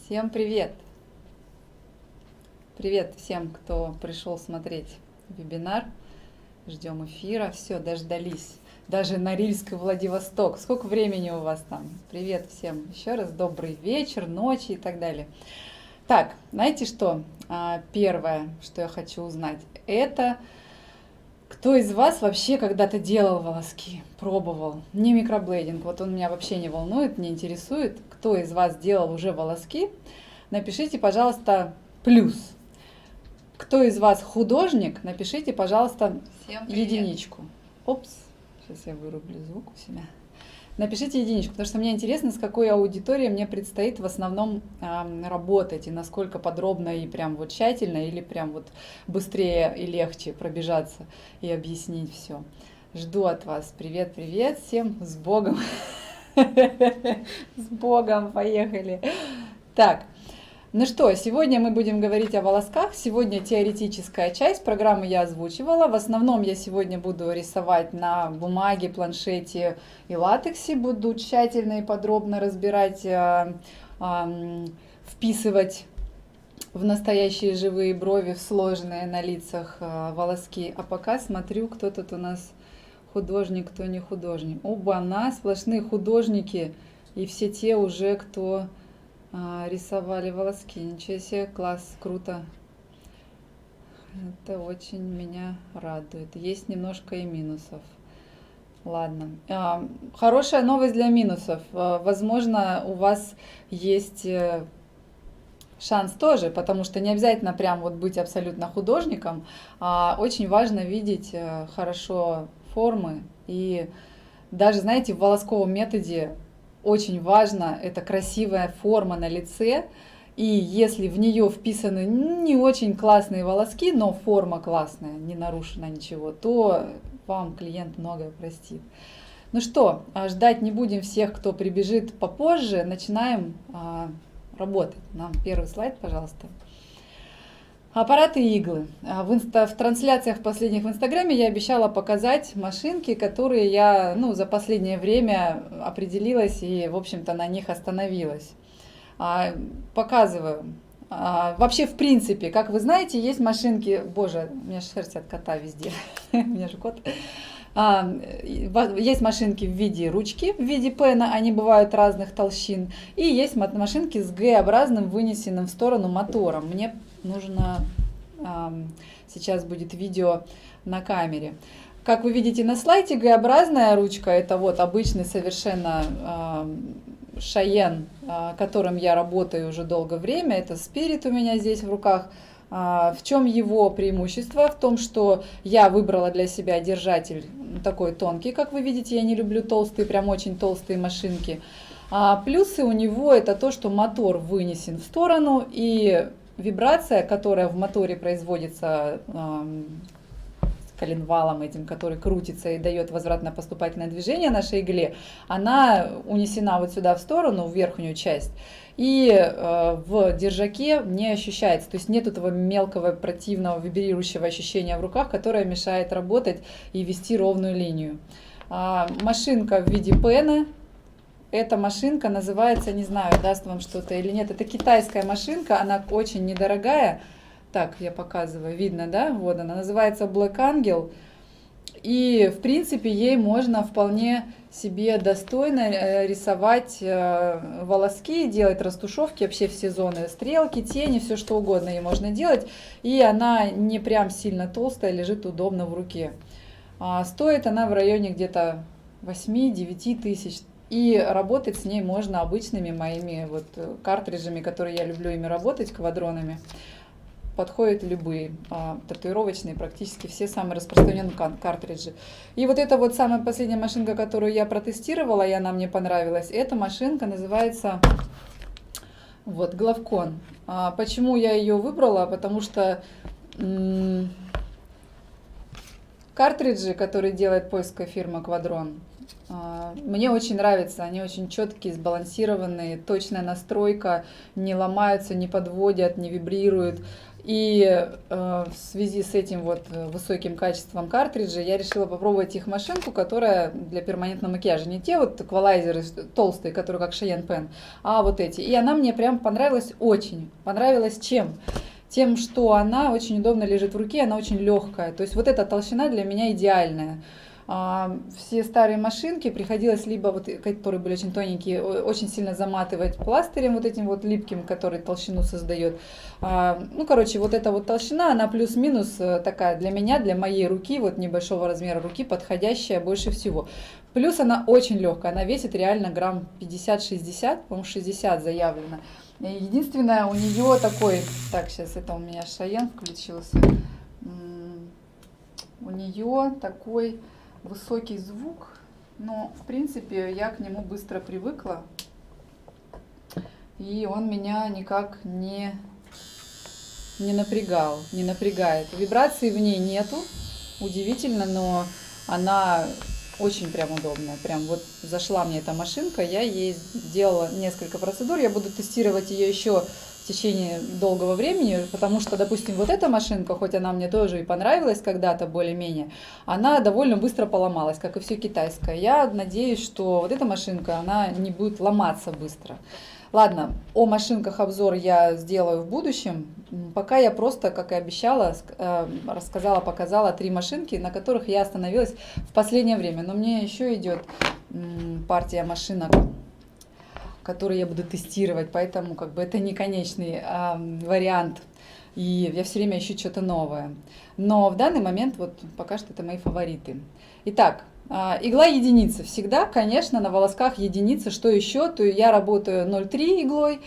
Всем привет! Привет всем, кто пришел смотреть вебинар. Ждем эфира. Все, дождались. Даже Норильск и Владивосток. Сколько времени у вас там? Привет всем. Еще раз добрый вечер, ночи и так далее. Так, знаете что? Первое, что я хочу узнать, это кто из вас вообще когда-то делал волоски, пробовал? Не микроблейдинг, вот он меня вообще не волнует, не интересует. Кто из вас делал уже волоски? Напишите, пожалуйста, плюс. Кто из вас художник, напишите, пожалуйста, единичку. Опс, сейчас я вырублю звук у себя. Напишите единичку, потому что мне интересно, с какой аудиторией мне предстоит в основном работать, и насколько подробно и прям вот тщательно, или прям вот быстрее и легче пробежаться и объяснить все. Жду от вас. Привет, привет, всем с Богом. С Богом, поехали. Так. Ну что, сегодня мы будем говорить о волосках. Сегодня теоретическая часть программы я озвучивала. В основном я сегодня буду рисовать на бумаге, планшете и латексе. Буду тщательно и подробно разбирать, вписывать в настоящие живые брови, в сложные на лицах волоски. А пока смотрю, кто тут у нас художник, кто не художник. Оба-на, сплошные художники и все те уже, кто... рисовали волоски. Ничего себе, класс, круто. Это очень меня радует. Есть немножко и минусов. Ладно. Хорошая новость для минусов. Возможно, у вас есть шанс тоже, потому что не обязательно прям вот быть абсолютно художником, а очень важно видеть хорошо формы. И даже, знаете, в волосковом методе очень важно, это красивая форма на лице, и если в нее вписаны не очень классные волоски, но форма классная, не нарушена ничего, то вам клиент многое простит. Ну что, ждать не будем всех, кто прибежит попозже, начинаем работать. Нам первый слайд, пожалуйста. Аппараты и иглы. В трансляциях последних в Инстаграме я обещала показать машинки, которые я за последнее время определилась и, в общем-то, на них остановилась. Показываю. Вообще, в принципе, как вы знаете, есть машинки... Боже, у меня шерсть от кота везде. У меня же кот. Есть машинки в виде ручки, в виде пена, они бывают разных толщин. И есть машинки с Г-образным вынесенным в сторону мотором. Мне нужно... Сейчас будет видео на камере. Как вы видите на слайде, Г-образная ручка, это вот обычный совершенно Шайен, которым я работаю уже долгое время. Это Spirit у меня здесь в руках. В чем его преимущество? В том, что я выбрала для себя держатель такой тонкий, как вы видите, я не люблю толстые, прям очень толстые машинки. Плюсы у него это то, что мотор вынесен в сторону, и вибрация, которая в моторе производится коленвалом этим, который крутится и дает возвратно-поступательное движение нашей игле, она унесена вот сюда в сторону, в верхнюю часть, и в держаке не ощущается. То есть нет этого мелкого, противного, вибрирующего ощущения в руках, которое мешает работать и вести ровную линию. Машинка в виде пена. Эта машинка называется, не знаю, даст вам что-то или нет, это китайская машинка, она очень недорогая. Так, я показываю, видно, да? Вот она, называется Black Angel. И, в принципе, ей можно вполне себе достойно рисовать волоски, делать растушевки, вообще все зоны, стрелки, тени, все что угодно ей можно делать. И она не прям сильно толстая, лежит удобно в руке. Стоит она в районе где-то 8-9 тысяч. И работать с ней можно обычными моими вот картриджами, которые я люблю ими работать, квадронами. Подходят любые, татуировочные, практически все самые распространенные картриджи. И вот эта вот самая последняя машинка, которую я протестировала, и она мне понравилась, эта машинка называется вот Главкон. Почему я ее выбрала? Потому что картриджи, которые делает польская фирма Quadron, мне очень нравятся, они очень четкие, сбалансированные, точная настройка, не ломаются, не подводят, не вибрируют. И в связи с этим вот высоким качеством картриджа я решила попробовать их машинку, которая для перманентного макияжа. Не те вот эквалайзеры толстые, которые как Cheyenne Pen, а вот эти. И она мне прям понравилась очень. Понравилась чем? Тем, что она очень удобно лежит в руке, она очень легкая. То есть вот эта толщина для меня идеальная. Все старые машинки приходилось либо, вот, которые были очень тоненькие, очень сильно заматывать пластырем вот этим вот липким, который толщину создает. Ну, короче, вот эта вот толщина, она плюс-минус такая для меня, для моей руки, вот небольшого размера руки, подходящая больше всего. Плюс она очень легкая, она весит реально грамм 50-60, по-моему, 60 заявлено. Единственное, у нее такой, так, сейчас это у меня Cheyenne включился, у нее такой высокий звук, но в принципе я к нему быстро привыкла, и он меня никак не напрягал, не напрягает. Вибраций в ней нету, удивительно, но она очень прям удобная. Прям вот зашла мне эта машинка, я ей сделала несколько процедур, я буду тестировать ее еще в течение долгого времени, потому что, допустим, вот эта машинка, хоть она мне тоже и понравилась когда-то более-менее, она довольно быстро поломалась, как и все китайское. Я надеюсь, что вот эта машинка, она не будет ломаться быстро. Ладно, о машинках обзор я сделаю в будущем. Пока я просто, как и обещала, рассказала, показала 3 машинки, на которых я остановилась в последнее время. Но мне еще идет партия машинок, которые я буду тестировать, поэтому как бы это не конечный вариант. И я все время ищу что-то новое. Но в данный момент вот пока что это мои фавориты. Итак, игла единица. Всегда, конечно, на волосках единица. Что еще? То я работаю 0,3 иглой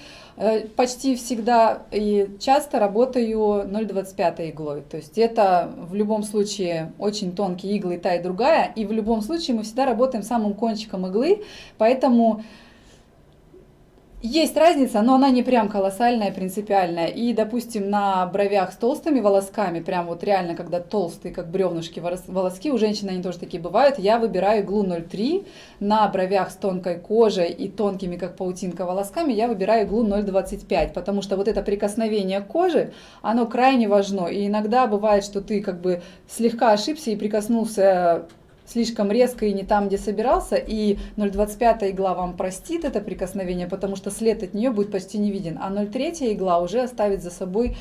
почти всегда и часто работаю 0,25 иглой. То есть это в любом случае очень тонкие иглы и та и другая. И в любом случае мы всегда работаем самым кончиком иглы. Поэтому есть разница, но она не прям колоссальная, принципиальная. И, допустим, на бровях с толстыми волосками, прям вот реально, когда толстые, как бревнышки волоски, у женщин они тоже такие бывают, я выбираю иглу 0,3. На бровях с тонкой кожей и тонкими, как паутинка, волосками я выбираю иглу 0,25, потому что вот это прикосновение к коже, оно крайне важно. И иногда бывает, что ты как бы слегка ошибся и прикоснулся слишком резко и не там, где собирался, и 0,25 игла вам простит это прикосновение, потому что след от нее будет почти не виден, а 0,3 игла уже оставит за собой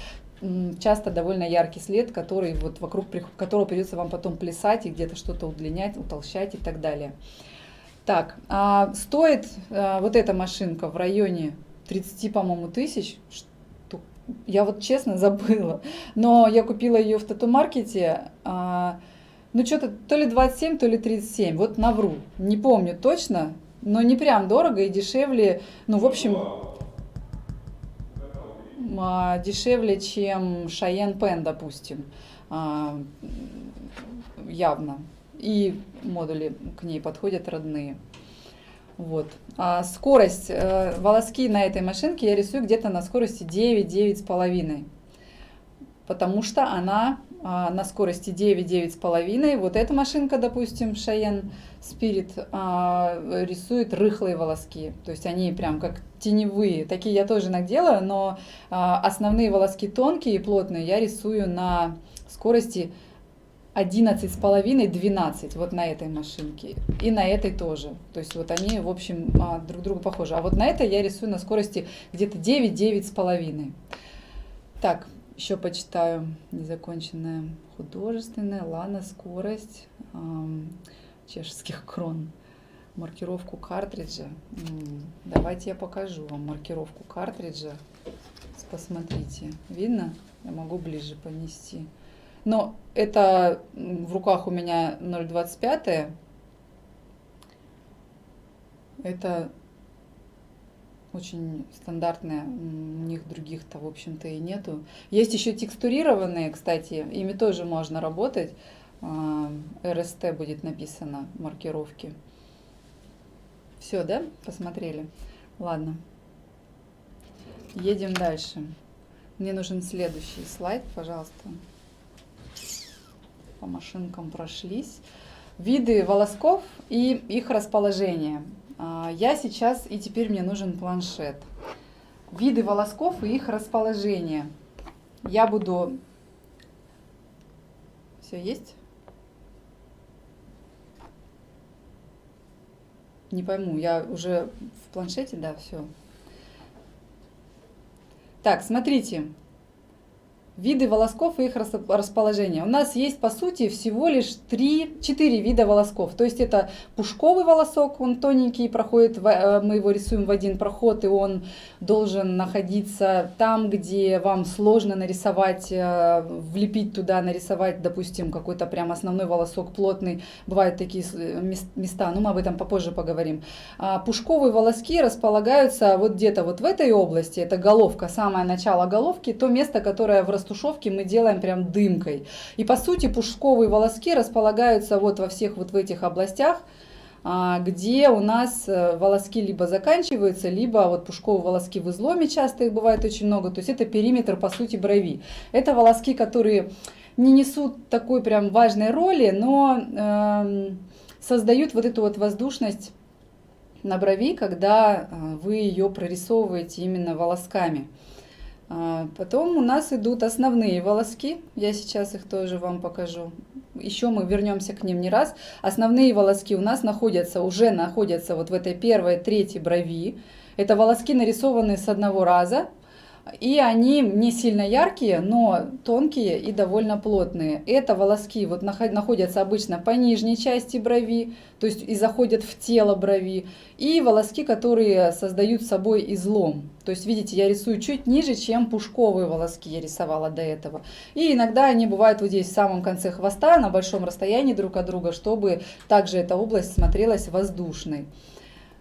часто довольно яркий след, который вот вокруг которого придется вам потом плясать и где-то что-то удлинять, утолщать и так далее. Так, стоит вот эта машинка в районе 30, по-моему, тысяч. Я вот честно забыла, но я купила ее в тату-маркете. Ну, что-то то ли 27, то ли 37, вот навру, не помню точно, но не прям дорого и дешевле, ну, в общем, дешевле, чем Cheyenne Pen, допустим, явно. И модули к ней подходят родные. Вот. Скорость, волоски на этой машинке я рисую где-то на скорости 9-9,5, потому что она на скорости 9-9,5. Вот эта машинка, допустим, Cheyenne Spirit, рисует рыхлые волоски. То есть они прям как теневые. Такие я тоже иногда делаю, но основные волоски тонкие и плотные я рисую на скорости 11,5-12. Вот на этой машинке. И на этой тоже. То есть вот они, в общем, друг другу похожи. А вот на этой я рисую на скорости где-то 9-9,5. Так. Еще почитаю незаконченное художественное, Лана, скорость чешских крон, маркировку картриджа. Давайте я покажу вам маркировку картриджа. Посмотрите, видно? Я могу ближе понести. Но это в руках у меня 0,25. Это очень стандартная, у них других-то, в общем-то, и нету. Есть еще текстурированные, кстати, ими тоже можно работать. РСТ будет написано, маркировки. Все, да? Посмотрели? Ладно. Едем дальше. Мне нужен следующий слайд, пожалуйста. По машинкам прошлись. Виды волосков и их расположение. Я сейчас, и теперь мне нужен планшет. Виды волосков и их расположение. я буду... Все есть? Не пойму, я уже в планшете, да, все. Так, смотрите. Виды волосков и их расположение. У нас есть, по сути, всего лишь 3-4 вида волосков. То есть это пушковый волосок, он тоненький, проходит, мы его рисуем в один проход, и он должен находиться там, где вам сложно нарисовать, влепить туда, нарисовать, допустим, какой-то прям основной волосок плотный. Бывают такие места, но мы об этом попозже поговорим. Пушковые волоски располагаются вот где-то вот в этой области. Это головка, самое начало головки, то место, которое в растушевке мы делаем прям дымкой. И по сути пушковые волоски располагаются вот во всех вот в этих областях, где у нас волоски либо заканчиваются, либо вот пушковые волоски в изломе, часто их бывает очень много. То есть это периметр, по сути, брови. Это волоски, которые не несут такой прям важной роли, но создают вот эту вот воздушность на брови, когда вы ее прорисовываете именно волосками. Потом у нас идут основные волоски, я сейчас их тоже вам покажу, еще мы вернемся к ним не раз. Основные волоски у нас уже находятся вот в этой первой, третьей брови. Это волоски нарисованы с одного раза, и они не сильно яркие, но тонкие и довольно плотные. Это волоски вот находятся обычно по нижней части брови, то есть и заходят в тело брови. И волоски, которые создают собой излом. То есть, видите, я рисую чуть ниже, чем пушковые волоски я рисовала до этого. И иногда они бывают вот здесь в самом конце хвоста, на большом расстоянии друг от друга, чтобы также эта область смотрелась воздушной.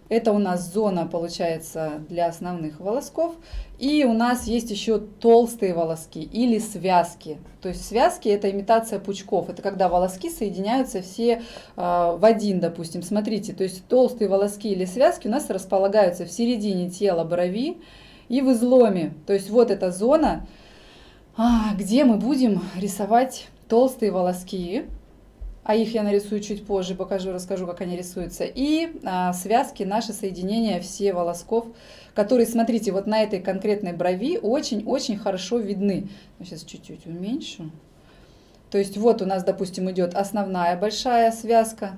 Это у нас зона, получается, для основных волосков. И у нас есть еще толстые волоски или связки. То есть связки — это имитация пучков. Это когда волоски соединяются все в один, допустим. Смотрите, то есть толстые волоски или связки у нас располагаются в середине тела брови и в изломе. То есть вот эта зона, где мы будем рисовать толстые волоски. А их я нарисую чуть позже, покажу, расскажу, как они рисуются. И связки, наши соединения все волосков, которые, смотрите, вот на этой конкретной брови очень-очень хорошо видны. Сейчас чуть-чуть уменьшу. То есть вот у нас, допустим, идет основная большая связка.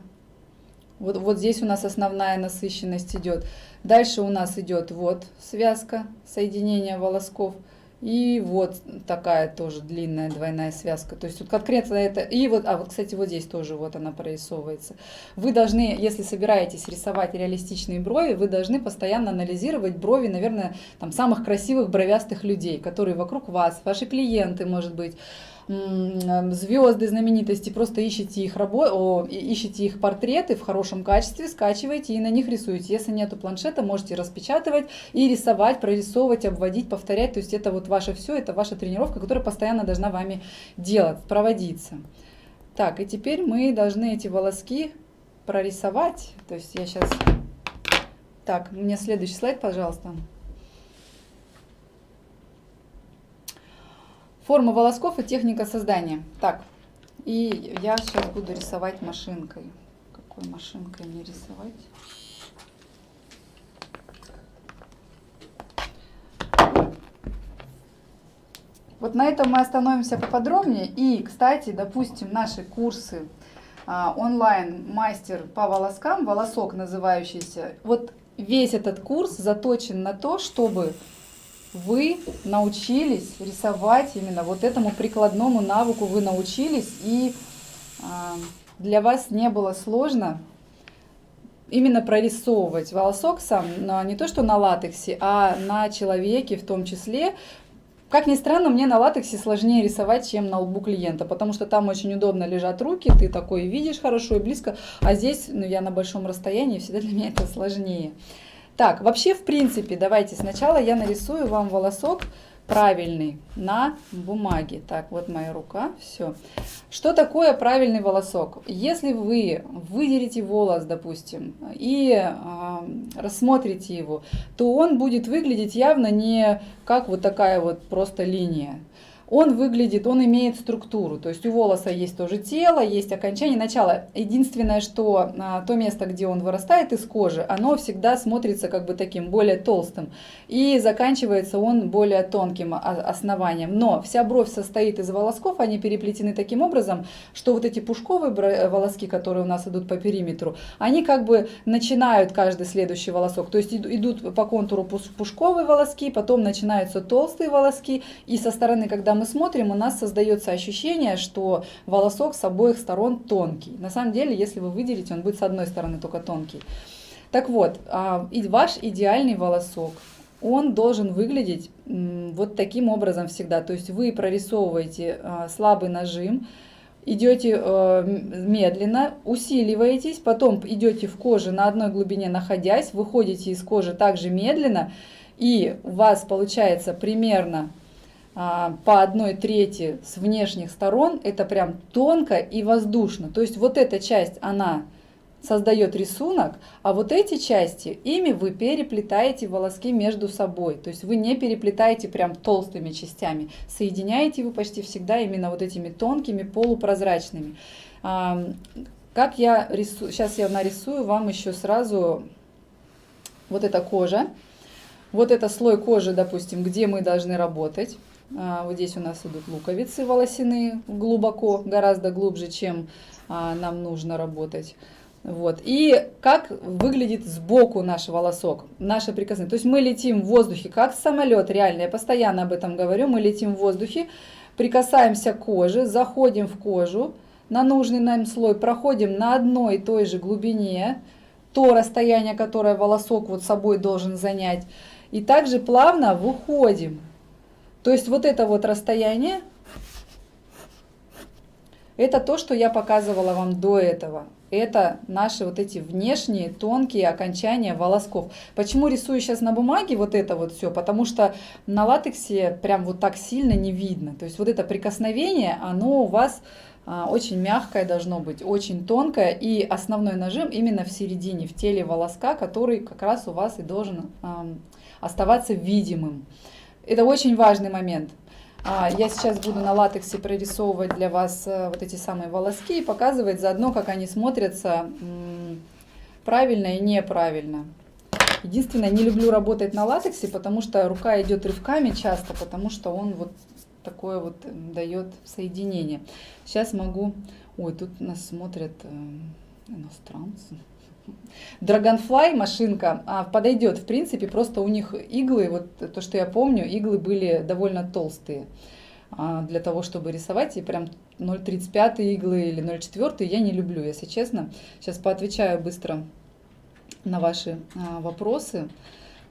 Вот здесь у нас основная насыщенность идет. Дальше у нас идет вот связка, соединение волосков. И вот такая тоже длинная двойная связка. То есть вот конкретно это. И вот, кстати, вот здесь тоже вот она прорисовывается. Вы должны, если собираетесь рисовать реалистичные брови, вы должны постоянно анализировать брови, наверное, там самых красивых бровястых людей, которые вокруг вас, ваши клиенты, может быть, звезды, знаменитости, просто ищите их портреты в хорошем качестве, скачивайте и на них рисуете. Если нету планшета, можете распечатывать и рисовать, прорисовывать, обводить, повторять. То есть это вот ваше все, это ваша тренировка, которая постоянно должна вами проводиться. Так, и теперь мы должны эти волоски прорисовать. То есть я сейчас... Так, мне следующий слайд, пожалуйста. Форма волосков и техника создания. Так, и я сейчас буду рисовать машинкой. Какой машинкой мне рисовать? Вот на этом мы остановимся поподробнее. И, кстати, допустим, наши курсы онлайн мастер по волоскам, волосок называющийся, вот весь этот курс заточен на то, чтобы вы научились рисовать именно вот этому прикладному навыку, вы научились, и для вас не было сложно именно прорисовывать волосок сам, но не то что на латексе, а на человеке в том числе. Как ни странно, мне на латексе сложнее рисовать, чем на лбу клиента, потому что там очень удобно лежат руки, ты такой видишь хорошо и близко, а здесь я на большом расстоянии, всегда для меня это сложнее. Так, вообще, в принципе, давайте сначала я нарисую вам волосок правильный на бумаге. Так, вот моя рука, все. Что такое правильный волосок? Если вы выдерете волос, допустим, и рассмотрите его, то он будет выглядеть явно не как вот такая вот просто линия. он выглядит, он имеет структуру, то есть у волоса есть тоже тело, есть окончание, начало. Единственное, что то место, где он вырастает из кожи, оно всегда смотрится как бы таким более толстым, и заканчивается он более тонким основанием. Но вся бровь состоит из волосков, они переплетены таким образом, что вот эти пушковые волоски, которые у нас идут по периметру, они как бы начинают каждый следующий волосок, то есть идут по контуру пушковые волоски, потом начинаются толстые волоски, и со стороны, когда мы смотрим, у нас создается ощущение, что волосок с обоих сторон тонкий. На самом деле, если вы выделите, он будет с одной стороны только тонкий. Так вот, и ваш идеальный волосок, он должен выглядеть вот таким образом всегда. То есть вы прорисовываете слабый нажим, идете медленно, усиливаетесь, потом идете в кожу на одной глубине находясь, выходите из кожи также медленно, и у вас получается примерно по 1/3 с внешних сторон, это прям тонко и воздушно. То есть вот эта часть, она создает рисунок, а вот эти части, ими вы переплетаете волоски между собой. То есть вы не переплетаете прям толстыми частями. Соединяете вы почти всегда именно вот этими тонкими, полупрозрачными. Как я рисую? Сейчас я нарисую вам еще сразу вот эта кожа. Вот это слой кожи, допустим, где мы должны работать. Вот здесь у нас идут луковицы волосяные глубоко, гораздо глубже, чем нам нужно работать. Вот. И как выглядит сбоку наш волосок, наше прикосновение. То есть мы летим в воздухе, как самолет, реально, я постоянно об этом говорю, мы летим в воздухе, прикасаемся к коже, заходим в кожу, на нужный нам слой проходим на одной и той же глубине, то расстояние, которое волосок вот собой должен занять, и также плавно выходим. То есть вот это вот расстояние, это то, что я показывала вам до этого. Это наши вот эти внешние тонкие окончания волосков. Почему рисую сейчас на бумаге вот это вот все? Потому что на латексе прям вот так сильно не видно. То есть вот это прикосновение, оно у вас очень мягкое должно быть, очень тонкое. И основной нажим именно в середине, в теле волоска, который как раз у вас и должен оставаться видимым. Это очень важный момент. Я сейчас буду на латексе прорисовывать для вас вот эти самые волоски и показывать заодно, как они смотрятся правильно и неправильно. Единственное, не люблю работать на латексе, потому что рука идет рывками часто, потому что он вот такое вот дает соединение. Сейчас могу... Ой, тут нас смотрят иностранцы. Dragonfly машинка подойдет, в принципе, просто у них иглы, вот то, что я помню, иглы были довольно толстые для того, чтобы рисовать, и прям 0,35 иглы или 0,4 я не люблю, если честно. Сейчас поотвечаю быстро на ваши вопросы.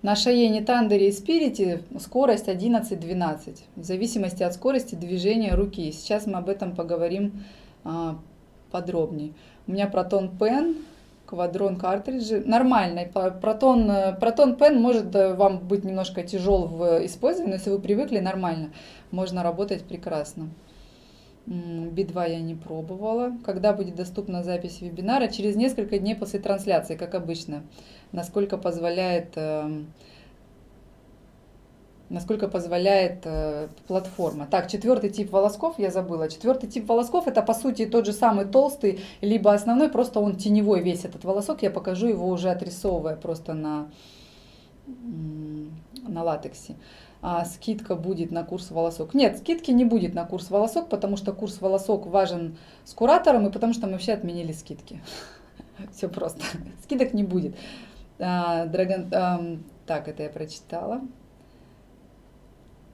На Шаене, Тандере и Спирите скорость 11-12, в зависимости от скорости движения руки. Сейчас мы об этом поговорим подробнее. У меня Proton Pen, Квадрон картриджи. Нормальный. Proton Pen может вам быть немножко тяжел в использовании, но если вы привыкли, нормально. Можно работать прекрасно. Би-2 я не пробовала. Когда будет доступна запись вебинара? Через несколько дней после трансляции, как обычно. Насколько позволяет платформа. Так, 4-й тип волосков, я забыла. 4-й тип волосков это по сути тот же самый толстый, либо основной, просто он теневой весь этот волосок. Я покажу его уже отрисовывая просто на латексе. Скидка будет на курс волосок. Нет, скидки не будет на курс волосок, потому что курс волосок важен с куратором и потому что мы вообще отменили скидки. Все просто. Скидок не будет. Так, это я прочитала.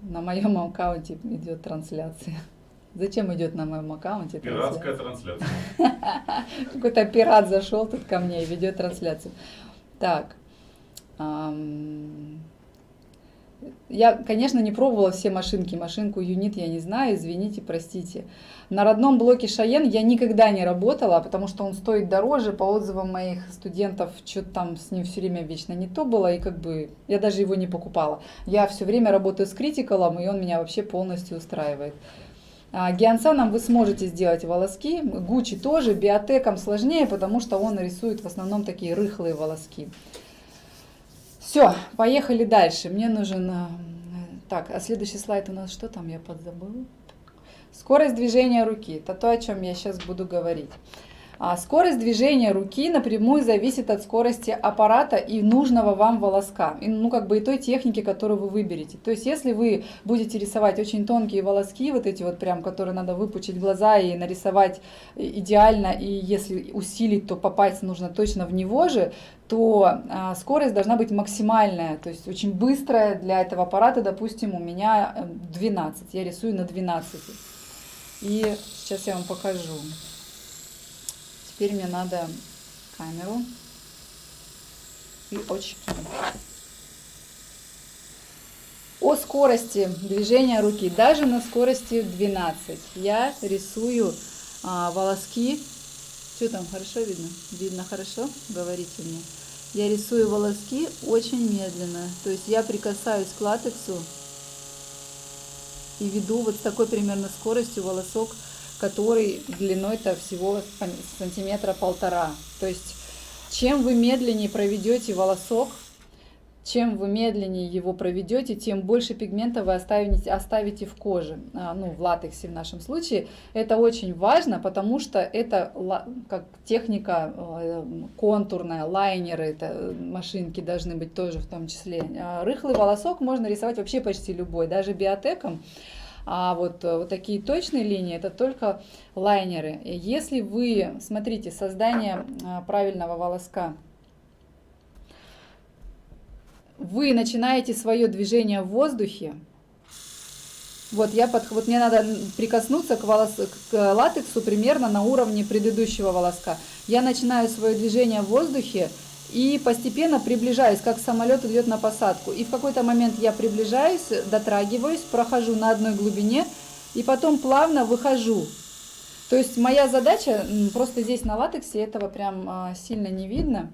На моем аккаунте идет трансляция. Зачем идет на моем аккаунте трансляция? Пиратская трансляция. Какой-то пират зашел тут ко мне и ведет трансляцию. Так. Я, конечно, не пробовала все машинки. Машинку Юнит я не знаю, извините, простите. На родном блоке Шаен я никогда не работала, потому что он стоит дороже. По отзывам моих студентов, что-то там с ним все время вечно не то было, и как бы я даже его не покупала. Я все время работаю с критикалом, и он меня вообще полностью устраивает. Геансаном вы сможете сделать волоски, Гуччи тоже, Биотеком сложнее, потому что он рисует в основном такие рыхлые волоски. Все, поехали дальше. Мне нужен Так, а следующий слайд у нас что там, я подзабыла? Скорость движения руки, это то, о чем я сейчас буду говорить. Скорость движения руки напрямую зависит от скорости аппарата и нужного вам волоска, ну как бы и той техники, которую вы выберете. То есть если вы будете рисовать очень тонкие волоски, вот эти вот прям, которые надо выпучить глаза и нарисовать идеально, и если усилить, то попасть нужно точно в него же, то скорость должна быть максимальная, то есть очень быстрая для этого аппарата, допустим, у меня 12, я рисую на 12. И сейчас я вам покажу. Теперь мне надо камеру и очки. О скорости движения руки, даже на скорости 12, я рисую волоски. Что там, хорошо видно? Видно хорошо? Говорите мне. Я рисую волоски очень медленно. То есть я прикасаюсь к латексу и веду вот с такой примерно скоростью волосок, который длиной-то всего сантиметра 1,5. То есть чем вы медленнее проведете волосок, чем вы медленнее его проведете, тем больше пигмента вы оставите в коже, ну, в латексе в нашем случае. Это очень важно, потому что это как техника контурная, лайнеры, это машинки должны быть тоже в том числе. Рыхлый волосок можно рисовать вообще почти любой, даже биотеком. А вот такие точные линии, это только лайнеры. Если вы, смотрите, создание правильного волоска, вы начинаете свое движение в воздухе. Вот мне надо прикоснуться к латексу примерно на уровне предыдущего волоска. Я начинаю свое движение в воздухе и постепенно приближаюсь, как самолет идет на посадку. И в какой-то момент я приближаюсь, дотрагиваюсь, прохожу на одной глубине и потом плавно выхожу. То есть моя задача, просто здесь на латексе этого прям сильно не видно.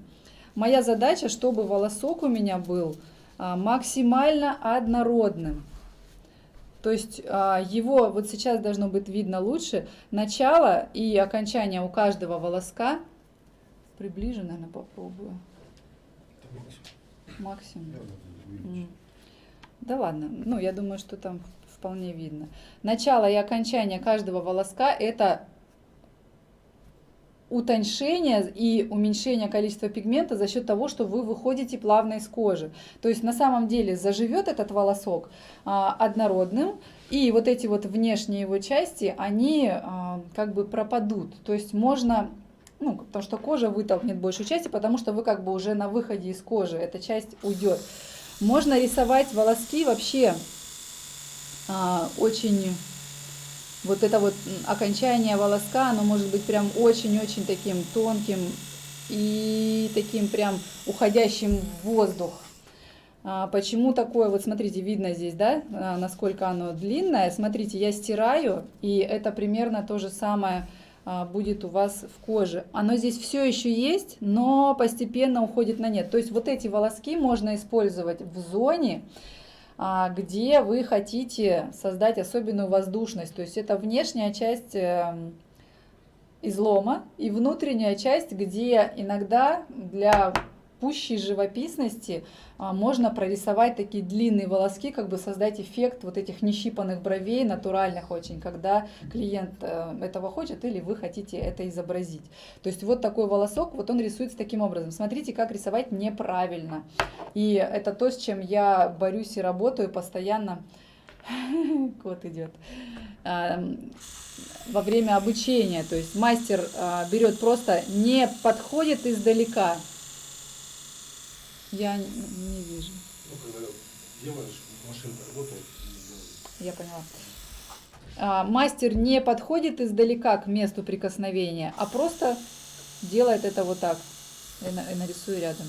Моя задача, чтобы волосок у меня был максимально однородным. То есть его вот сейчас должно быть видно лучше. Начало и окончание у каждого волоска. Приближу, наверное, попробую. Максимум. Да ладно, ну я думаю, что там вполне видно. Начало и окончание каждого волоска — это утоньшение и уменьшение количества пигмента за счет того, что вы выходите плавно из кожи. То есть на самом деле заживет этот волосок однородным, и вот эти вот внешние его части, они как бы пропадут. То есть можно, ну, потому что кожа вытолкнет большую часть, потому что вы как бы уже на выходе из кожи, эта часть уйдет. Можно рисовать волоски вообще очень... Вот это вот окончание волоска, оно может быть прям очень-очень таким тонким и таким прям уходящим в воздух. Почему такое? Вот смотрите, видно здесь, да, насколько оно длинное. Смотрите, я стираю, и это примерно то же самое будет у вас в коже. Оно здесь все еще есть, но постепенно уходит на нет. То есть вот эти волоски можно использовать в зоне, где вы хотите создать особенную воздушность. То есть это внешняя часть излома и внутренняя часть, где иногда для пущей живописности можно прорисовать такие длинные волоски, как бы создать эффект вот этих нещипанных бровей, натуральных очень, когда клиент этого хочет или вы хотите это изобразить. То есть вот такой волосок, вот он рисуется таким образом. Смотрите, как рисовать неправильно. И это то, с чем я борюсь и работаю постоянно. Кот идет. Во время обучения. То есть мастер берет просто, не подходит издалека. Я не вижу. Ну, когда делаешь, машинка работает. Я поняла. Мастер не подходит издалека к месту прикосновения, а просто делает это вот так. И нарисую рядом.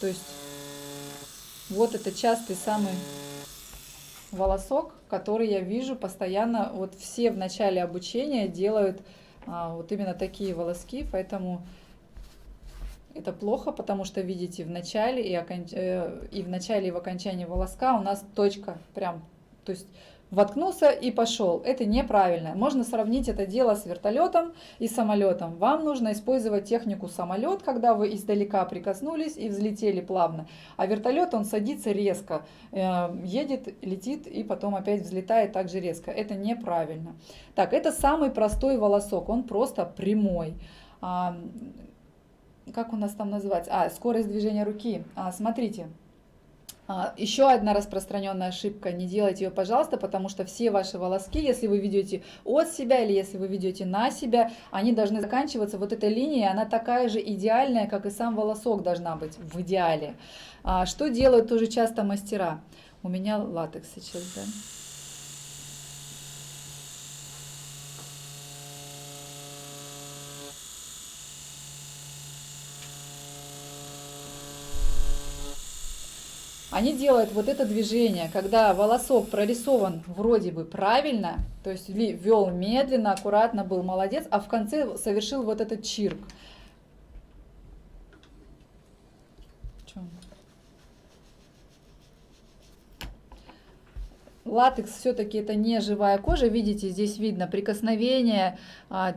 То есть вот это частый самый волосок, который я вижу постоянно. Вот все в начале обучения делают вот именно такие волоски, поэтому это плохо, потому что видите в начале и в начале и в окончании волоска у нас точка прям, то есть воткнулся и пошел. Это неправильно. Можно сравнить это дело с вертолетом и самолетом. Вам нужно использовать технику самолет, когда вы издалека прикоснулись и взлетели плавно. А вертолет, он садится резко, едет, летит и потом опять взлетает так же резко. Это неправильно. Так, это самый простой волосок, он просто прямой. Как у нас там называется? Скорость движения руки. Смотрите. Еще одна распространенная ошибка, не делайте ее, пожалуйста, потому что все ваши волоски, если вы ведете от себя или если вы ведете на себя, они должны заканчиваться вот этой линией, она такая же идеальная, как и сам волосок должна быть в идеале. Что делают тоже часто мастера? У меня латекс сейчас, да? Они делают вот это движение, когда волосок прорисован вроде бы правильно, то есть вел медленно, аккуратно, был молодец, а в конце совершил вот этот чирк. Латекс все-таки это не живая кожа, видите, здесь видно прикосновение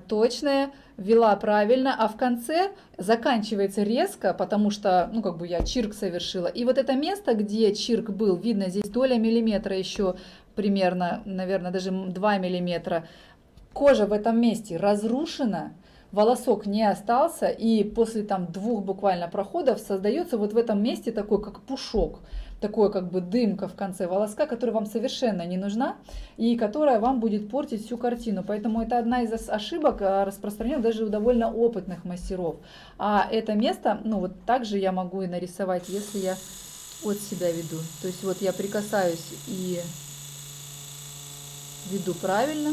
точное, вела правильно, а в конце заканчивается резко, потому что, ну, как бы я чирк совершила. И вот это место, где чирк был, видно, здесь доля миллиметра еще примерно, наверное, даже 2 миллиметра. Кожа в этом месте разрушена, волосок не остался, и после там 2 буквально проходов создается вот в этом месте такой, как пушок. Такой как бы дымка в конце волоска, которая вам совершенно не нужна и которая вам будет портить всю картину. Поэтому это одна из ошибок, распространенных даже у довольно опытных мастеров. А это место, ну вот также я могу и нарисовать, если я от себя веду. То есть вот я прикасаюсь и веду правильно,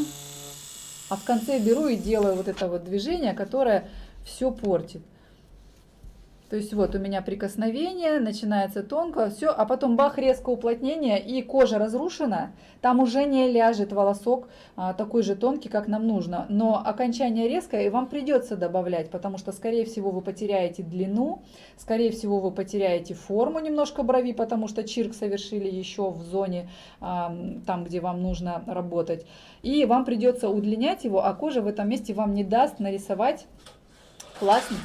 а в конце беру и делаю вот это вот движение, которое все портит. То есть вот у меня прикосновение, начинается тонко, все, а потом бах, резко уплотнение, и кожа разрушена, там уже не ляжет волосок такой же тонкий, как нам нужно. Но окончание резкое, и вам придется добавлять, потому что, скорее всего, вы потеряете длину, скорее всего, вы потеряете форму немножко брови, потому что чирк совершили еще в зоне, там, где вам нужно работать. И вам придется удлинять его, а кожа в этом месте вам не даст нарисовать классно.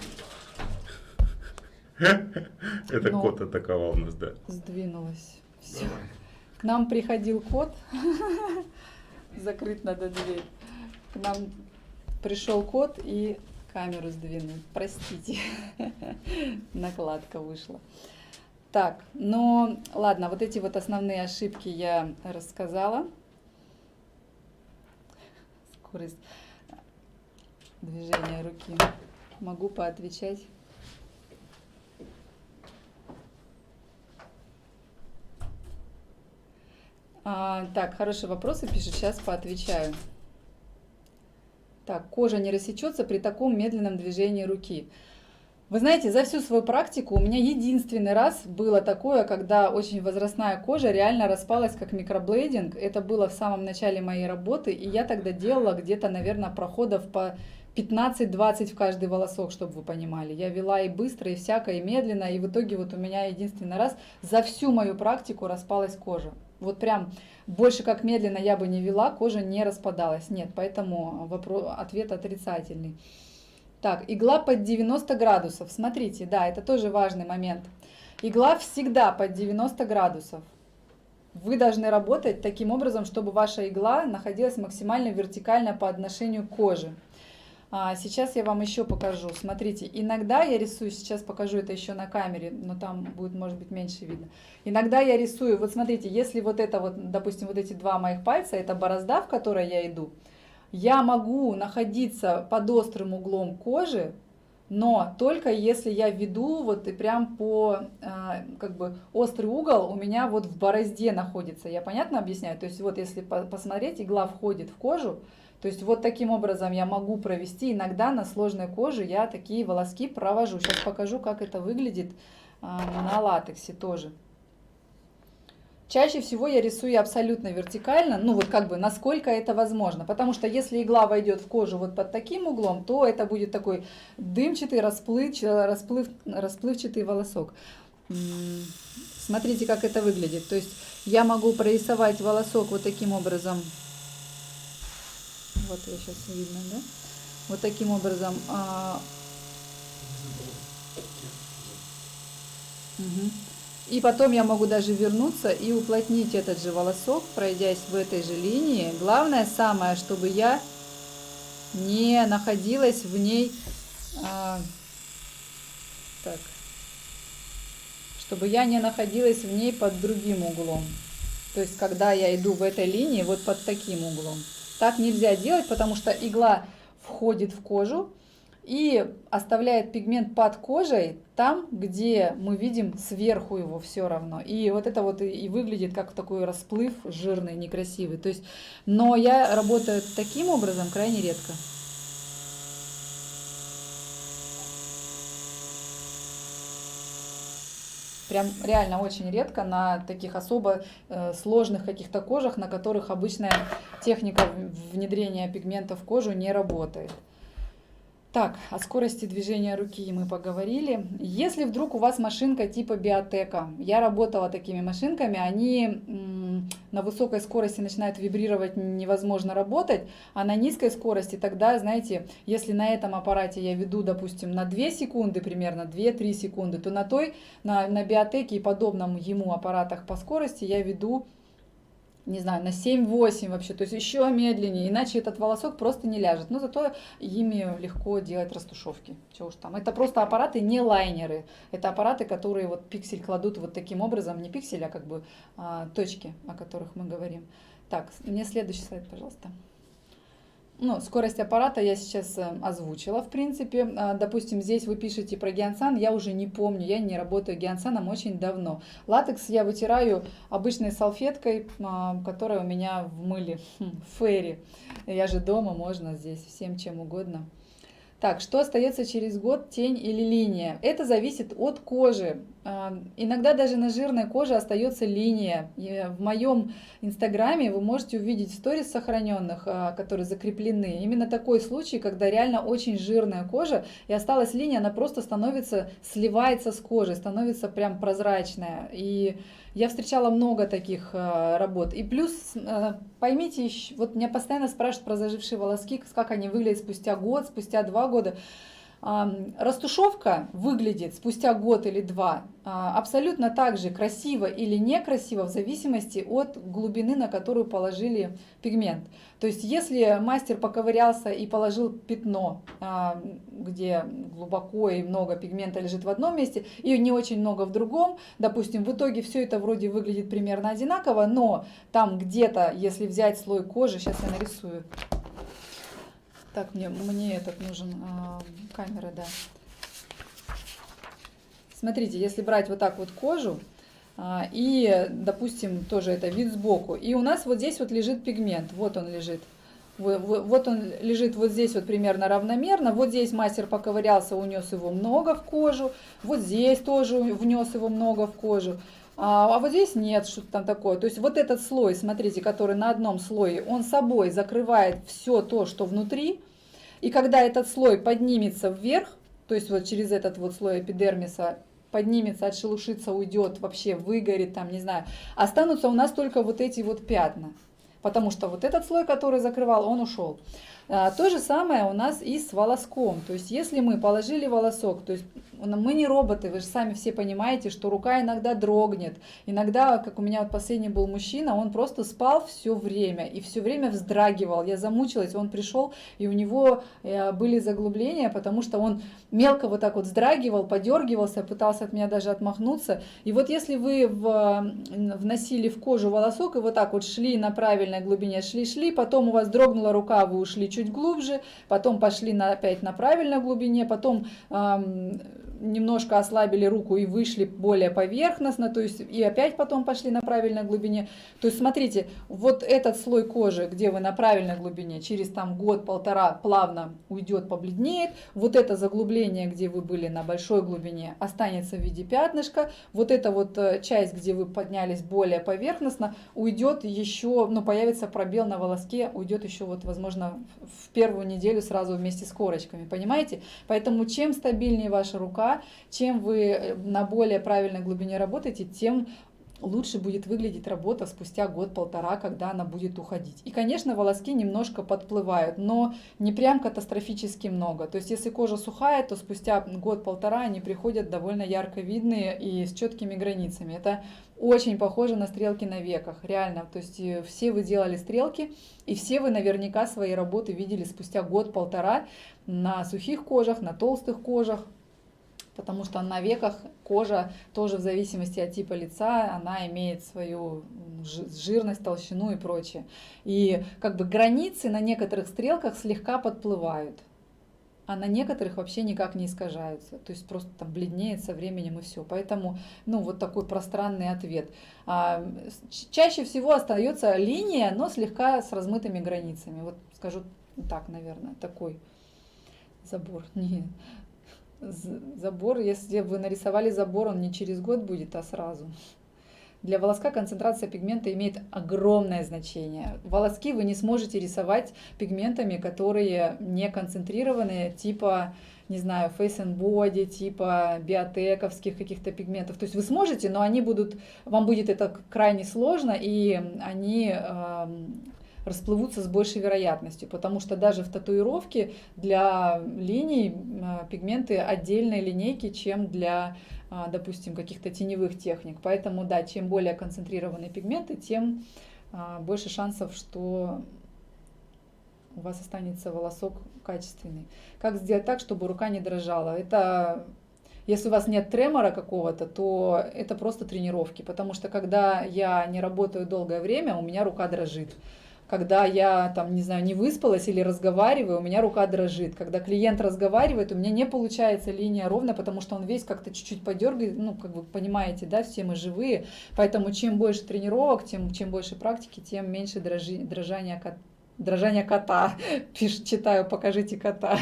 Это кот атаковал нас, да. Сдвинулась. Все. К нам приходил кот. Закрыть надо дверь. К нам пришел кот и камеру сдвинул. Простите. Накладка вышла. Так, ну ладно, вот эти вот основные ошибки я рассказала. Скорость движения руки. Могу поотвечать. Так, хорошие вопросы пишет, сейчас поотвечаю. Так, кожа не рассечется при таком медленном движении руки. Вы знаете, за всю свою практику у меня единственный раз было такое, когда очень возрастная кожа реально распалась как микроблейдинг. Это было в самом начале моей работы, и я тогда делала где-то, наверное, проходов по 15-20 в каждый волосок, чтобы вы понимали. Я вела и быстро, и всякое, и медленно, и в итоге вот у меня единственный раз за всю мою практику распалась кожа. Вот прям больше как медленно я бы не вела, кожа не распадалась. Нет, поэтому ответ отрицательный. Так, игла под 90 градусов. Смотрите, да, это тоже важный момент. Игла всегда под 90 градусов. Вы должны работать таким образом, чтобы ваша игла находилась максимально вертикально по отношению к коже. Сейчас я вам еще покажу. Смотрите, иногда я рисую, сейчас покажу это еще на камере, но там будет, может быть, меньше видно. Иногда я рисую, вот смотрите, если вот это вот, допустим, вот эти 2 моих пальца, это борозда, в которой я иду, я могу находиться под острым углом кожи, но только если я веду вот и прям по, как бы, острый угол у меня вот в борозде находится. Я понятно объясняю? То есть вот если посмотреть, игла входит в кожу, то есть вот таким образом я могу провести. Иногда на сложной коже я такие волоски провожу. Сейчас покажу, как это выглядит на латексе тоже. Чаще всего я рисую абсолютно вертикально, ну вот как бы насколько это возможно. Потому что если игла войдет в кожу вот под таким углом, то это будет такой дымчатый, расплывчатый волосок. Смотрите, как это выглядит. То есть я могу прорисовать волосок вот таким образом. Вот я сейчас видно, да? Вот таким образом. Угу. И потом я могу даже вернуться и уплотнить этот же волосок, пройдясь в этой же линии. Главное самое, чтобы я не находилась в ней, так, чтобы я не находилась в ней под другим углом. То есть, когда я иду в этой линии, вот под таким углом. Так нельзя делать, потому что игла входит в кожу и оставляет пигмент под кожей там, где мы видим сверху его все равно. И вот это вот и выглядит как такой расплыв жирный, некрасивый. То есть, но я работаю таким образом крайне редко. Прям реально очень редко на таких особо сложных каких-то кожах, на которых обычная техника внедрения пигмента в кожу не работает. Так, о скорости движения руки мы поговорили. Если вдруг у вас машинка типа Биотека, я работала такими машинками, они на высокой скорости начинают вибрировать, невозможно работать, а на низкой скорости тогда, знаете, если на этом аппарате я веду, допустим, на 2 секунды примерно, 2-3 секунды, то на Биотеке и подобном ему аппаратах по скорости я веду, не знаю, на 7-8 вообще, то есть еще медленнее, иначе этот волосок просто не ляжет. Но зато ими легко делать растушевки. Чего уж там. Это просто аппараты, не лайнеры. Это аппараты, которые вот пиксель кладут вот таким образом, не пиксель, а как бы точки, о которых мы говорим. Так, мне следующий слайд, пожалуйста. Ну, скорость аппарата я сейчас озвучила, в принципе. Допустим, здесь вы пишете про геонсан, я уже не помню, я не работаю геонсаном очень давно. Латекс я вытираю обычной салфеткой, которая у меня в мыле, в фейри. Я же дома, можно здесь всем чем угодно. Так, что остается через год, тень или линия? Это зависит от кожи. Иногда даже на жирной коже остается линия. И в моем инстаграме вы можете увидеть сторис сохраненных, которые закреплены. Именно такой случай, когда реально очень жирная кожа и осталась линия, она просто сливается с кожей, становится прям прозрачная. И я встречала много таких работ. И плюс, поймите, вот меня постоянно спрашивают про зажившие волоски, как они выглядят спустя год, спустя 2 года. Растушевка выглядит спустя год или 2 абсолютно так же красиво или некрасиво в зависимости от глубины, на которую положили пигмент. То есть если мастер поковырялся и положил пятно, где глубоко и много пигмента лежит в одном месте и не очень много в другом, допустим, в итоге все это вроде выглядит примерно одинаково, но там где-то, если взять слой кожи, сейчас я нарисую. Так, мне этот нужен, камера, да. Смотрите, если брать вот так вот кожу, и, допустим, тоже это вид сбоку, и у нас вот здесь вот лежит пигмент, вот он лежит. Вот он лежит вот здесь вот примерно равномерно, вот здесь мастер поковырялся, унес его много в кожу, вот здесь тоже внес его много в кожу. А вот здесь нет, что-то там такое. То есть вот этот слой, смотрите, который на одном слое, он собой закрывает все то, что внутри. И когда этот слой поднимется вверх, то есть вот через этот вот слой эпидермиса поднимется, отшелушится, уйдет, вообще выгорит, там, не знаю, останутся у нас только вот эти вот пятна. Потому что вот этот слой, который закрывал, он ушел. То же самое у нас и с волоском. То есть если мы положили волосок, то есть мы не роботы, вы же сами все понимаете, что рука иногда дрогнет. Иногда, как у меня вот последний был мужчина, он просто спал все время и все время вздрагивал. Я замучилась, он пришел, и у него были заглубления, потому что он мелко вот так вот вздрагивал, подергивался, пытался от меня даже отмахнуться. И вот если вы вносили в кожу волосок и вот так вот шли на правильной глубине, шли, потом у вас дрогнула рука, вы ушли чуть глубже, потом пошли опять на правильной глубине, потом немножко ослабили руку и вышли более поверхностно, то есть и опять потом пошли на правильной глубине. То есть смотрите, вот этот слой кожи, где вы на правильной глубине, через там год-полтора плавно уйдет, побледнеет. Вот это заглубление, где вы были на большой глубине, останется в виде пятнышка. Вот эта вот часть, где вы поднялись более поверхностно, уйдет еще, ну, появится пробел на волоске, уйдет еще вот, возможно, в первую неделю сразу вместе с корочками, понимаете? Поэтому чем стабильнее ваша рука, полтора. Чем вы на более правильной глубине работаете, тем лучше будет выглядеть работа спустя год-полтора, когда она будет уходить. И, конечно, волоски немножко подплывают, но не прям катастрофически много. То есть, если кожа сухая, то спустя год-полтора они приходят довольно ярко видные и с четкими границами. Это очень похоже на стрелки на веках, реально. То есть, все вы делали стрелки, и все вы наверняка свои работы видели спустя год-полтора на сухих кожах, на толстых кожах. Потому что на веках кожа тоже в зависимости от типа лица, она имеет свою жирность, толщину и прочее. И как бы границы на некоторых стрелках слегка подплывают, а на некоторых вообще никак не искажаются. То есть просто там бледнеет со временем и все. Поэтому, ну, вот такой пространный ответ. Чаще всего остается линия, но слегка с размытыми границами. Вот скажу так, наверное, такой забор. Нет. Забор, если вы нарисовали забор, он не через год будет, а сразу. Для волоска концентрация пигмента имеет огромное значение. Волоски вы не сможете рисовать пигментами, которые не концентрированные, типа, не знаю, Face and Body, типа биотековских каких-то пигментов. То есть вы сможете, но они будут, вам будет это крайне сложно, и они расплывутся с большей вероятностью, потому что даже в татуировке для линий пигменты отдельной линейки, чем для, допустим, каких-то теневых техник. Поэтому, да, чем более концентрированные пигменты, тем больше шансов, что у вас останется волосок качественный. Как сделать так, чтобы рука не дрожала? Это, если у вас нет тремора какого-то, то это просто тренировки, потому что когда я не работаю долгое время, у меня рука дрожит. Когда я там, не знаю, не выспалась или разговариваю, у меня рука дрожит. Когда клиент разговаривает, у меня не получается линия ровно, потому что он весь как-то чуть-чуть подергает. Ну, как вы понимаете, да, все мы живые. Поэтому чем больше тренировок, чем больше практики, тем меньше дрожания кота. Читаю, покажите кота.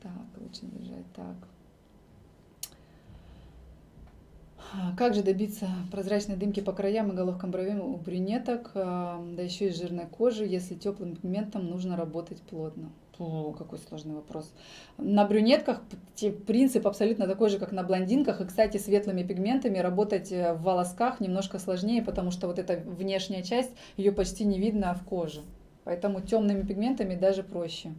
Так, лучше держать так. Как же добиться прозрачной дымки по краям и головкам бровей у брюнеток, да еще и жирной кожи, если теплым пигментом нужно работать плотно? О, какой сложный вопрос. На брюнетках принцип абсолютно такой же, как на блондинках. И, кстати, светлыми пигментами работать в волосках немножко сложнее, потому что вот эта внешняя часть, ее почти не видно в коже. Поэтому темными пигментами даже проще.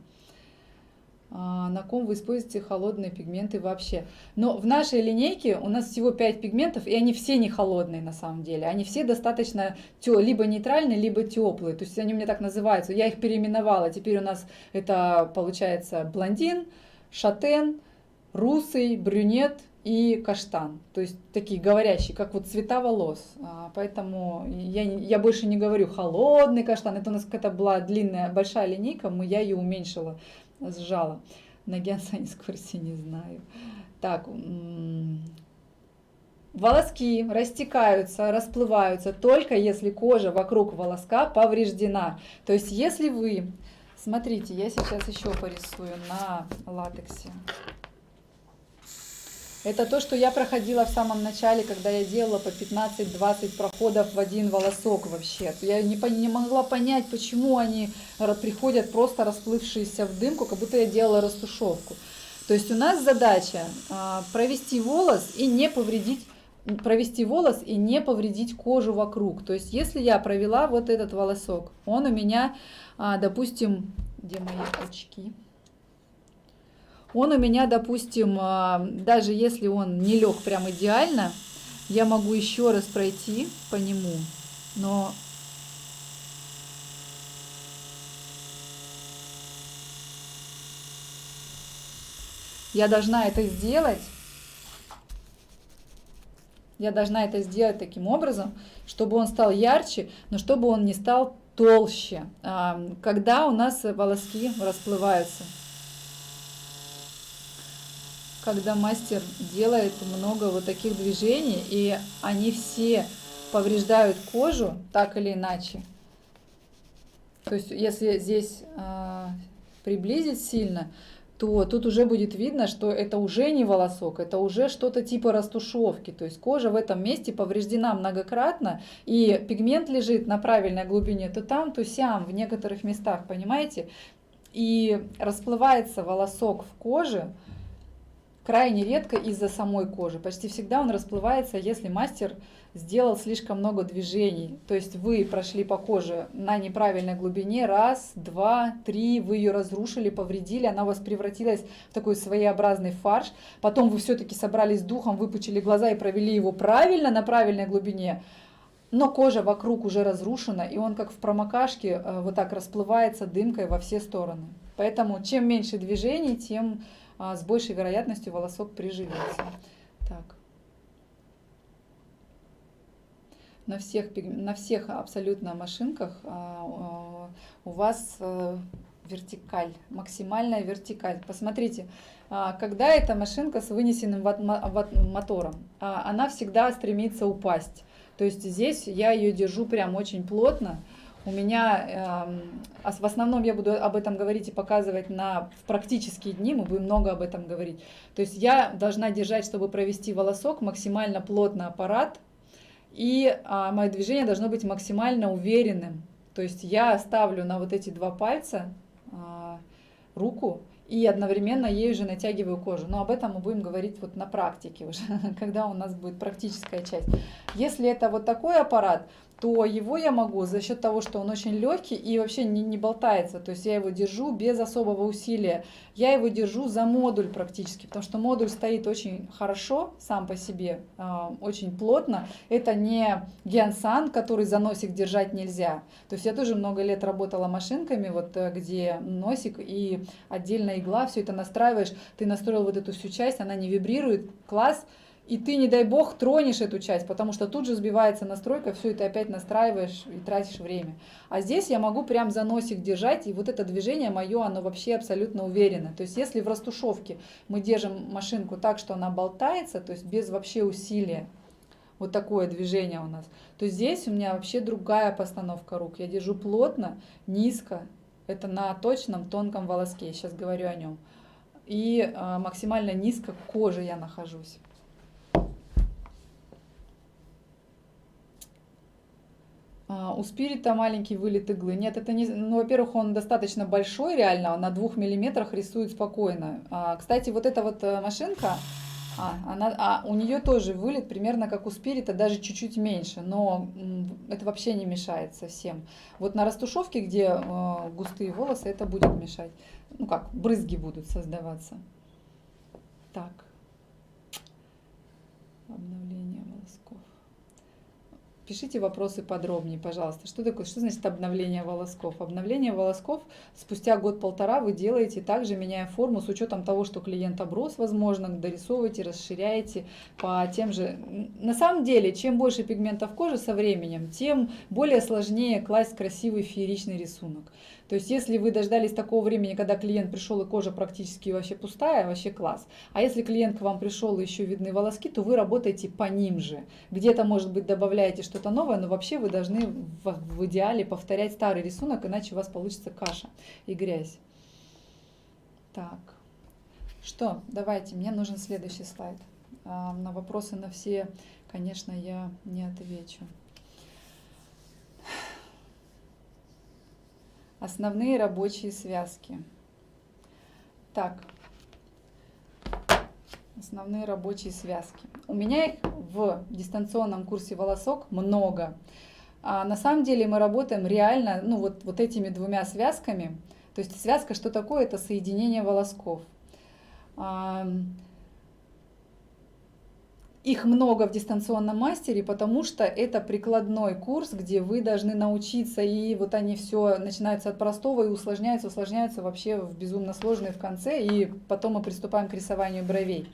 На ком вы используете холодные пигменты вообще? Но в нашей линейке у нас всего 5 пигментов, и они все не холодные на самом деле. Они все достаточно либо нейтральные, либо теплые. То есть они у меня так называются. Я их переименовала. Теперь у нас это получается блондин, шатен, русый, брюнет и каштан. То есть такие говорящие, как вот цвета волос. Поэтому я больше не говорю холодный каштан. Это у нас какая-то была длинная, большая линейка, я ее уменьшила. Сжала. На геансане скорости не знаю. Так, волоски растекаются, расплываются только если кожа вокруг волоска повреждена. То есть если вы, смотрите, я сейчас еще порисую на латексе. Это то, что я проходила в самом начале, когда я делала по 15-20 проходов в один волосок вообще. Я не могла понять, почему они приходят просто расплывшиеся в дымку, как будто я делала растушевку. То есть у нас задача провести волос и не повредить кожу вокруг. То есть если я провела вот этот волосок, он у меня, допустим, где мои очки? Он у меня, допустим, даже если он не лег прям идеально, я могу еще раз пройти по нему, но я должна это сделать. Я должна это сделать таким образом, чтобы он стал ярче, но чтобы он не стал толще. Когда у нас волоски расплываются. Когда мастер делает много вот таких движений, и они все повреждают кожу так или иначе. То есть если здесь приблизить сильно, то тут уже будет видно, что это уже не волосок, это уже что-то типа растушевки. То есть кожа в этом месте повреждена многократно, и пигмент лежит на правильной глубине то там, то сям, в некоторых местах, понимаете? И расплывается волосок в коже крайне редко из-за самой кожи. Почти всегда он расплывается, если мастер сделал слишком много движений. То есть вы прошли по коже на неправильной глубине, раз, два, три, вы ее разрушили, повредили, она у вас превратилась в такой своеобразный фарш. Потом вы все-таки собрались с духом, выпучили глаза и провели его правильно, на правильной глубине. Но кожа вокруг уже разрушена, и он как в промокашке вот так расплывается дымкой во все стороны. Поэтому чем меньше движений, тем с большей вероятностью волосок приживется. Так. На всех абсолютно машинках у вас вертикаль, максимальная вертикаль. Посмотрите, когда эта машинка с вынесенным мотором, она всегда стремится упасть. То есть здесь я ее держу прям очень плотно. У меня, в основном я буду об этом говорить и показывать в практические дни, мы будем много об этом говорить. То есть я должна держать, чтобы провести волосок, максимально плотно аппарат, и мое движение должно быть максимально уверенным. То есть я ставлю на вот эти два пальца руку и одновременно ею же натягиваю кожу. Но об этом мы будем говорить вот на практике уже, когда у нас будет практическая часть. Если это вот такой аппарат, то его я могу за счет того, что он очень легкий и вообще не болтается, то есть я его держу без особого усилия, я его держу за модуль практически, потому что модуль стоит очень хорошо сам по себе, очень плотно. Это не Геонсан, который за носик держать нельзя. То есть я тоже много лет работала машинками, вот где носик и отдельная игла, все это настраиваешь, ты настроил вот эту всю часть, она не вибрирует, класс. И ты, не дай бог, тронешь эту часть, потому что тут же сбивается настройка, все это опять настраиваешь и тратишь время. А здесь я могу прям за носик держать, и вот это движение мое, оно вообще абсолютно уверенно. То есть если в растушевке мы держим машинку так, что она болтается, то есть без вообще усилия, вот такое движение у нас, то здесь у меня вообще другая постановка рук. Я держу плотно, низко, это на точном тонком волоске, я сейчас говорю о нем. И максимально низко к коже я нахожусь. У спирита маленький вылет иглы. Нет, это не... Ну, во-первых, он достаточно большой, реально, он на 2 миллиметрах рисует спокойно. Кстати, вот эта вот машинка, у нее тоже вылет примерно как у спирита, даже чуть-чуть меньше, но это вообще не мешает совсем. Вот на растушевке, где густые волосы, это будет мешать. Ну как, брызги будут создаваться. Так. Обновление волосков. Пишите вопросы подробнее, пожалуйста. Что такое, что значит обновление волосков? Обновление волосков спустя год-полтора вы делаете, также меняя форму, с учетом того, что клиент оброс, возможно, дорисовываете, расширяете по тем же. На самом деле, чем больше пигментов кожи со временем, тем более сложнее класть красивый фееричный рисунок. То есть, если вы дождались такого времени, когда клиент пришел и кожа практически вообще пустая, вообще класс. А если клиент к вам пришел и еще видны волоски, то вы работаете по ним же. Где-то, может быть, добавляете что-то новое, но вообще вы должны в идеале повторять старый рисунок, иначе у вас получится каша и грязь. Так, что, давайте, мне нужен следующий слайд. На вопросы на все, конечно, я не отвечу. Основные рабочие связки. Так, основные рабочие связки. У меня их в дистанционном курсе волосок много. На самом деле мы работаем реально, ну вот этими двумя связками. То есть связка, что такое? Это соединение волосков. Их много в дистанционном мастере, потому что это прикладной курс, где вы должны научиться, и вот они все начинаются от простого и усложняются вообще в безумно сложные в конце, и потом мы приступаем к рисованию бровей.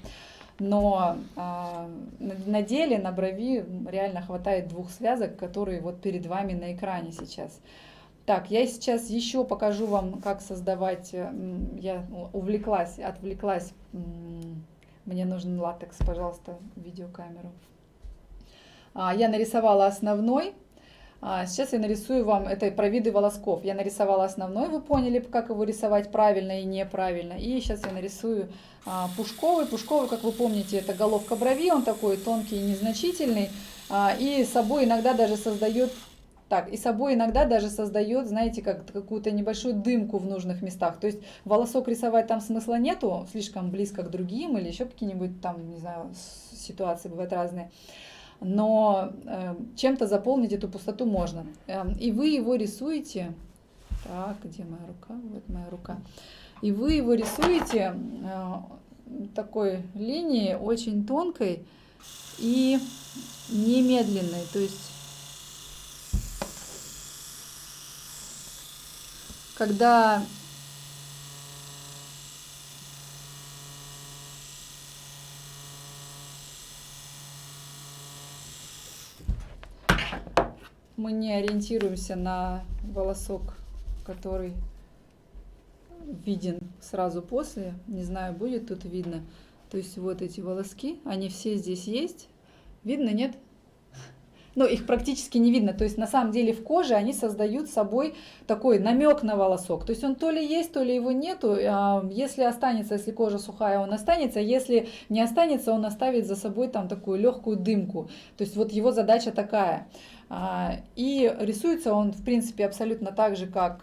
Но на деле, на брови реально хватает двух связок, которые вот перед вами на экране сейчас. Так, я сейчас еще покажу вам, как создавать, я отвлеклась. Мне нужен латекс, пожалуйста, видеокамеру. Я нарисовала основной. Сейчас я нарисую вам, это про виды волосков. Я нарисовала основной, вы поняли, как его рисовать правильно и неправильно. И сейчас я нарисую пушковый. Пушковый, как вы помните, это головка брови, он такой тонкий и незначительный. И собой иногда даже создает, знаете, как какую-то небольшую дымку в нужных местах. То есть волосок рисовать там смысла нету, слишком близко к другим или еще какие-нибудь там, не знаю, ситуации бывают разные. Но чем-то заполнить эту пустоту можно. И вы его рисуете. Так, где моя рука? Вот моя рука. И вы его рисуете такой линией очень тонкой и немедленной. То есть, когда мы не ориентируемся на волосок, который виден сразу после, не знаю, будет тут видно. То есть вот эти волоски, они все здесь есть. Видно, нет? Но их практически не видно. То есть на самом деле в коже они создают собой такой намек на волосок. То есть он то ли есть, то ли его нету. Если останется, если кожа сухая, он останется. Если не останется, он оставит за собой там такую легкую дымку. То есть вот его задача такая. И рисуется он, в принципе, абсолютно так же, как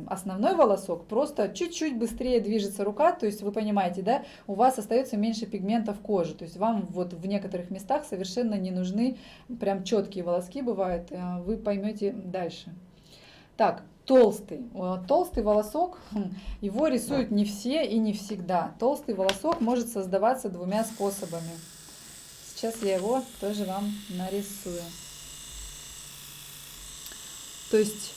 основной волосок, просто чуть-чуть быстрее движется рука, то есть вы понимаете, да, у вас остается меньше пигментов кожи, то есть вам вот в некоторых местах совершенно не нужны прям четкие волоски бывают, вы поймете дальше. Так, толстый волосок, его рисуют не все и не всегда. Толстый волосок может создаваться двумя способами. Сейчас я его тоже вам нарисую. То есть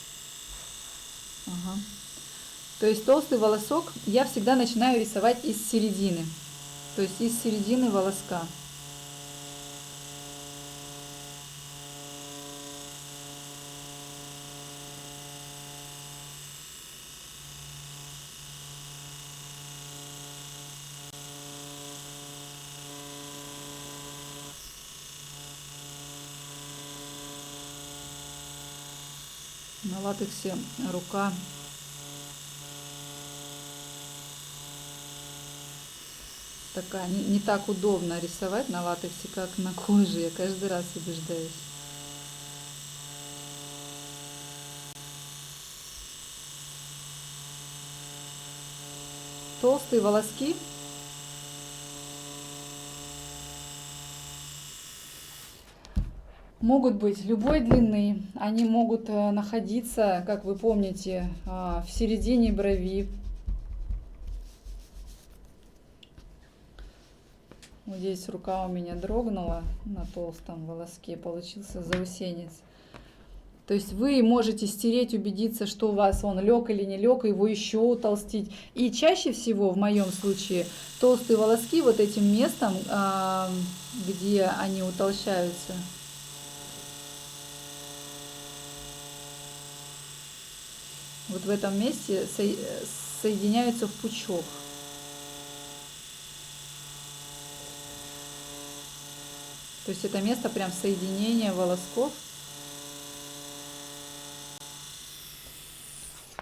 толстый волосок я всегда начинаю рисовать из середины. То есть из середины волоска. На латексе рука такая, не так удобно рисовать на латексе, как на коже. Я каждый раз убеждаюсь. Толстые волоски могут быть любой длины, они могут находиться, как вы помните, в середине брови. Вот здесь рука у меня дрогнула на толстом волоске, получился заусенец. То есть вы можете стереть, убедиться, что у вас он лег или не лег, его еще утолстить. И чаще всего, в моем случае, толстые волоски вот этим местом, где они утолщаются, вот в этом месте соединяются в пучок. То есть это место прям соединения волосков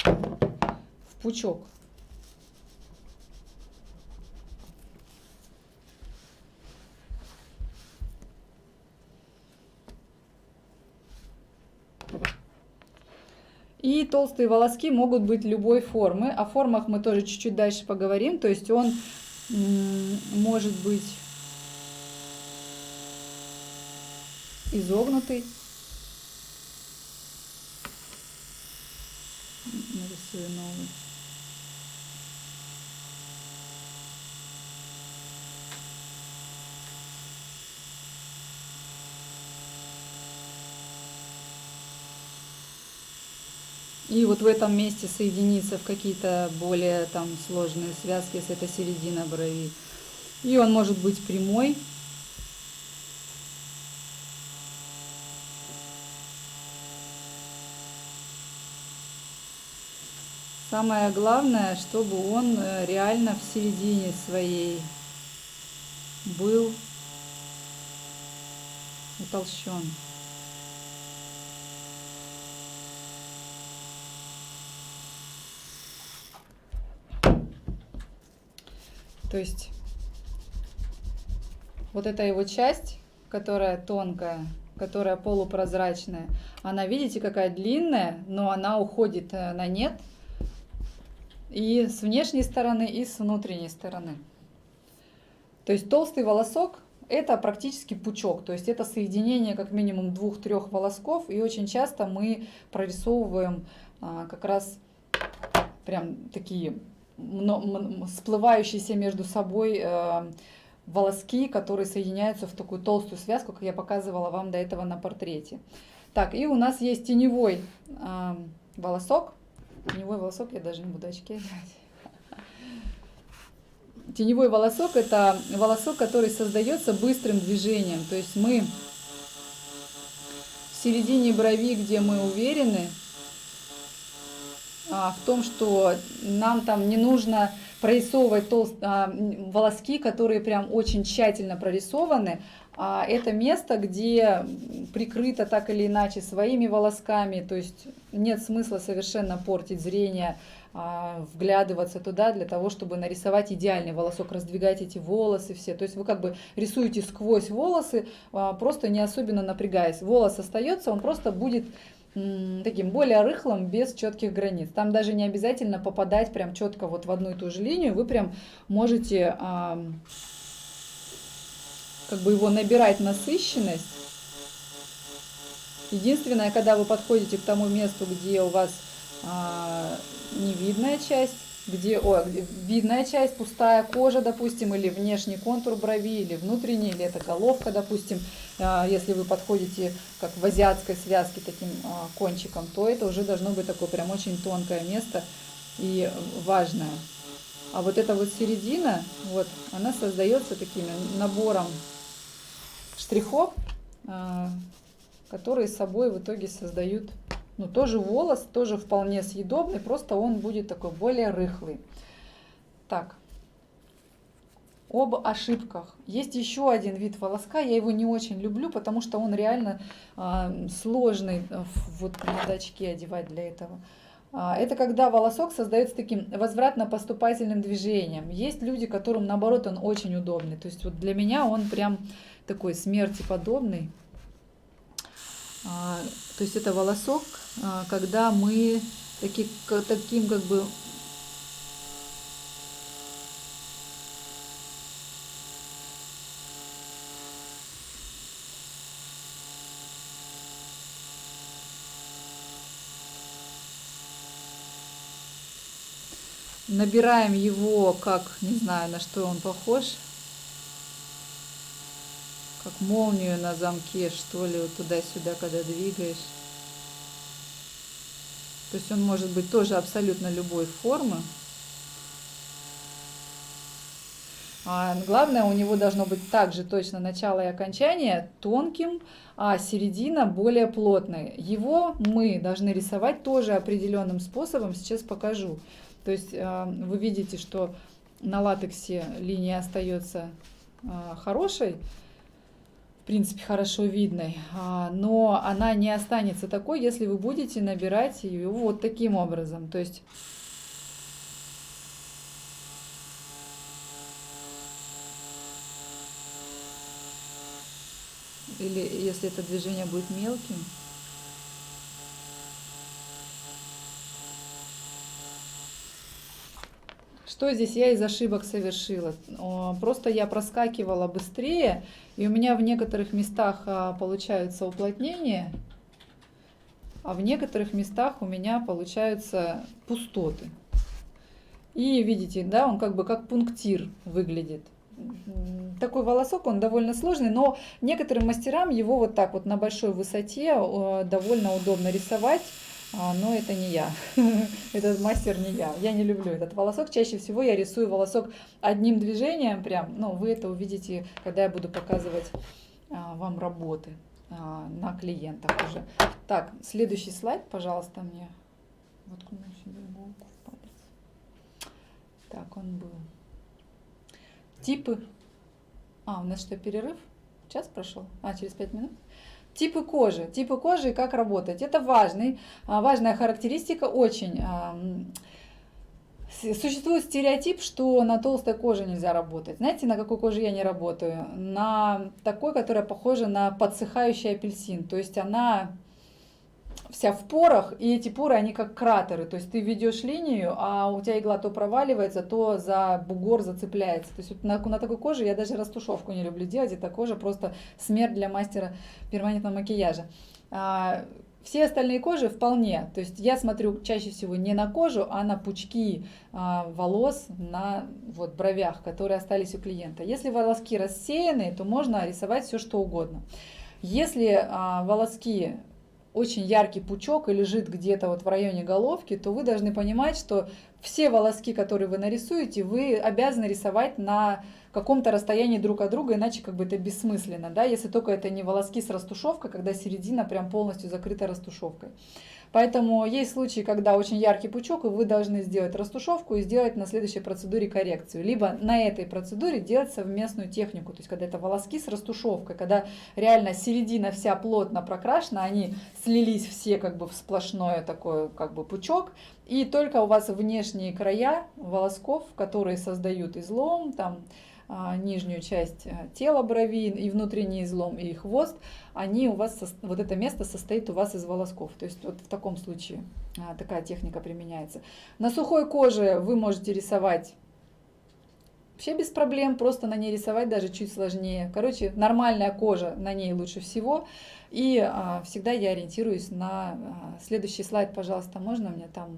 в пучок. И толстые волоски могут быть любой формы. О формах мы тоже чуть-чуть дальше поговорим. То есть он может быть изогнутый. Нарисую новый. И вот в этом месте соединиться в какие-то более там сложные связки, если это середина брови. И он может быть прямой. Самое главное, чтобы он реально в середине своей был утолщен. То есть вот эта его часть, которая тонкая, которая полупрозрачная, она, видите, какая длинная, но она уходит на нет и с внешней стороны, и с внутренней стороны. То есть толстый волосок – это практически пучок, то есть это соединение как минимум 2-3 волосков, и очень часто мы прорисовываем как раз прям такие сплывающиеся между собой волоски, которые соединяются в такую толстую связку, как я показывала вам до этого на портрете. Так, и у нас есть теневой волосок. Теневой волосок, я даже не буду очки одевать. Теневой волосок – это волосок, который создается быстрым движением. То есть мы в середине брови, где мы уверены в том, что нам там не нужно прорисовывать волоски, которые прям очень тщательно прорисованы, а это место, где прикрыто так или иначе своими волосками, то есть нет смысла совершенно портить зрение, вглядываться туда для того, чтобы нарисовать идеальный волосок, раздвигать эти волосы все. То есть вы как бы рисуете сквозь волосы, просто не особенно напрягаясь. Волос остается, он просто будет таким более рыхлым, без четких границ. Там даже не обязательно попадать прям четко вот в одну и ту же линию. Вы прям можете как бы его набирать насыщенность. Единственное, когда вы подходите к тому месту, где у вас невидная часть, где видная часть, пустая кожа, допустим, или внешний контур брови, или внутренний, или это головка, допустим, если вы подходите как в азиатской связке таким кончиком, то это уже должно быть такое прям очень тонкое место и важное. А вот эта вот середина, вот, она создается таким набором штрихов, которые с собой в итоге создают, ну, тоже волос, тоже вполне съедобный, просто он будет такой более рыхлый. Так, об ошибках. Есть еще один вид волоска, я его не очень люблю, потому что он реально сложный, вот надо очки одевать для этого. Это когда волосок создается таким возвратно-поступательным движением. Есть люди, которым наоборот он очень удобный, то есть вот для меня он прям такой смерти подобный. То есть это волосок, когда мы таким как бы набираем его, как, не знаю, на что он похож, как молнию на замке, что ли, вот туда-сюда, когда двигаешь. То есть он может быть тоже абсолютно любой формы. Главное, у него должно быть также точно начало и окончание тонким, а середина более плотной. Его мы должны рисовать тоже определенным способом, сейчас покажу. То есть вы видите, что на латексе линия остается хорошей, в принципе, хорошо видной, но она не останется такой, если вы будете набирать ее вот таким образом. То есть или если это движение будет мелким. Что здесь я из ошибок совершила? Просто я проскакивала быстрее, и у меня в некоторых местах получаются уплотнения, а в некоторых местах у меня получаются пустоты. И видите, да, он как бы как пунктир выглядит. Такой волосок, он довольно сложный, но некоторым мастерам его вот так вот на большой высоте довольно удобно рисовать. Но это не я, этот мастер не я, не люблю этот волосок. Чаще всего я рисую волосок одним движением прям, ну вы это увидите, когда я буду показывать вам работы на клиентах уже. Так, следующий слайд, пожалуйста, мне. Воткну себе иголку в палец. Так, он был. Типы. У нас что, перерыв? Час прошел? Через 5 минут? Типы кожи и как работать. Это важная характеристика, очень Существует стереотип, что на толстой коже нельзя работать. Знаете, на какой коже я не работаю? На такой, которая похожа на подсыхающий апельсин. То есть она вся в порах, и эти поры, они как кратеры. То есть ты ведешь линию, а у тебя игла то проваливается, то за бугор зацепляется. То есть вот на такой коже я даже растушевку не люблю делать. Эта кожа просто смерть для мастера перманентного макияжа. Все остальные кожи вполне. То есть я смотрю чаще всего не на кожу, а на пучки волос на вот, бровях, которые остались у клиента. Если волоски рассеяны, то можно рисовать все что угодно. Если волоски очень яркий пучок и лежит где-то вот в районе головки, то вы должны понимать, что все волоски, которые вы нарисуете, вы обязаны рисовать на каком-то расстоянии друг от друга, иначе как бы это бессмысленно, да, если только это не волоски с растушевкой, когда середина прям полностью закрыта растушевкой. Поэтому есть случаи, когда очень яркий пучок, и вы должны сделать растушевку и сделать на следующей процедуре коррекцию. Либо на этой процедуре делать совместную технику, то есть когда это волоски с растушевкой, когда реально середина вся плотно прокрашена, они слились все как бы в сплошное такое как бы пучок, и только у вас внешние края волосков, которые создают излом, там, нижнюю часть тела брови и внутренний излом и хвост, они у вас, вот это место состоит у вас из волосков. То есть вот в таком случае такая техника применяется. На сухой коже вы можете рисовать вообще без проблем, просто на ней рисовать даже чуть сложнее. Короче, нормальная кожа на ней лучше всего. И всегда я ориентируюсь на следующий слайд, пожалуйста, можно? У меня там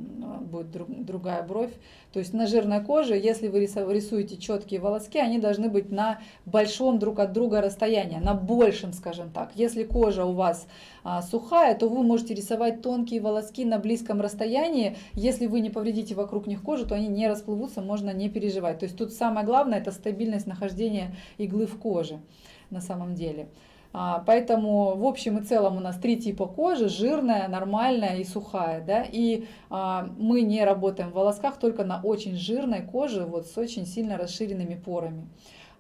будет другая бровь. То есть на жирной коже, если вы рисуете четкие волоски, они должны быть на большом друг от друга расстоянии, на большем, скажем так. Если кожа у вас сухая, то вы можете рисовать тонкие волоски на близком расстоянии. Если вы не повредите вокруг них кожу, то они не расплывутся, можно не переживать. То есть тут самое главное — это стабильность нахождения иглы в коже на самом деле. Поэтому в общем и целом у нас 3 типа кожи: жирная, нормальная и сухая. Да? И мы не работаем в волосках только на очень жирной коже, вот, с очень сильно расширенными порами.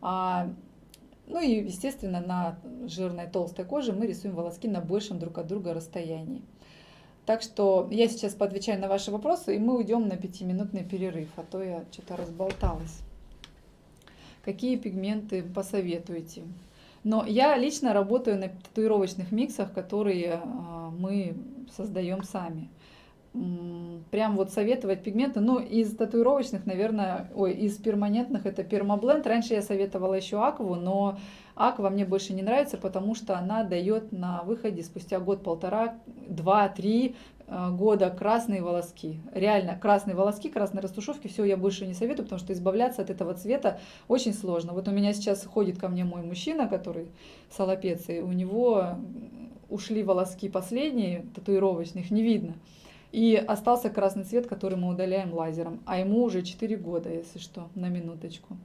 Ну и, естественно, на жирной толстой коже мы рисуем волоски на большем друг от друга расстоянии. Так что я сейчас поотвечаю на ваши вопросы, и мы уйдем на 5-минутный перерыв, а то я что-то разболталась. Какие пигменты посоветуете? Но я лично работаю на татуировочных миксах, которые мы создаем сами. Прям вот советовать пигменты, ну из татуировочных, наверное, из перманентных это пермабленд. Раньше я советовала еще акву, но аква мне больше не нравится, потому что она дает на выходе спустя год-полтора, 2-3 года красные волоски. Реально красные волоски, красные растушевки, все я больше не советую, потому что избавляться от этого цвета очень сложно. Вот у меня сейчас ходит ко мне мой мужчина, который солопец, и у него ушли волоски последние, татуировочных, не видно. И остался красный цвет, который мы удаляем лазером. А ему уже 4 года, если что, на минуточку.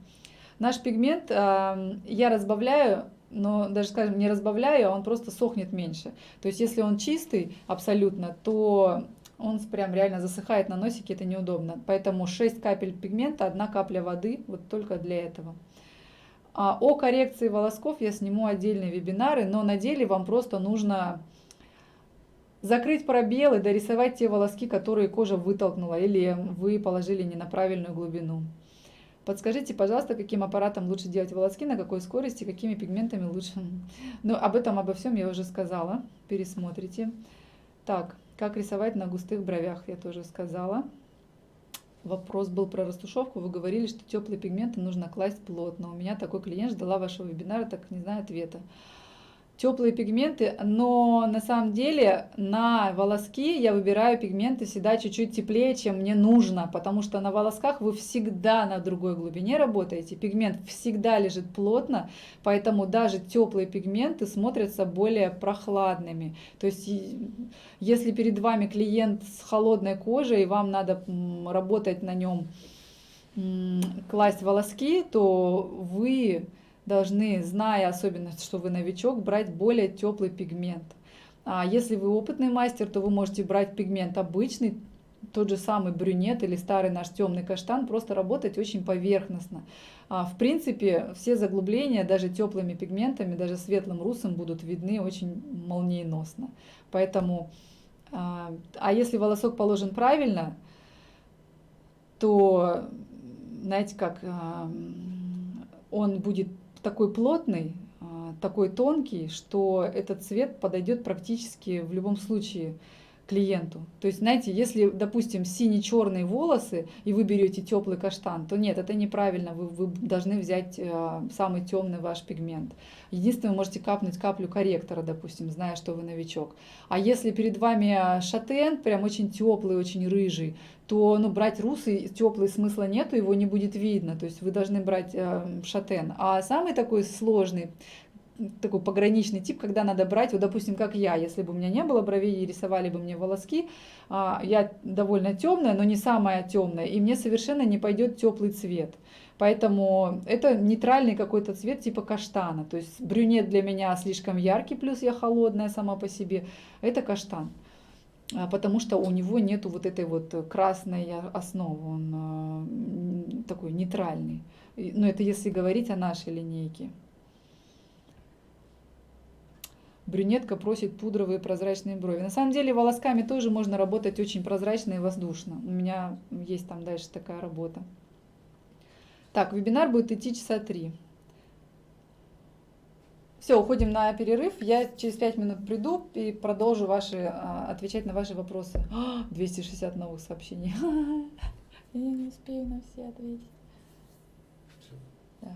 Наш пигмент я разбавляю, но даже, скажем, не разбавляю, а он просто сохнет меньше. То есть если он чистый абсолютно, то он прям реально засыхает на носике, это неудобно. Поэтому 6 капель пигмента, 1 капля воды, вот только для этого. О коррекции волосков я сниму отдельные вебинары, но на деле вам просто нужно закрыть пробелы, дорисовать те волоски, которые кожа вытолкнула, или вы положили не на правильную глубину. Подскажите, пожалуйста, каким аппаратом лучше делать волоски, на какой скорости, какими пигментами лучше. Ну, обо всем я уже сказала, пересмотрите. Так, как рисовать на густых бровях, я тоже сказала. Вопрос был про растушевку, вы говорили, что теплые пигменты нужно класть плотно. У меня такой клиент, ждала вашего вебинара, так не знаю ответа. Теплые пигменты, но на самом деле на волоски я выбираю пигменты всегда чуть-чуть теплее, чем мне нужно, потому что на волосках вы всегда на другой глубине работаете, пигмент всегда лежит плотно, поэтому даже теплые пигменты смотрятся более прохладными. То есть если перед вами клиент с холодной кожей и вам надо работать на нем, класть волоски, то вы должны, зная особенно, что вы новичок, брать более теплый пигмент. А если вы опытный мастер, то вы можете брать пигмент обычный, тот же самый брюнет или старый наш темный каштан, просто работать очень поверхностно. В принципе, все заглубления даже теплыми пигментами, даже светлым русым будут видны очень молниеносно. Поэтому, если волосок положен правильно, то, знаете как, он будет такой плотный, такой тонкий, что этот цвет подойдет практически в любом случае клиенту. То есть, знаете, если, допустим, сине-черные волосы, и вы берете теплый каштан, то нет, это неправильно, вы должны взять самый темный ваш пигмент. Единственное, вы можете капнуть каплю корректора, допустим, зная, что вы новичок. А если перед вами шатен, прям очень теплый, очень рыжий, то брать русый теплый смысла нету, его не будет видно. То есть вы должны брать шатен. А самый такой сложный, такой пограничный тип, когда надо брать, вот, допустим, как я, если бы у меня не было бровей и рисовали бы мне волоски, я довольно темная, но не самая темная, и мне совершенно не пойдет теплый цвет. Поэтому это нейтральный какой-то цвет типа каштана. То есть брюнет для меня слишком яркий, плюс я холодная сама по себе. Это каштан. Потому что у него нету вот этой вот красной основы, он такой нейтральный. Но это если говорить о нашей линейке. Брюнетка просит пудровые прозрачные брови. На самом деле волосками тоже можно работать очень прозрачно и воздушно. У меня есть там дальше такая работа. Так, вебинар будет идти часа 3. Все, уходим на перерыв. Я через 5 минут приду и продолжу отвечать на ваши вопросы. 260 новых сообщений. Я не успею на все ответить. Да.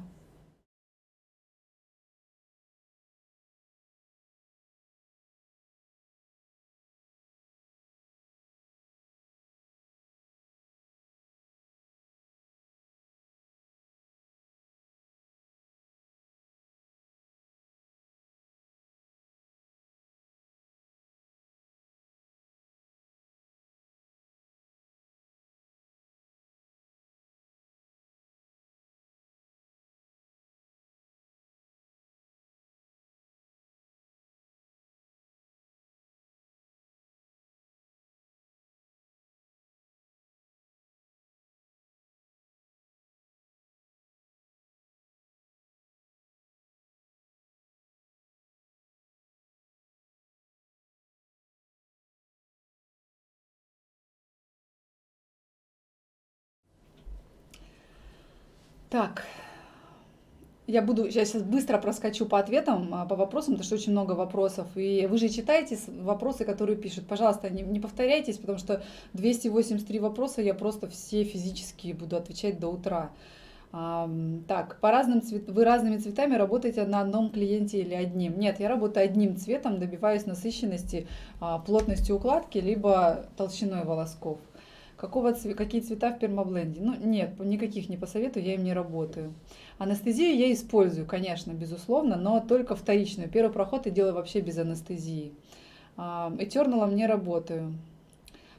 Так, я сейчас быстро проскочу по ответам, по вопросам, потому что очень много вопросов. И вы же читаете вопросы, которые пишут. Пожалуйста, не повторяйтесь, потому что 283 вопроса я просто все физически буду отвечать до утра. Так, вы разными цветами работаете на одном клиенте или одним? Нет, я работаю одним цветом, добиваюсь насыщенности, плотности укладки, либо толщиной волосков. Какие цвета в пермабленде? Нет, никаких не посоветую, я им не работаю. Анестезию я использую, конечно, безусловно, но только вторичную. Первый проход я делаю вообще без анестезии. Этерналом не работаю.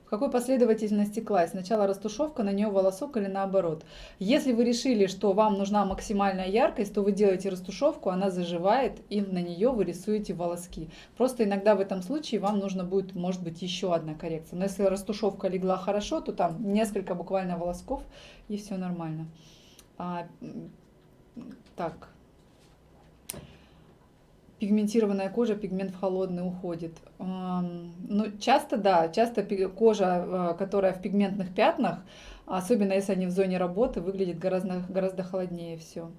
В какой последовательности класть? Сначала растушевка, на нее волосок или наоборот? Если вы решили, что вам нужна максимальная яркость, то вы делаете растушевку, она заживает, и на нее вы рисуете волоски. Просто иногда в этом случае вам нужно будет, может быть, еще одна коррекция. Но если растушевка легла хорошо, то там несколько буквально волосков, и все нормально. Так. Пигментированная кожа, пигмент в холодный уходит. Часто, да, часто кожа, которая в пигментных пятнах, особенно если они в зоне работы, выглядит гораздо холоднее все.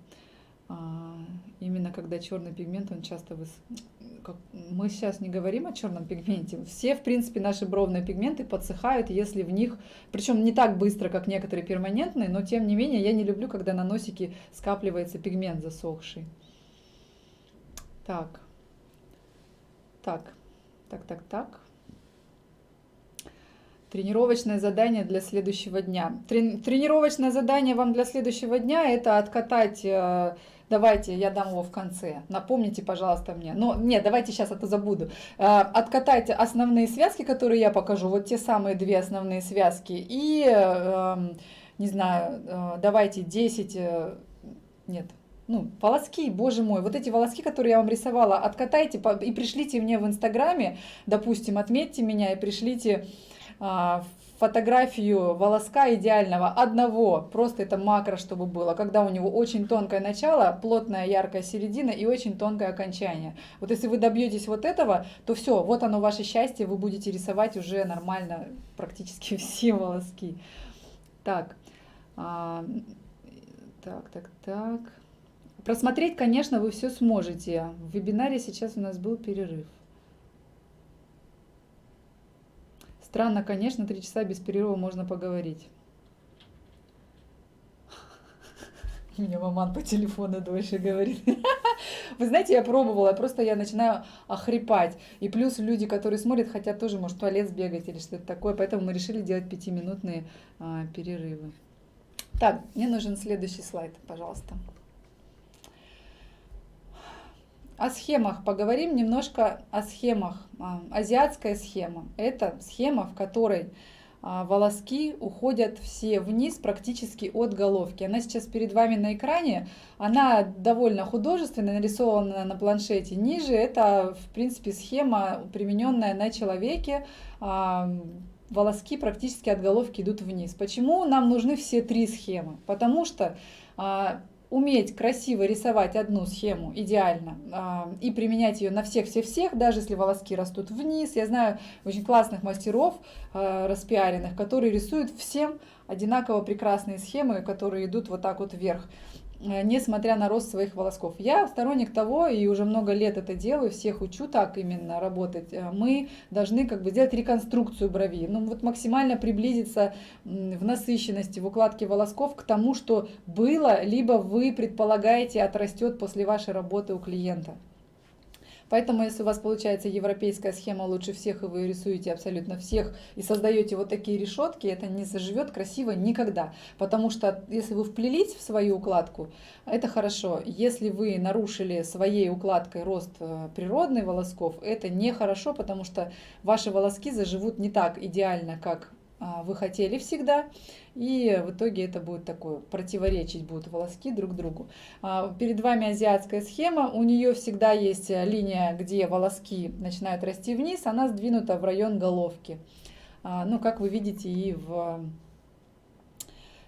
Именно когда черный пигмент, он часто мы сейчас не говорим о черном пигменте. Все, в принципе, наши бровные пигменты подсыхают, если в них, причем не так быстро, как некоторые перманентные, но тем не менее я не люблю, когда на носике скапливается пигмент засохший. Так. Тренировочное задание для следующего дня. Тренировочное задание вам для следующего дня — это откатать. Давайте, я дам его в конце. Напомните, пожалуйста, мне. Нет, давайте сейчас, а то забуду. Откатать основные связки, которые я покажу. Вот те самые 2 основные связки. И, не знаю, давайте 10... Нет. Волоски, боже мой, вот эти волоски, которые я вам рисовала, откатайте и пришлите мне в Инстаграме, допустим, отметьте меня и пришлите фотографию волоска идеального, одного, просто это макро, чтобы было, когда у него очень тонкое начало, плотная яркая середина и очень тонкое окончание. Вот если вы добьетесь вот этого, то все, вот оно ваше счастье, вы будете рисовать уже нормально практически все волоски. Так. А, так. Просмотреть, конечно, вы все сможете. В вебинаре сейчас у нас был перерыв. Странно, конечно, 3 часа без перерыва можно поговорить. Мне маман по телефону дольше говорит. Вы знаете, я пробовала, просто я начинаю охрипать. И плюс люди, которые смотрят, хотят тоже, может, в туалет сбегать или что-то такое. Поэтому мы решили делать 5-минутные перерывы. Так, мне нужен следующий слайд, пожалуйста. О схемах поговорим немножко, о схемах. Азиатская схема – это схема, в которой волоски уходят все вниз практически от головки. Она сейчас перед вами на экране, она довольно художественно нарисована на планшете. Ниже это, в принципе, схема, примененная на человеке. Волоски практически от головки идут вниз. Почему нам нужны все 3 схемы? Потому что уметь красиво рисовать одну схему идеально и применять ее на всех, даже если волоски растут вниз. Я знаю очень классных мастеров распиаренных, которые рисуют всем одинаково прекрасные схемы, которые идут вот так вот вверх, несмотря на рост своих волосков. Я сторонник того, и уже много лет это делаю, всех учу так именно работать. Мы должны как бы сделать реконструкцию брови, ну вот максимально приблизиться в насыщенности, в укладке волосков к тому, что было, либо вы предполагаете отрастет после вашей работы у клиента. Поэтому, если у вас получается европейская схема лучше всех, и вы рисуете абсолютно всех, и создаете вот такие решетки, это не заживет красиво никогда. Потому что, если вы вплелись в свою укладку, это хорошо. Если вы нарушили своей укладкой рост природный волосков, это нехорошо, потому что ваши волоски заживут не так идеально, как вы хотели всегда, и в итоге это будет такое, противоречить будут волоски друг другу. Перед вами азиатская схема, у нее всегда есть линия, где волоски начинают расти вниз, она сдвинута в район головки. Ну, как вы видите, и в...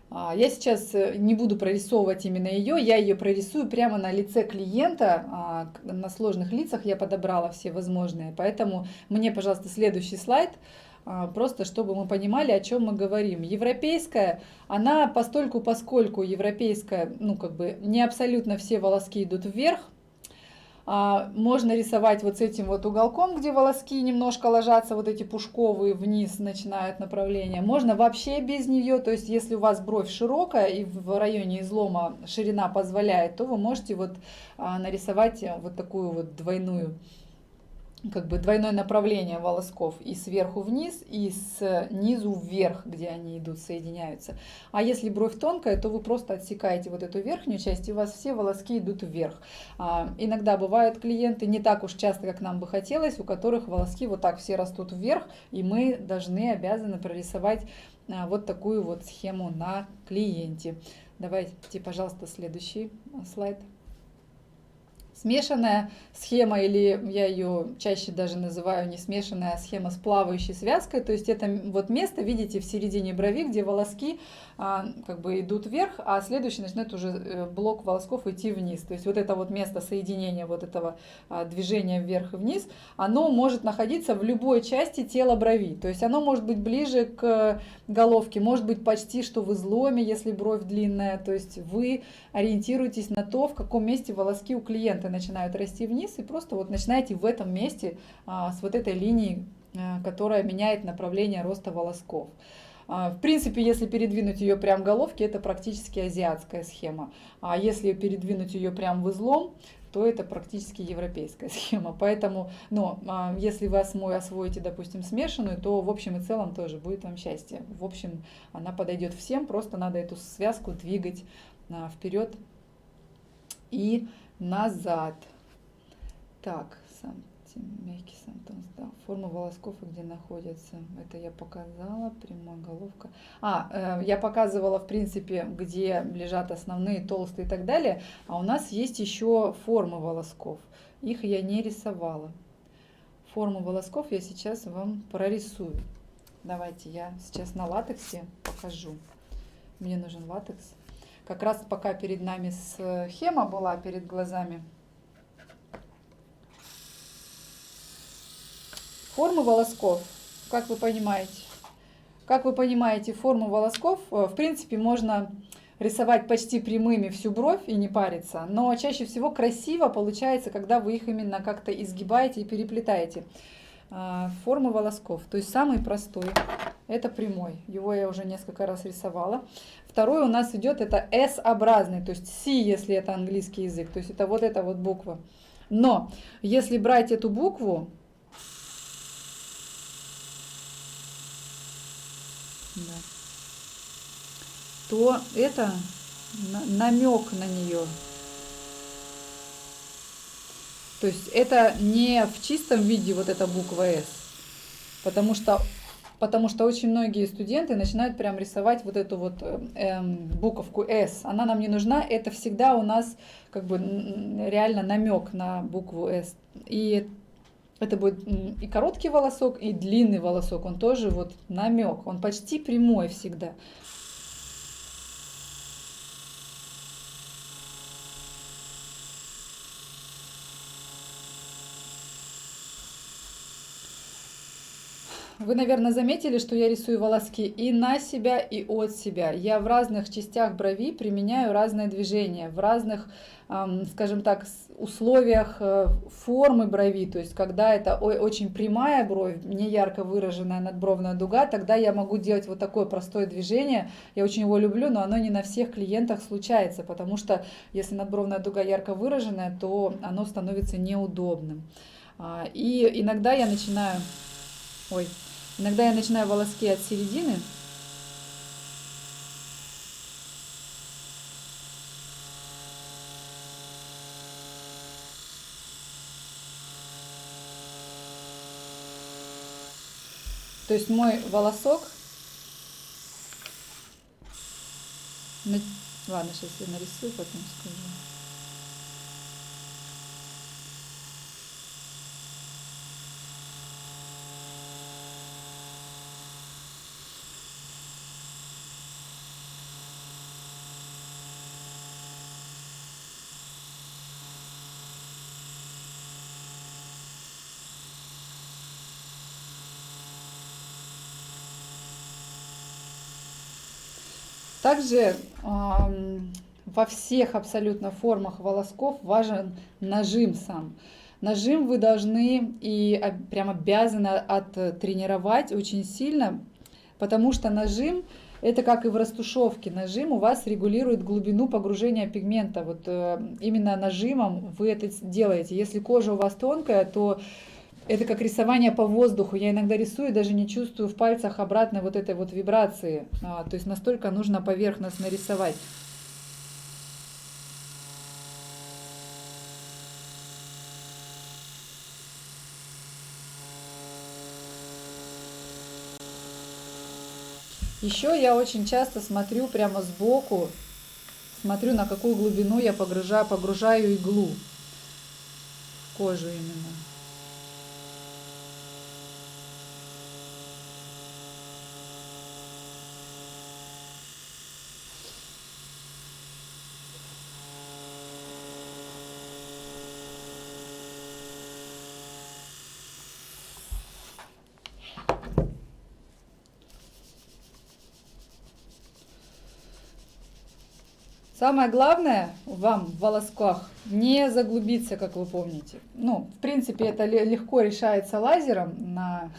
Я сейчас не буду прорисовывать именно ее, я ее прорисую прямо на лице клиента, на сложных лицах я подобрала все возможные, поэтому мне, пожалуйста, следующий слайд. Просто чтобы мы понимали, о чем мы говорим. Европейская, она поскольку европейская, ну как бы не абсолютно все волоски идут вверх, можно рисовать вот с этим вот уголком, где волоски немножко ложатся, вот эти пушковые вниз начинают направление. Можно вообще без нее, то есть если у вас бровь широкая и в районе излома ширина позволяет, то вы можете вот нарисовать вот такую вот двойную, как бы двойное направление волосков и сверху вниз, и снизу вверх, где они идут, соединяются. А если бровь тонкая, то вы просто отсекаете вот эту верхнюю часть, и у вас все волоски идут вверх. Иногда бывают клиенты, не так уж часто, как нам бы хотелось, у которых волоски вот так все растут вверх, и мы обязаны прорисовать вот такую вот схему на клиенте. Давайте, пожалуйста, следующий слайд. Смешанная схема, или я ее чаще даже называю не смешанная, а схема с плавающей связкой. То есть это вот место, видите, в середине брови, где волоски как бы идут вверх, а следующий начинает уже блок волосков идти вниз. То есть вот это вот место соединения вот этого движения вверх и вниз, оно может находиться в любой части тела брови. То есть оно может быть ближе к головке, может быть почти что в изломе, если бровь длинная. То есть вы ориентируетесь на то, в каком месте волоски у клиента начинают расти вниз, и просто вот начинаете в этом месте с вот этой линии, которая меняет направление роста волосков. В принципе, если передвинуть ее прямо к головке, это практически азиатская схема. А если передвинуть ее прямо в излом, то это практически европейская схема. Поэтому, если вы освоите, допустим, смешанную, то в общем и целом тоже будет вам счастье. В общем, она подойдет всем, просто надо эту связку двигать вперед и назад. Так, мягкий сантонс, да. Форма волосков и где находятся. Это я показала. Прямая головка. Я показывала, в принципе, где лежат основные, толстые и так далее. А у нас есть еще формы волосков. Их я не рисовала. Форму волосков я сейчас вам прорисую. Давайте я сейчас на латексе покажу. Мне нужен латекс. Как раз пока перед нами схема была перед глазами. Формы волосков, как вы понимаете, Как вы понимаете, форму волосков, в принципе, можно рисовать почти прямыми всю бровь и не париться, но чаще всего красиво получается, когда вы их именно как-то изгибаете и переплетаете. Формы волосков, то есть самый простой, это прямой, его я уже несколько раз рисовала. Второй у нас идет, это S-образный, то есть C, если это английский язык, то есть это вот эта вот буква. Но если брать эту букву, да, то это намек на нее. То есть это не в чистом виде вот эта буква S, потому что очень многие студенты начинают прям рисовать вот эту вот буковку S. Она нам не нужна, это всегда у нас как бы реально намек на букву S. И это будет и короткий волосок, и длинный волосок, он тоже вот намек, он почти прямой всегда. Вы, наверное, заметили, что я рисую волоски и на себя, и от себя. Я в разных частях брови применяю разные движения, в разных, скажем так, условиях формы брови. То есть, когда это очень прямая бровь, не ярко выраженная надбровная дуга, тогда я могу делать вот такое простое движение. Я очень его люблю, но оно не на всех клиентах случается, потому что если надбровная дуга ярко выраженная, то оно становится неудобным. И иногда я начинаю... Иногда я начинаю волоски от середины. То есть мой волосок... Ладно, сейчас я нарисую, потом скажу. Также во всех абсолютно формах волосков важен нажим сам. Нажим вы должны и прям обязаны оттренировать очень сильно, потому что нажим, это как и в растушевке, нажим у вас регулирует глубину погружения пигмента. Вот именно нажимом вы это делаете. Если кожа у вас тонкая, то это как рисование по воздуху. Я иногда рисую, даже не чувствую в пальцах обратной вот этой вот вибрации. То есть настолько нужно поверхностно рисовать. Еще я очень часто смотрю прямо сбоку, смотрю, на какую глубину я погружаю иглу в кожу именно. Самое главное вам в волосках не заглубиться, как вы помните. Ну, в принципе, это легко решается лазером на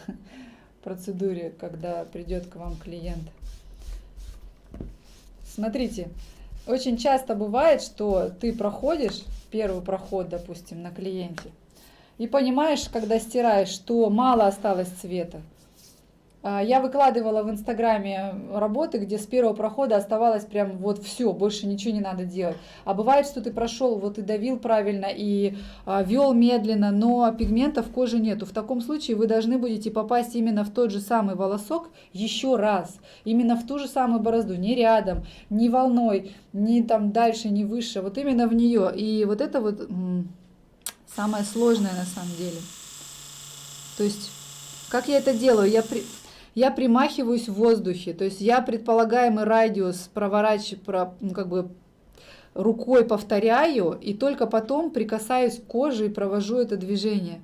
процедуре, когда придет к вам клиент. Смотрите, очень часто бывает, что ты проходишь первый проход, допустим, на клиенте, и понимаешь, когда стираешь, что мало осталось цвета. Я выкладывала в Инстаграме работы, где с первого прохода оставалось прям вот все, больше ничего не надо делать. А бывает, что ты прошел, вот и давил правильно, и вел медленно, но пигмента в коже нету. В таком случае вы должны будете попасть именно в тот же самый волосок еще раз. Именно в ту же самую борозду, не рядом, не волной, не там дальше, не выше, вот именно в нее. И вот это вот самое сложное на самом деле. То есть, как я это делаю? Я примахиваюсь в воздухе, то есть я предполагаемый радиус как бы рукой повторяю, и только потом прикасаюсь к коже и провожу это движение.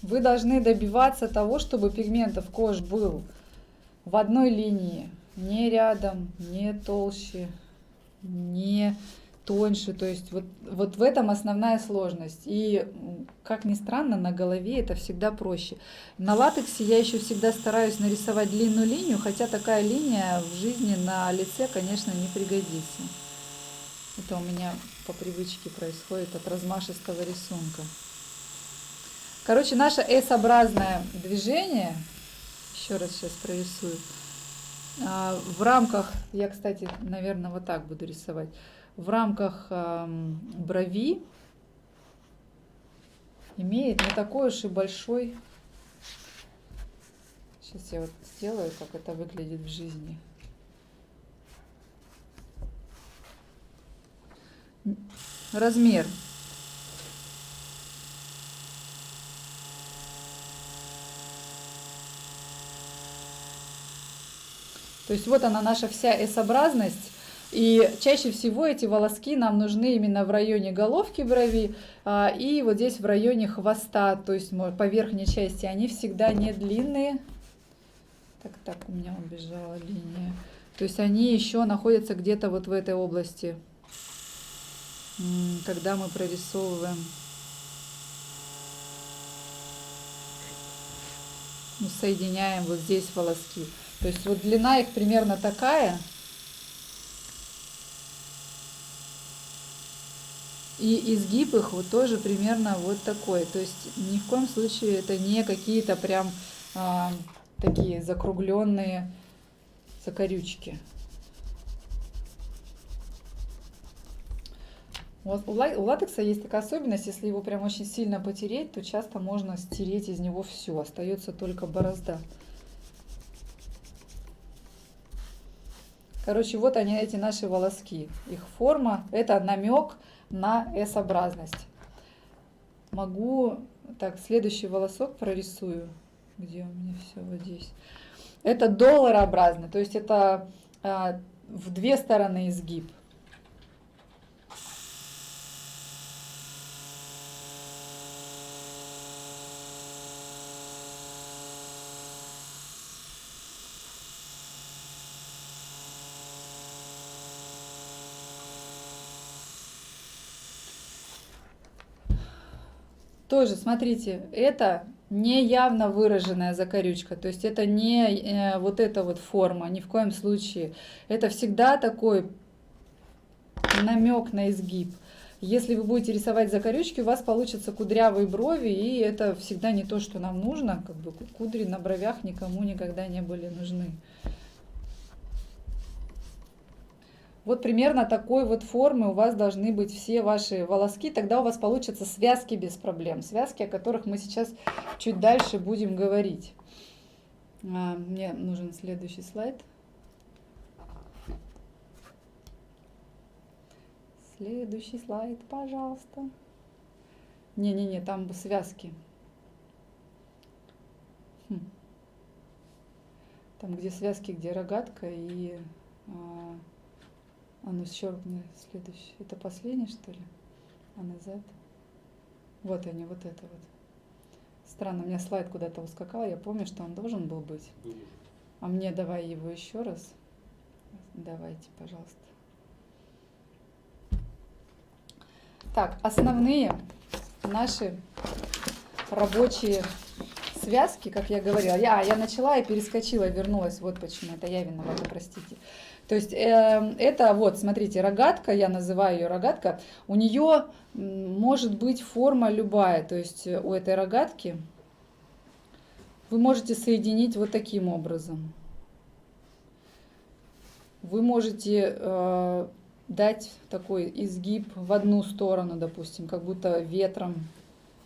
Вы должны добиваться того, чтобы пигментов кожи был в одной линии, не рядом, не толще, не тоньше. То есть вот в этом основная сложность. И, как ни странно, на голове это всегда проще. На латексе я еще всегда стараюсь нарисовать длинную линию, хотя такая линия в жизни на лице, конечно, не пригодится. Это у меня по привычке происходит от размашистого рисунка. Короче, наше S-образное движение, еще раз сейчас прорисую, в рамках, я, кстати, наверное, вот так буду рисовать, в рамках брови имеет не такой уж и большой, сейчас я вот сделаю, как это выглядит в жизни. Размер. То есть вот она наша вся S-образность. И чаще всего эти волоски нам нужны именно в районе головки брови и вот здесь в районе хвоста, то есть по верхней части. Они всегда не длинные. Так, у меня убежала линия. То есть они еще находятся где-то вот в этой области, когда мы прорисовываем. Соединяем вот здесь волоски. То есть вот длина их примерно такая. И изгиб их вот тоже примерно вот такой. То есть ни в коем случае это не какие-то прям такие закругленные закорючки. Вот у латекса есть такая особенность, если его прям очень сильно потереть, то часто можно стереть из него все, остается только борозда. Короче, вот они, эти наши волоски. Их форма – это намек на S-образность. Могу… Так, следующий волосок прорисую. Где у меня все? Вот здесь. Это долларообразный, то есть это в две стороны изгиб. Тоже, смотрите, это не явно выраженная закорючка, то есть это не вот эта вот форма, ни в коем случае. Это всегда такой намек на изгиб. Если вы будете рисовать закорючки, у вас получатся кудрявые брови, и это всегда не то, что нам нужно. Как бы кудри на бровях никому никогда не были нужны. Вот примерно такой вот формы у вас должны быть все ваши волоски, тогда у вас получатся связки без проблем. Связки, о которых мы сейчас чуть дальше будем говорить. Мне нужен следующий слайд. Следующий слайд, пожалуйста. Не-не-не, там связки. Там, где связки, где рогатка и... А ну еще следующий. Это последний, что ли? А назад? Вот они, вот это вот. Странно, у меня слайд куда-то ускакал. Я помню, что он должен был быть. А мне давай его еще раз. Давайте, пожалуйста. Так, основные наши рабочие связки, как я говорила. Я начала и перескочила, вернулась. Вот почему. Это я виновата, простите. То есть это вот, смотрите, рогатка, я называю ее рогатка, у нее может быть форма любая, то есть у этой рогатки вы можете соединить вот таким образом. Вы можете дать такой изгиб в одну сторону, допустим, как будто ветром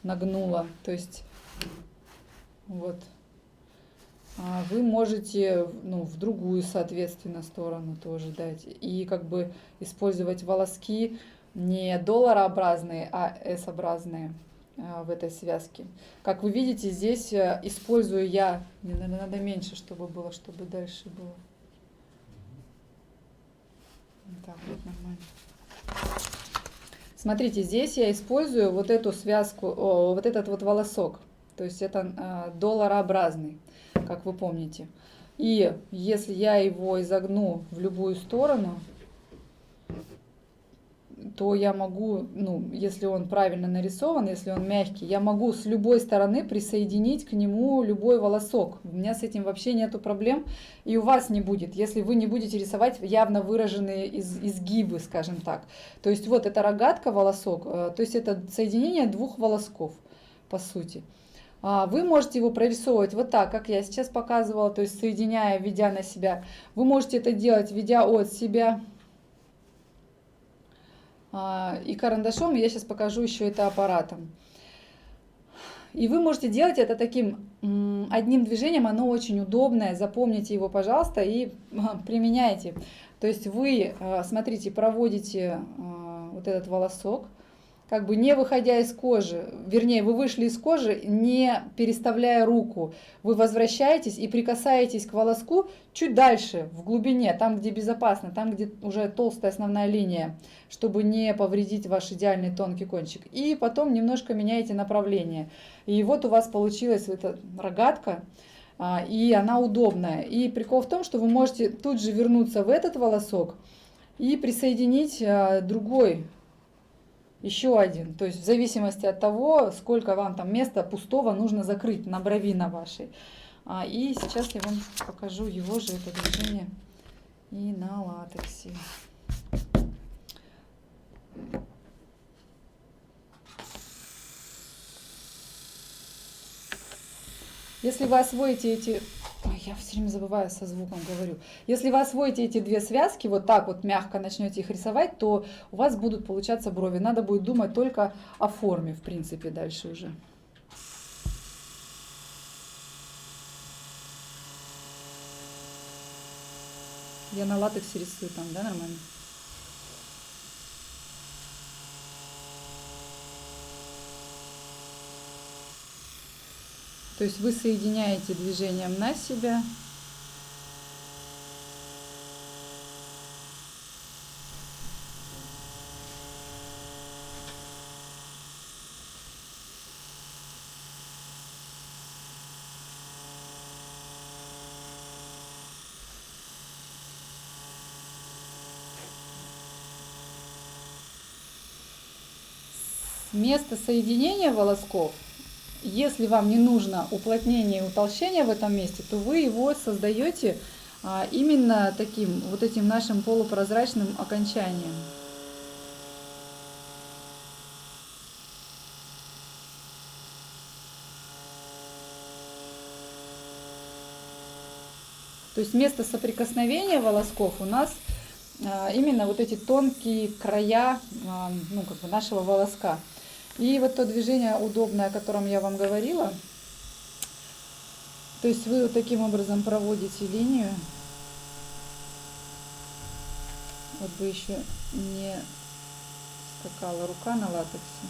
нагнуло, то есть вот. Вы можете в другую, соответственно, сторону тоже дать. И как бы использовать волоски не долларообразные, а S-образные в этой связке. Как вы видите, здесь использую я, мне, наверное, надо меньше, чтобы было, чтобы дальше было. Так, вот нормально. Смотрите, здесь я использую вот эту связку, вот этот вот волосок. То то есть это долларообразный, как вы помните. И если я его изогну в любую сторону, то я могу, ну, если он правильно нарисован, если он мягкий, я могу с любой стороны присоединить к нему любой волосок. У меня с этим вообще нету проблем, и у вас не будет, если вы не будете рисовать явно выраженные изгибы, скажем так. То есть вот эта рогатка, волосок, то есть это соединение двух волосков, по сути. Вы можете его прорисовывать вот так, как я сейчас показывала, то есть соединяя, ведя на себя. Вы можете это делать, ведя от себя. И карандашом, я сейчас покажу еще это аппаратом. И вы можете делать это таким одним движением, оно очень удобное, запомните его, пожалуйста, и применяйте. То есть вы, смотрите, проводите вот этот волосок, как бы не выходя из кожи, вернее, вы вышли из кожи, не переставляя руку. Вы возвращаетесь и прикасаетесь к волоску чуть дальше, в глубине, там, где безопасно, там, где уже толстая основная линия, чтобы не повредить ваш идеальный тонкий кончик. И потом немножко меняете направление. И вот у вас получилась эта рогатка, и она удобная. И прикол в том, что вы можете тут же вернуться в этот волосок и присоединить другой, еще один, то есть в зависимости от того, сколько вам там места пустого нужно закрыть на брови на вашей. И сейчас я вам покажу его же, это движение, и на латексе. Если вы освоите эти... Ой, я все время забываю, со звуком говорю. Если вы освоите эти две связки, вот так вот мягко начнете их рисовать, то у вас будут получаться брови. Надо будет думать только о форме, в принципе, дальше уже. Я на латексе рисую там, да, нормально? То есть вы соединяете движением на себя. Место соединения волосков, если вам не нужно уплотнение и утолщение в этом месте, то вы его создаете именно таким, вот этим нашим полупрозрачным окончанием. То есть место соприкосновения волосков у нас именно вот эти тонкие края, ну, как бы нашего волоска. И вот то движение удобное, о котором я вам говорила, то есть вы вот таким образом проводите линию, вот бы еще не скакала рука на латексе,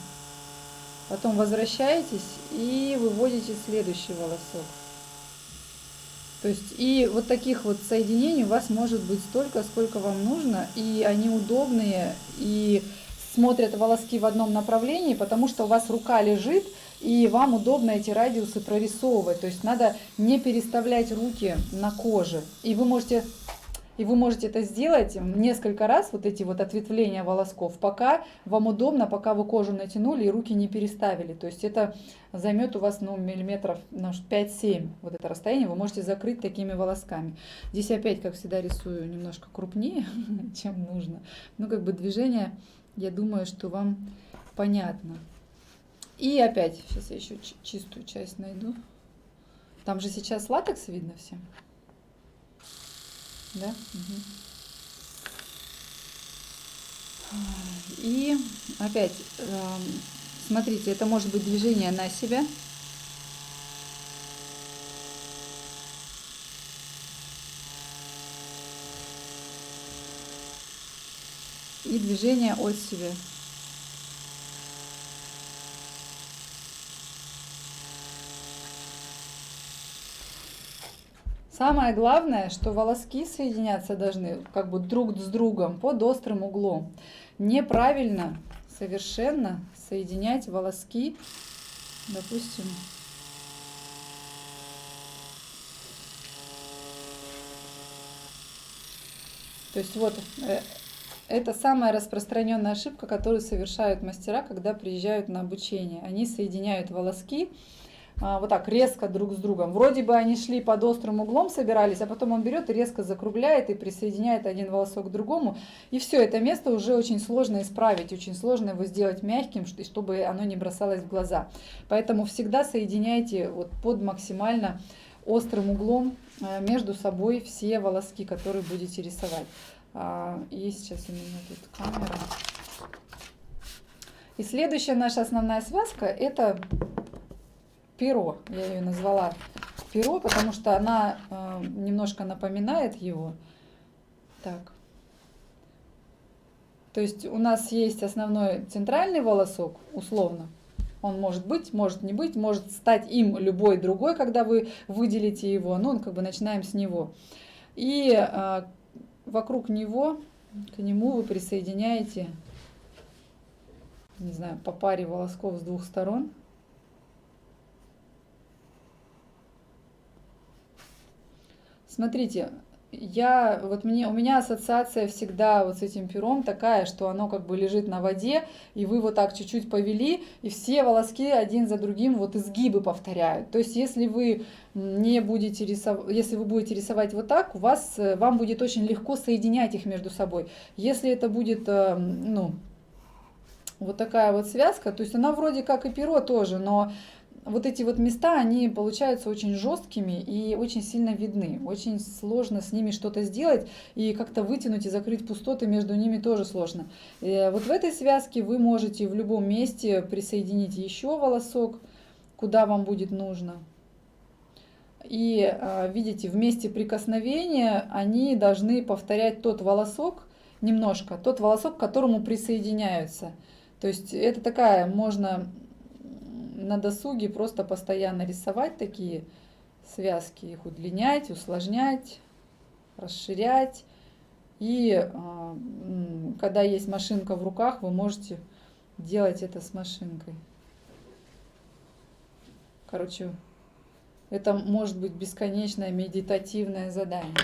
потом возвращаетесь и выводите следующий волосок. То есть и вот таких вот соединений у вас может быть столько, сколько вам нужно, и они удобные, и смотрят волоски в одном направлении, потому что у вас рука лежит, и вам удобно эти радиусы прорисовывать. То есть надо не переставлять руки на коже. И вы можете это сделать несколько раз, вот эти вот ответвления волосков, пока вам удобно, пока вы кожу натянули и руки не переставили. То есть это займет у вас, ну, миллиметров 5-7, вот это расстояние вы можете закрыть такими волосками. Здесь опять, как всегда, рисую немножко крупнее, чем нужно. Ну, как бы движение, я думаю, что вам понятно. И опять, сейчас я еще чистую часть найду. Там же сейчас латекс видно всем. Да? Угу. И опять, смотрите, это может быть движение на себя. И движение от себя. Самое главное, что волоски соединяться должны как бы друг с другом под острым углом. Неправильно совершенно соединять волоски, допустим, То есть вот это самая распространенная ошибка, которую совершают мастера, когда приезжают на обучение. Они соединяют волоски вот так резко друг с другом. Вроде бы они шли под острым углом, собирались, а потом он берет и резко закругляет и присоединяет один волосок к другому. И все, это место уже очень сложно исправить, очень сложно его сделать мягким, чтобы оно не бросалось в глаза. Поэтому всегда соединяйте вот под максимально острым углом между собой все волоски, которые будете рисовать. И сейчас у меня тут камера. И следующая наша основная связка — это перо. Я ее назвала перо, потому что она немножко напоминает его. Так. То есть у нас есть основной центральный волосок, условно. Он может быть, может не быть, может стать им любой другой, когда вы выделите его. Ну, как бы начинаем с него. И вокруг него, к нему вы присоединяете, не знаю, по паре волосков с двух сторон. Смотрите, у меня ассоциация всегда вот с этим пером такая, что оно как бы лежит на воде, и вы вот так чуть-чуть повели, и все волоски один за другим вот изгибы повторяют. То есть если вы будете рисовать вот так, вам будет очень легко соединять их между собой. Если это будет, вот такая вот связка, то есть она вроде как и перо тоже, но вот эти вот места, они получаются очень жесткими и очень сильно видны. Очень сложно с ними что-то сделать, и как-то вытянуть и закрыть пустоты между ними тоже сложно. И вот в этой связке вы можете в любом месте присоединить еще волосок, куда вам будет нужно. И видите, в месте прикосновения они должны повторять тот волосок немножко, тот волосок, к которому присоединяются. То есть это такая, можно на досуге просто постоянно рисовать такие связки, их удлинять, усложнять, расширять. И когда есть машинка в руках, вы можете делать это с машинкой. Короче, это может быть бесконечное медитативное задание.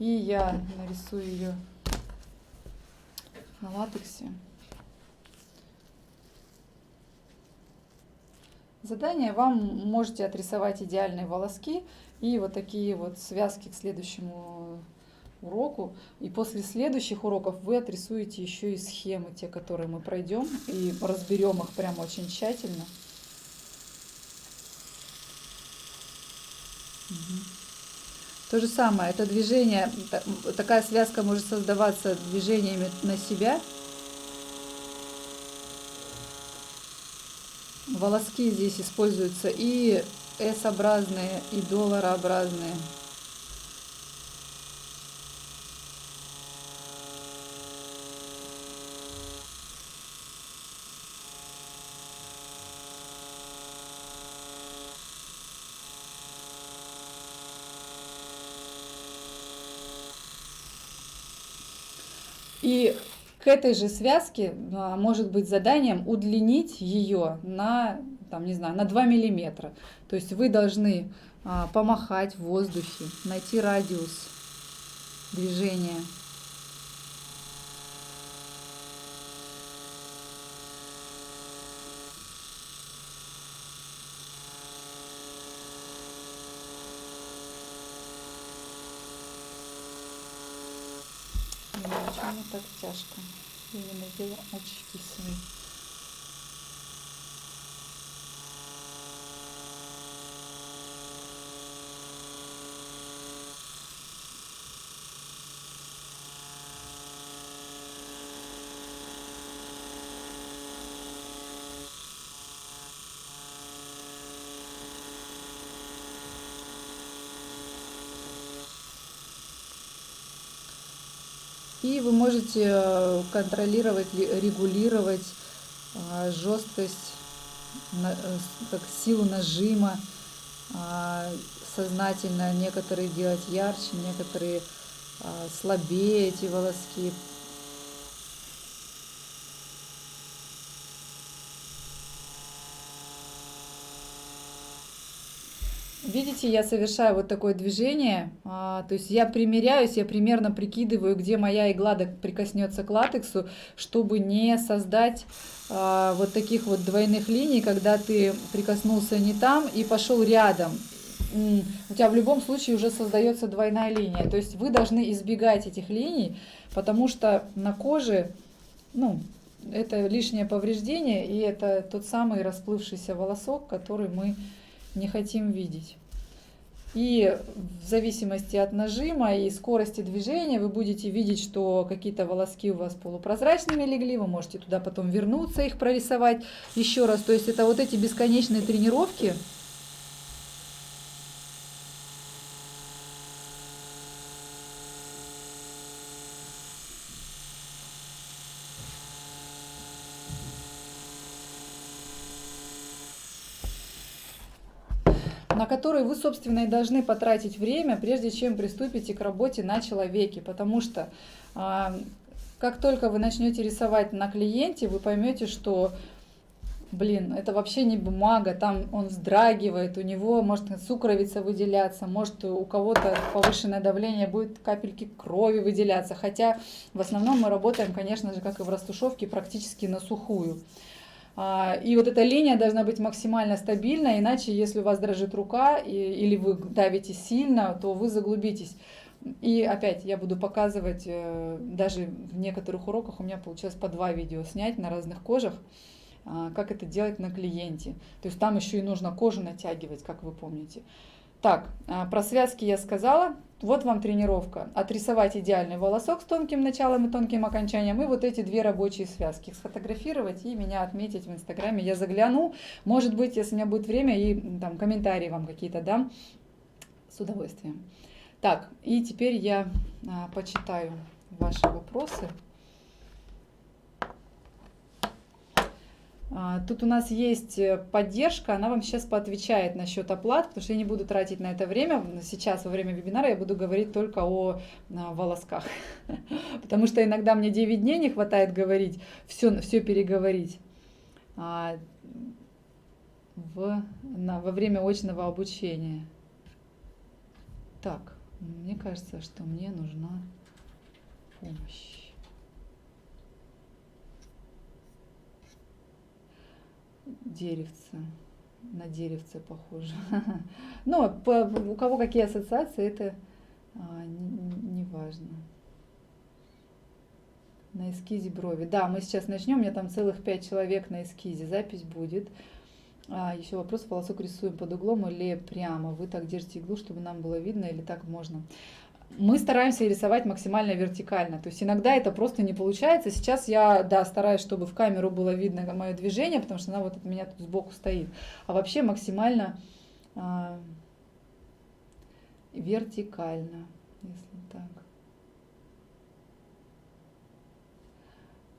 И я нарисую ее на латексе. Задание: вам можете отрисовать идеальные волоски и вот такие вот связки к следующему уроку. И после следующих уроков вы отрисуете еще и схемы, те, которые мы пройдем, и разберем их прям очень тщательно. То же самое, это движение, такая связка может создаваться движениями на себя. Волоски здесь используются и S-образные, и долларообразные. И к этой же связке может быть заданием удлинить ее на, не знаю, на 2 миллиметра. То есть вы должны помахать в воздухе, найти радиус движения. Почему так тяжко? Я не надела очки свои. И вы можете контролировать, регулировать жесткость, как силу нажима, сознательно некоторые делать ярче, некоторые слабее эти волоски. Видите, я совершаю вот такое движение, то есть я примеряюсь, я примерно прикидываю, где моя игла прикоснется к латексу, чтобы не создать вот таких вот двойных линий, когда ты прикоснулся не там и пошел рядом. У тебя в любом случае уже создается двойная линия. То есть вы должны избегать этих линий, потому что на коже, ну, это лишнее повреждение, и это тот самый расплывшийся волосок, который мы не хотим видеть. И в зависимости от нажима и скорости движения вы будете видеть, что какие-то волоски у вас полупрозрачными легли, вы можете туда потом вернуться, их прорисовать еще раз. То есть это вот эти бесконечные тренировки. На которые вы, собственно, и должны потратить время, прежде чем приступите к работе на человеке. Потому что как только вы начнете рисовать на клиенте, вы поймете, что, блин, это вообще не бумага, там он вздрагивает, у него может сукровица выделяться, может у кого-то повышенное давление, будет капельки крови выделяться. Хотя в основном мы работаем, конечно же, как и в растушевке, практически на сухую. И вот эта линия должна быть максимально стабильна, иначе если у вас дрожит рука или вы давите сильно, то вы заглубитесь. И опять я буду показывать, даже в некоторых уроках у меня получилось по 2 видео снять на разных кожах, как это делать на клиенте. То есть там еще и нужно кожу натягивать, как вы помните. Так, про связки я сказала. Вот вам тренировка. Отрисовать идеальный волосок с тонким началом и тонким окончанием. И вот эти 2 рабочие связки. Их сфотографировать и меня отметить в Инстаграме. Я загляну. Может быть, если у меня будет время, и там комментарии вам какие-то дам. С удовольствием. Так, и теперь я почитаю ваши вопросы. Тут у нас есть поддержка, она вам сейчас поотвечает насчет оплат, потому что я не буду тратить на это время. Сейчас во время вебинара я буду говорить только о волосках, потому что иногда мне 9 дней не хватает говорить, все переговорить во время очного обучения. Так, мне кажется, что мне нужна помощь. Деревце. На деревце похоже. Но у кого какие ассоциации, это не важно. На эскизе брови. Да, мы сейчас начнем. У меня там целых 5 человек на эскизе. Запись будет. Еще вопрос. Волосок рисуем под углом или прямо? Вы так держите иглу, чтобы нам было видно, или так можно? Мы стараемся рисовать максимально вертикально, то есть иногда это просто не получается. Сейчас я, да, стараюсь, чтобы в камеру было видно мое движение, потому что она вот от меня тут сбоку стоит. А вообще максимально вертикально, если так.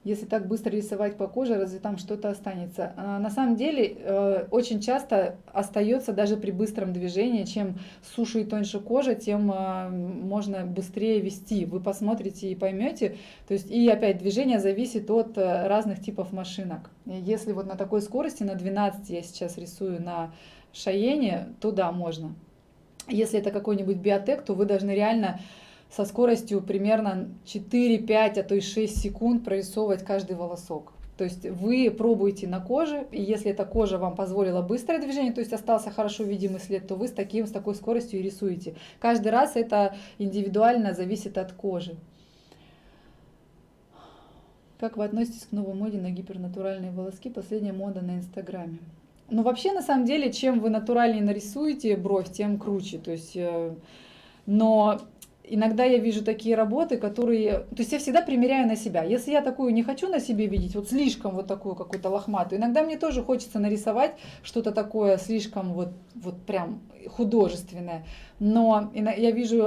Если так быстро рисовать по коже, разве там что-то останется? На самом деле очень часто остается даже при быстром движении. Чем суше и тоньше кожа, тем можно быстрее вести. Вы посмотрите и поймете. То есть, и опять движение зависит от разных типов машинок. Если вот на такой скорости, на 12 я сейчас рисую на Шаене, то да, можно. Если это какой-нибудь биотек, то вы должны реально со скоростью примерно 4-5, а то и 6 секунд прорисовывать каждый волосок. То есть вы пробуете на коже, и если эта кожа вам позволила быстрое движение, то есть остался хорошо видимый след, то вы с такой скоростью и рисуете. Каждый раз это индивидуально зависит от кожи. Как вы относитесь к новой моде на гипернатуральные волоски? Последняя мода на Инстаграме. Ну вообще, на самом деле, чем вы натуральнее нарисуете бровь, тем круче. То есть, но иногда я вижу такие работы, которые... То есть я всегда примеряю на себя. Если я такую не хочу на себе видеть, вот слишком вот такую какую-то лохматую, иногда мне тоже хочется нарисовать что-то такое слишком вот прям художественное. Но я вижу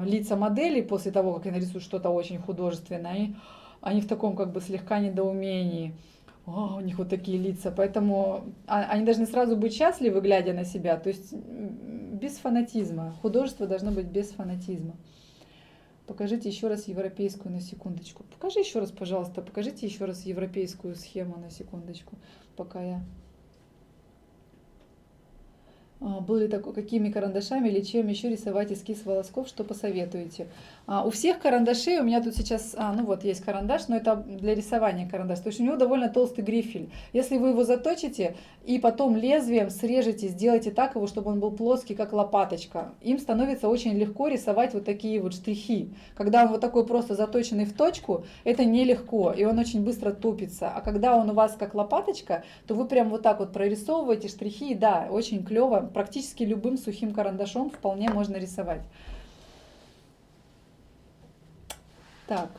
лица моделей после того, как я нарисую что-то очень художественное, и они в таком как бы слегка недоумении. О, у них вот такие лица, поэтому они должны сразу быть счастливы, глядя на себя, то есть без фанатизма. Художество должно быть без фанатизма. Покажите еще раз европейскую на секундочку. Покажи еще раз, пожалуйста, покажите еще раз европейскую схему на секундочку, пока я... Был ли такой, какими карандашами или чем еще рисовать эскиз волосков, что посоветуете? У всех карандашей, у меня тут сейчас, ну вот есть карандаш, но это для рисования карандаш, то есть у него довольно толстый грифель. Если вы его заточите и потом лезвием срежете, сделайте так его, чтобы он был плоский, как лопаточка, им становится очень легко рисовать вот такие вот штрихи. Когда он вот такой просто заточенный в точку, это нелегко, и он очень быстро тупится. А когда он у вас как лопаточка, то вы прям вот так вот прорисовываете штрихи, и да, очень клево. Практически любым сухим карандашом вполне можно рисовать. Так.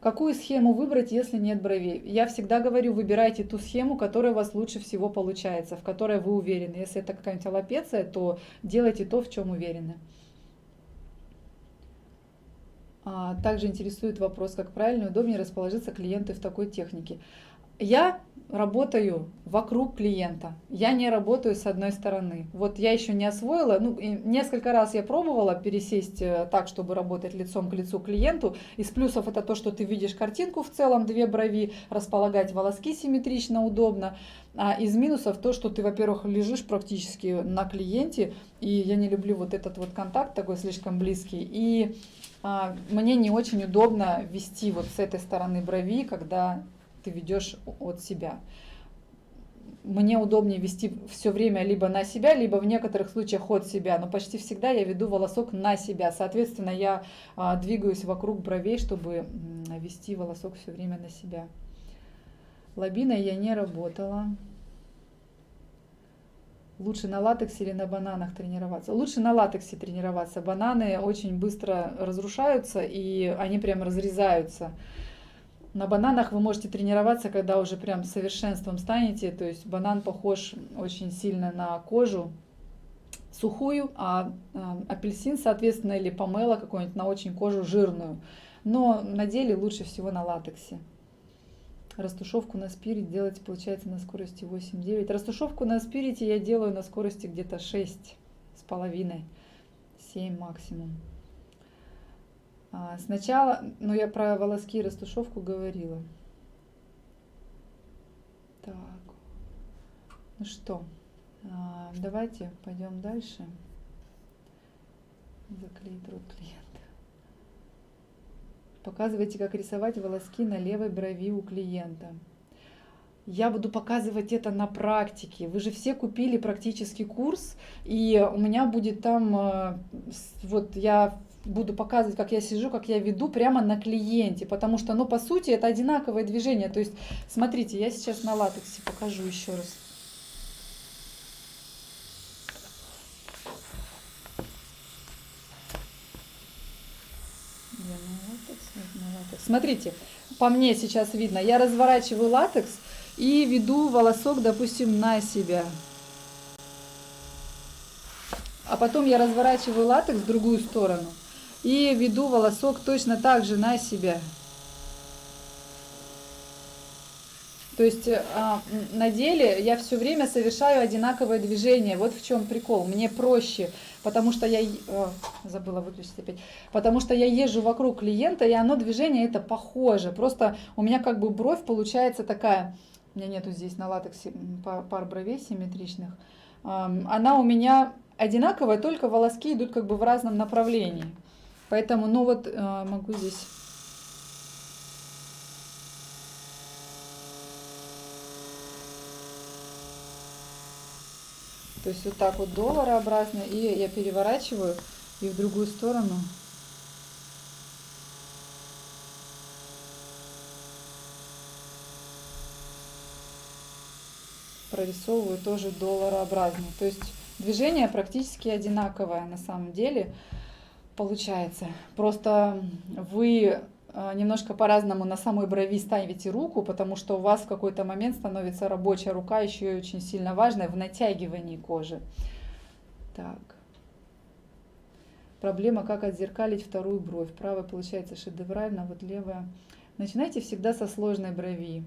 Какую схему выбрать, если нет бровей? Я всегда говорю, выбирайте ту схему, которая у вас лучше всего получается, в которой вы уверены. Если это какая-нибудь аллопеция, то делайте то, в чем уверены. Также интересует вопрос, как правильно и удобнее расположиться клиенту в такой технике. Я работаю вокруг клиента, я не работаю с одной стороны. Вот я еще не освоила, ну, и несколько раз я пробовала пересесть так, чтобы работать лицом к лицу клиенту. Из плюсов это то, что ты видишь картинку в целом, 2 брови, располагать волоски симметрично, удобно. А из минусов то, что ты, во-первых, лежишь практически на клиенте, и я не люблю вот этот вот контакт такой слишком близкий. И мне не очень удобно вести вот с этой стороны брови, когда ты ведешь от себя. Мне удобнее вести все время либо на себя, либо в некоторых случаях от себя, но почти всегда я веду волосок на себя. Соответственно, я двигаюсь вокруг бровей, чтобы вести волосок все время на себя. Лобиной я не работала. Лучше на латексе или на бананах тренироваться? Лучше на латексе тренироваться. Бананы очень быстро разрушаются, и они прям разрезаются. На бананах вы можете тренироваться, когда уже прям совершенством станете. То есть банан похож очень сильно на кожу сухую, а апельсин, соответственно, или помело какой-нибудь на очень кожу жирную. Но на деле лучше всего на латексе. Растушевку на спирите делать, получается, на скорости 8-9. Растушевку на спирите я делаю на скорости где-то 6,5, 7 максимум. Сначала, ну я про волоски и растушевку говорила. Так, ну что, давайте пойдем дальше. Заклеить рот клиента. Показывайте, как рисовать волоски на левой брови у клиента. Я буду показывать это на практике. Вы же все купили практический курс, и у меня будет там, вот я буду показывать, как я сижу, как я веду прямо на клиенте, потому что, ну, по сути, это одинаковое движение. То есть, смотрите, я сейчас на латексе покажу еще раз. Смотрите, по мне сейчас видно, я разворачиваю латекс и веду волосок, допустим, на себя. А потом я разворачиваю латекс в другую сторону и веду волосок точно так же на себя. То есть на деле я все время совершаю одинаковое движение. Вот в чем прикол. Мне проще, потому что я забыла выключить опять. Потому что я езжу вокруг клиента, и оно движение это похоже. Просто у меня как бы бровь получается такая. У меня нету здесь на латексе пар бровей симметричных. Она у меня одинаковая, только волоски идут как бы в разном направлении. Поэтому, ну вот могу здесь. То есть вот так вот долларообразно, и я переворачиваю и в другую сторону. Прорисовываю тоже долларообразно. То есть движение практически одинаковое на самом деле получается. Просто вы немножко по-разному на самой брови ставите руку, потому что у вас в какой-то момент становится рабочая рука еще и очень сильно важная в натягивании кожи. Так. Проблема, как отзеркалить вторую бровь. Правая получается шедеврально, вот левая. Начинайте всегда со сложной брови.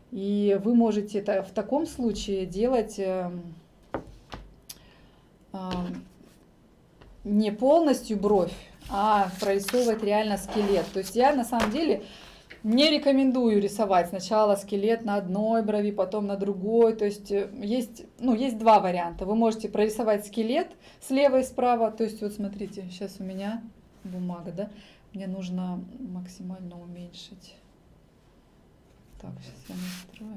И вы можете это в таком случае делать не полностью бровь, а прорисовывать реально скелет. То есть я на самом деле Не рекомендую рисовать сначала скелет на одной брови, потом на другой. То есть есть два варианта. Вы можете прорисовать скелет слева и справа. То есть вот смотрите, сейчас у меня бумага, да? Мне нужно максимально уменьшить. Так, сейчас я настрою.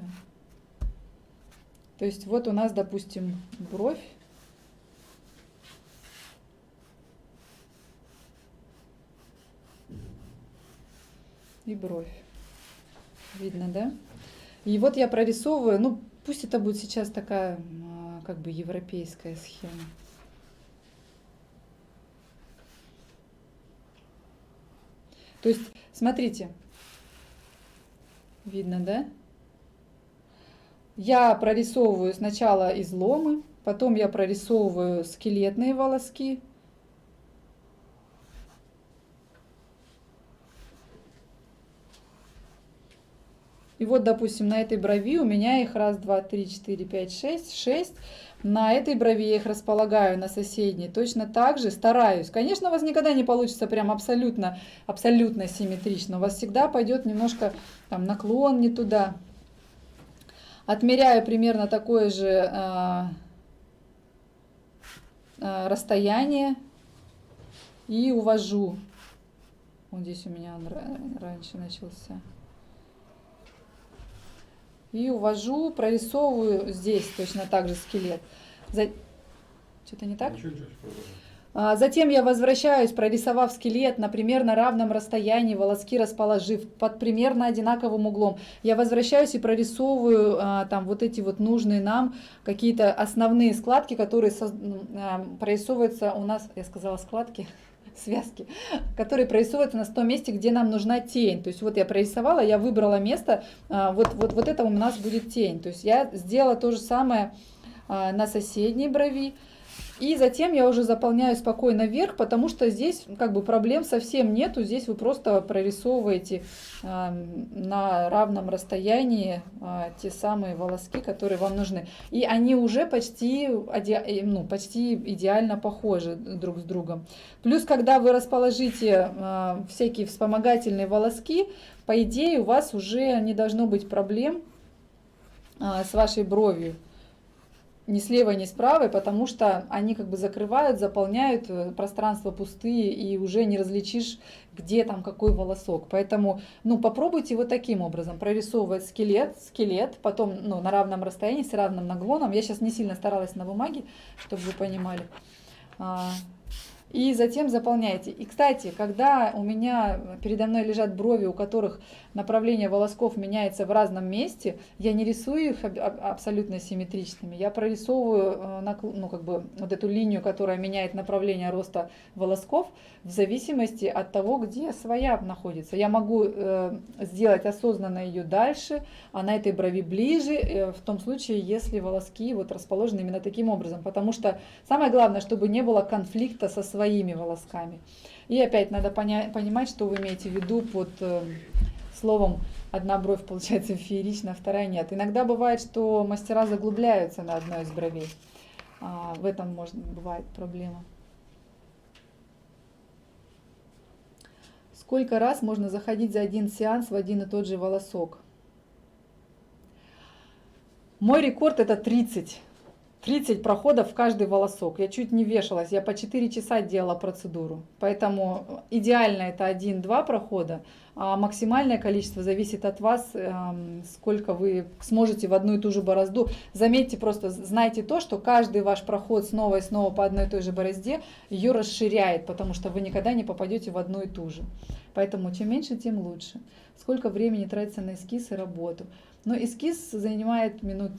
То есть вот у нас, допустим, бровь. И бровь. Видно, да? И вот я прорисовываю, ну пусть это будет сейчас такая как бы европейская схема. То есть, смотрите, видно, да? Я прорисовываю сначала изломы, потом я прорисовываю скелетные волоски. И вот, допустим, на этой брови у меня их 1, 2, 3, 4, 5, 6, 6. На этой брови я их располагаю на соседней. Точно так же стараюсь. Конечно, у вас никогда не получится прям абсолютно симметрично. У вас всегда пойдет немножко там наклон не туда. Отмеряю примерно такое же расстояние и увожу. Вот здесь у меня он раньше начался. И увожу, прорисовываю здесь точно так же скелет. Что-то не так? Ничего. Затем я возвращаюсь, прорисовав скелет на примерно равном расстоянии, волоски расположив под примерно одинаковым углом. Я возвращаюсь и прорисовываю там вот эти вот нужные нам какие-то основные складки, которые прорисовываются у нас, я сказала складки, связки, которые прорисовываются на том месте, где нам нужна тень. То есть вот я прорисовала, я выбрала место, вот это у нас будет тень. То есть я сделала то же самое на соседней брови. И затем я уже заполняю спокойно вверх, потому что здесь как бы проблем совсем нету. Здесь вы просто прорисовываете на равном расстоянии те самые волоски, которые вам нужны. И они уже почти идеально похожи друг с другом. Плюс, когда вы расположите всякие вспомогательные волоски, по идее у вас уже не должно быть проблем с вашей бровью. Ни с левой, ни с правой, потому что они как бы закрывают, заполняют пространство пустые, и уже не различишь, где там какой волосок. Поэтому, попробуйте вот таким образом прорисовывать скелет, потом, на равном расстоянии, с равным наклоном. Я сейчас не сильно старалась на бумаге, чтобы вы понимали. И затем заполняйте. И, кстати, когда у меня передо мной лежат брови, у которых направление волосков меняется в разном месте, я не рисую их абсолютно симметричными. Я прорисовываю вот эту линию, которая меняет направление роста волосков в зависимости от того, где своя находится. Я могу сделать осознанно ее дальше, а на этой брови ближе, в том случае, если волоски расположены именно таким образом. Потому что самое главное, чтобы не было конфликта со своими волосками. И опять надо понимать, что вы имеете в виду под словом одна бровь получается феерична, вторая нет. Иногда бывает, что мастера заглубляются на одной из бровей. В этом бывает проблема. Сколько раз можно заходить за один сеанс в один и тот же волосок? Мой рекорд это 30. 30 проходов в каждый волосок. Я чуть не вешалась, я по 4 часа делала процедуру. Поэтому идеально это 1-2 прохода, а максимальное количество зависит от вас, сколько вы сможете в одну и ту же борозду. Заметьте, просто знайте то, что каждый ваш проход снова и снова по одной и той же борозде ее расширяет, потому что вы никогда не попадете в одну и ту же. Поэтому чем меньше, тем лучше. Сколько времени тратится на эскиз и работу? Но эскиз занимает минут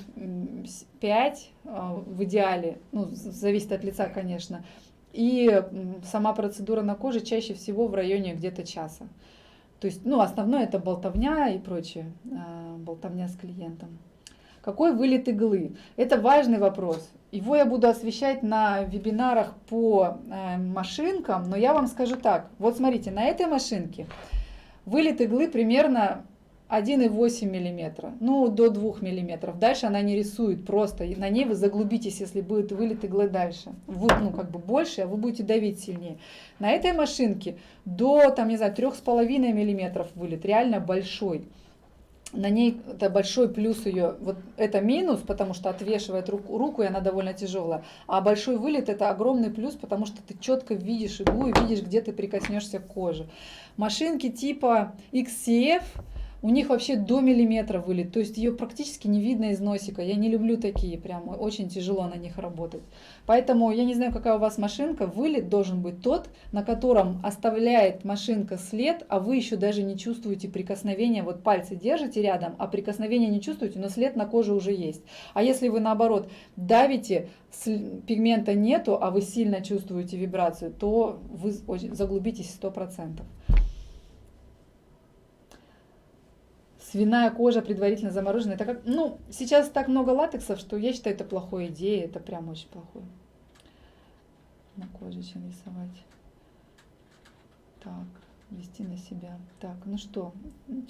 5 в идеале, зависит от лица, конечно. И сама процедура на коже чаще всего в районе где-то часа. То есть, основное это болтовня и прочее, болтовня с клиентом. Какой вылет иглы? Это важный вопрос. Его я буду освещать на вебинарах по машинкам, но я вам скажу так. Вот смотрите, на этой машинке вылет иглы примерно 1,8 мм, ну до 2 мм. Дальше она не рисует, просто на ней вы заглубитесь, если будет вылет иглы дальше. Вы, ну как бы больше, а вы будете давить сильнее. На этой машинке до, там, не знаю, 3,5 мм вылет, реально большой. На ней это большой плюс ее, вот это минус, потому что отвешивает руку, и она довольно тяжелая. А большой вылет это огромный плюс, потому что ты четко видишь иглу и видишь, где ты прикоснешься к коже. Машинки типа XCF, у них вообще до миллиметра вылет, то есть ее практически не видно из носика. Я не люблю такие, прям очень тяжело на них работать. Поэтому я не знаю, какая у вас машинка, вылет должен быть тот, на котором оставляет машинка след, а вы еще даже не чувствуете прикосновения. Вот пальцы держите рядом, а прикосновения не чувствуете, но след на коже уже есть. А если вы наоборот давите, пигмента нету, а вы сильно чувствуете вибрацию, то вы заглубитесь 100%. Свиная кожа предварительно замороженная. Это как, ну, сейчас так много латексов, что я считаю, это плохой идеей. Это прям очень плохой. На коже чем рисовать. Так, вести на себя. Так, ну что,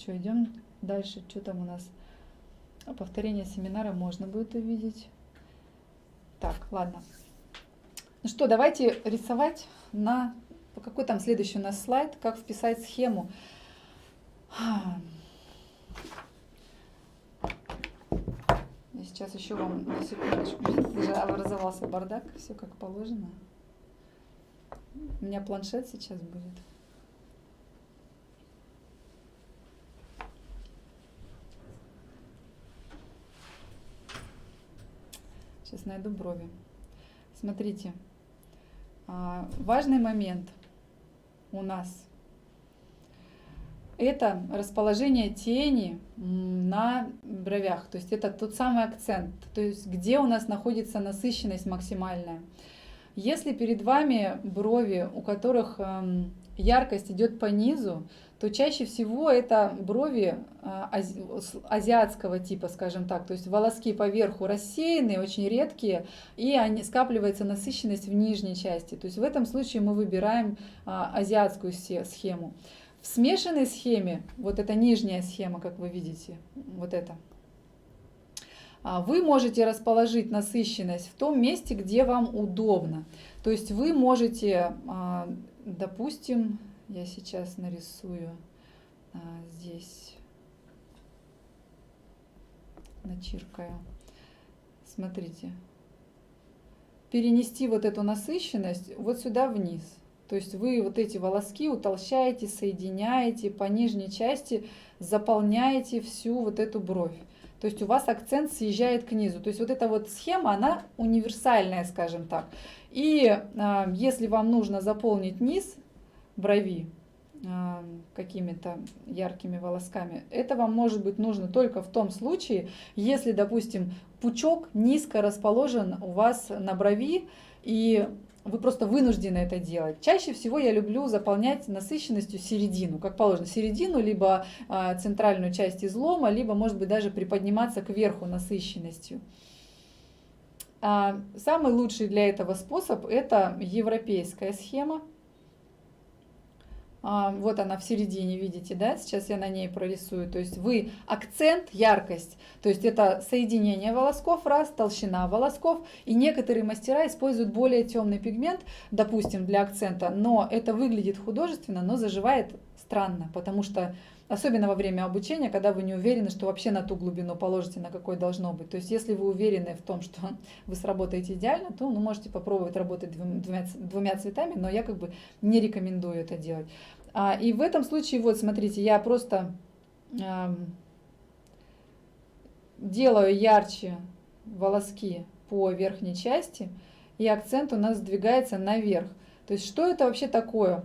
идем дальше. Что там у нас? Повторение семинара можно будет увидеть. Так, ладно. Ну что, давайте рисовать на... Какой там следующий у нас слайд? Как вписать схему? Я сейчас еще вам на секундочку. Уже образовался бардак, все как положено. У меня планшет сейчас будет. Сейчас найду брови. Смотрите, важный момент у нас это расположение тени на бровях, то есть это тот самый акцент, то есть где у нас находится насыщенность максимальная. Если перед вами брови, у которых яркость идет по низу, то чаще всего это брови азиатского типа, скажем так, то есть волоски поверху рассеянные, очень редкие, и они, скапливается насыщенность в нижней части. То есть в этом случае мы выбираем азиатскую схему. В смешанной схеме, вот эта нижняя схема, как вы видите, вот это, вы можете расположить насыщенность в том месте, где вам удобно. То есть вы можете, допустим, я сейчас нарисую здесь, начиркаю, смотрите, перенести вот эту насыщенность вот сюда вниз. То есть вы вот эти волоски утолщаете, соединяете, по нижней части заполняете всю вот эту бровь. То есть у вас акцент съезжает к низу. То есть вот эта вот схема, она универсальная, скажем так. И если вам нужно заполнить низ брови какими-то яркими волосками, это вам может быть нужно только в том случае, если, допустим, пучок низко расположен у вас на брови, и вы просто вынуждены это делать. Чаще всего я люблю заполнять насыщенностью середину, как положено, середину, либо центральную часть излома, либо, может быть, даже приподниматься кверху насыщенностью. Самый лучший для этого способ – это европейская схема. Вот она в середине, видите, да? Сейчас я на ней прорисую. То есть вы акцент, яркость, то есть это соединение волосков, раз, толщина волосков. И некоторые мастера используют более темный пигмент, допустим, для акцента, но это выглядит художественно, но заживает странно, потому что, особенно во время обучения, когда вы не уверены, что вообще на ту глубину положите, на какой должно быть. То есть если вы уверены в том, что вы сработаете идеально, то можете попробовать работать двумя цветами, но я как бы не рекомендую это делать. И в этом случае, вот смотрите, я просто делаю ярче волоски по верхней части, и акцент у нас сдвигается наверх. То есть что это вообще такое?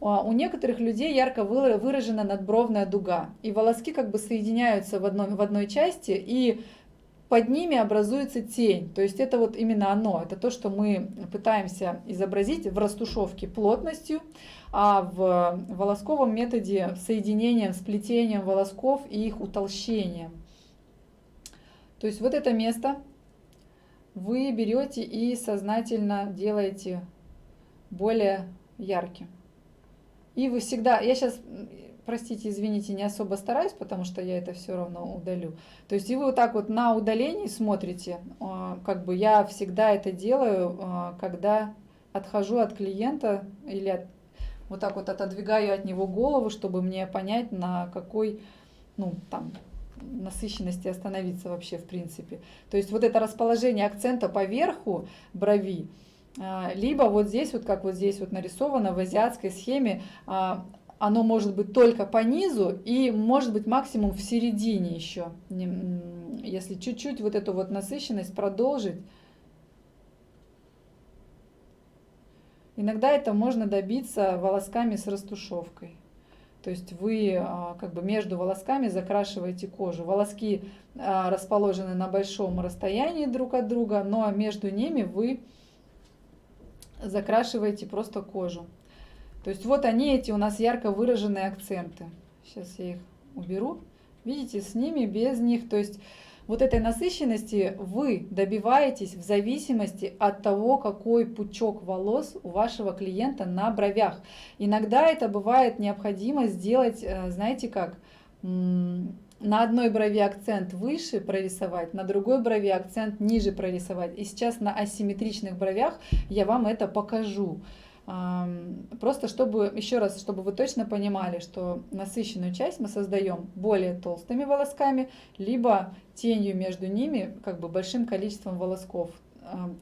У некоторых людей ярко выражена надбровная дуга, и волоски как бы соединяются в одной части, и под ними образуется тень. То есть это вот именно оно, это то, что мы пытаемся изобразить в растушевке плотностью, а в волосковом методе соединением, сплетением волосков и их утолщением. То есть вот это место вы берете и сознательно делаете более ярким. И вы всегда, я сейчас простите, извините, не особо стараюсь, потому что я это все равно удалю. То есть и вы вот так вот на удалении смотрите, как бы я всегда это делаю, когда отхожу от клиента или вот так вот отодвигаю от него голову, чтобы мне понять, на какой, ну, там, насыщенности остановиться вообще в принципе. То есть вот это расположение акцента по верху брови, либо вот здесь, вот как вот здесь вот нарисовано в азиатской схеме, оно может быть только по низу и может быть максимум в середине еще. Если чуть-чуть вот эту вот насыщенность продолжить. Иногда это можно добиться волосками с растушевкой. То есть вы как бы между волосками закрашиваете кожу. Волоски расположены на большом расстоянии друг от друга, но между ними вы закрашиваете просто кожу. То есть вот они, эти у нас ярко выраженные акценты. Сейчас я их уберу. Видите, с ними, без них. То есть вот этой насыщенности вы добиваетесь в зависимости от того, какой пучок волос у вашего клиента на бровях. Иногда это бывает необходимо сделать, знаете как, на одной брови акцент выше прорисовать, на другой брови акцент ниже прорисовать. И сейчас на асимметричных бровях я вам это покажу. Просто чтобы, еще раз, чтобы вы точно понимали, что насыщенную часть мы создаем более толстыми волосками, либо тенью между ними, как бы большим количеством волосков.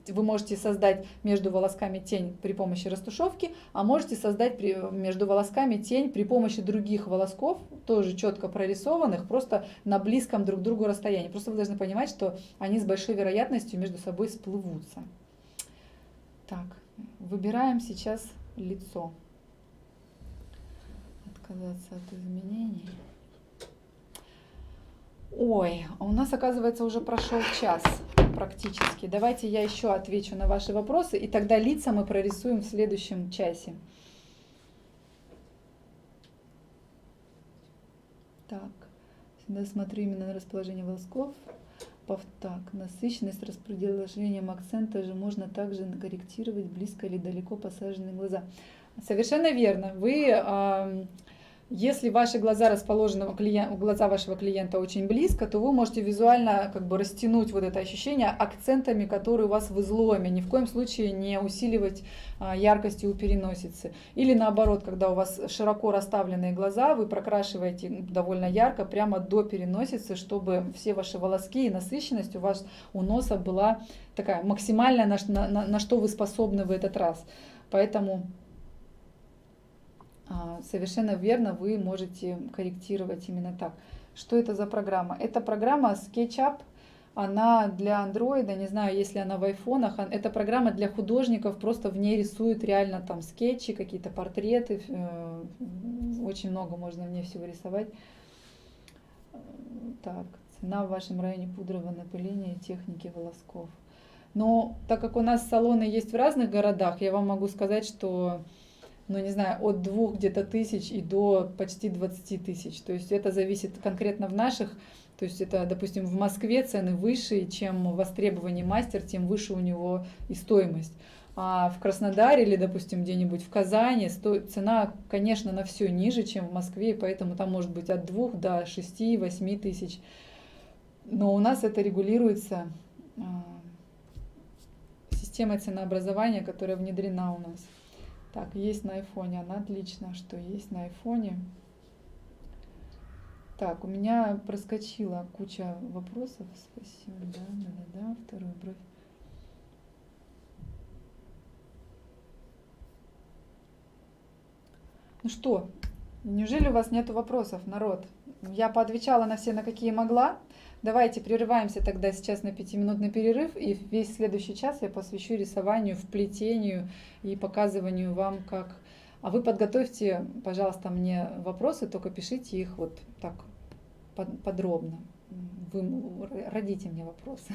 Вы можете создать между волосками тень при помощи растушевки, а можете создать между волосками тень при помощи других волосков, тоже четко прорисованных, просто на близком друг к другу расстоянии. Просто вы должны понимать, что они с большой вероятностью между собой сплывутся. Так, выбираем сейчас лицо. Отказаться от изменений. Ой, а у нас, оказывается, уже прошел час практически. Давайте я еще отвечу на ваши вопросы, и тогда лица мы прорисуем в следующем часе. Так, всегда смотрю именно на расположение волосков. Так, насыщенность распределением акцента же можно также корректировать, близко или далеко посаженные глаза. Совершенно верно. Вы, если ваши глаза расположены, глаза вашего клиента очень близко, то вы можете визуально как бы растянуть вот это ощущение акцентами, которые у вас в изломе. Ни в коем случае не усиливать яркости у переносицы. Или наоборот, когда у вас широко расставленные глаза, вы прокрашиваете довольно ярко прямо до переносицы, чтобы все ваши волоски и насыщенность у вас у носа была такая максимальная, на что вы способны в этот раз. Поэтому совершенно верно, вы можете корректировать именно так. Что это за программа? Это программа SketchUp. Она для андроида, не знаю, если она в айфонах. Это программа для художников, просто в ней рисуют реально там скетчи, какие-то портреты. Очень много можно в ней всего рисовать. Так, цена в вашем районе пудрового напыления и техники волосков. Но так как у нас салоны есть в разных городах, я вам могу сказать, что, ну не знаю, от 2 где-то тысяч и до почти 20 тысяч. То есть это зависит конкретно в наших, то есть это, допустим, в Москве цены выше, и чем востребованнее мастер, тем выше у него и стоимость. А в Краснодаре или, допустим, где-нибудь в Казани цена, конечно, на все ниже, чем в Москве, и поэтому там может быть от 2 до 6-8 тысяч. Но у нас это регулируется системой ценообразования, которая внедрена у нас. Так, есть на айфоне, она отлично, что есть на айфоне. Так, у меня проскочила куча вопросов. Спасибо, да, вторую бровь. Ну что, неужели у вас нет вопросов, народ? Я поотвечала на все, на какие могла. Давайте прерываемся тогда сейчас на 5-минутный перерыв, и весь следующий час я посвящу рисованию, вплетению и показыванию вам, как... А вы подготовьте, пожалуйста, мне вопросы, только пишите их вот так подробно. Вы родите мне вопросы.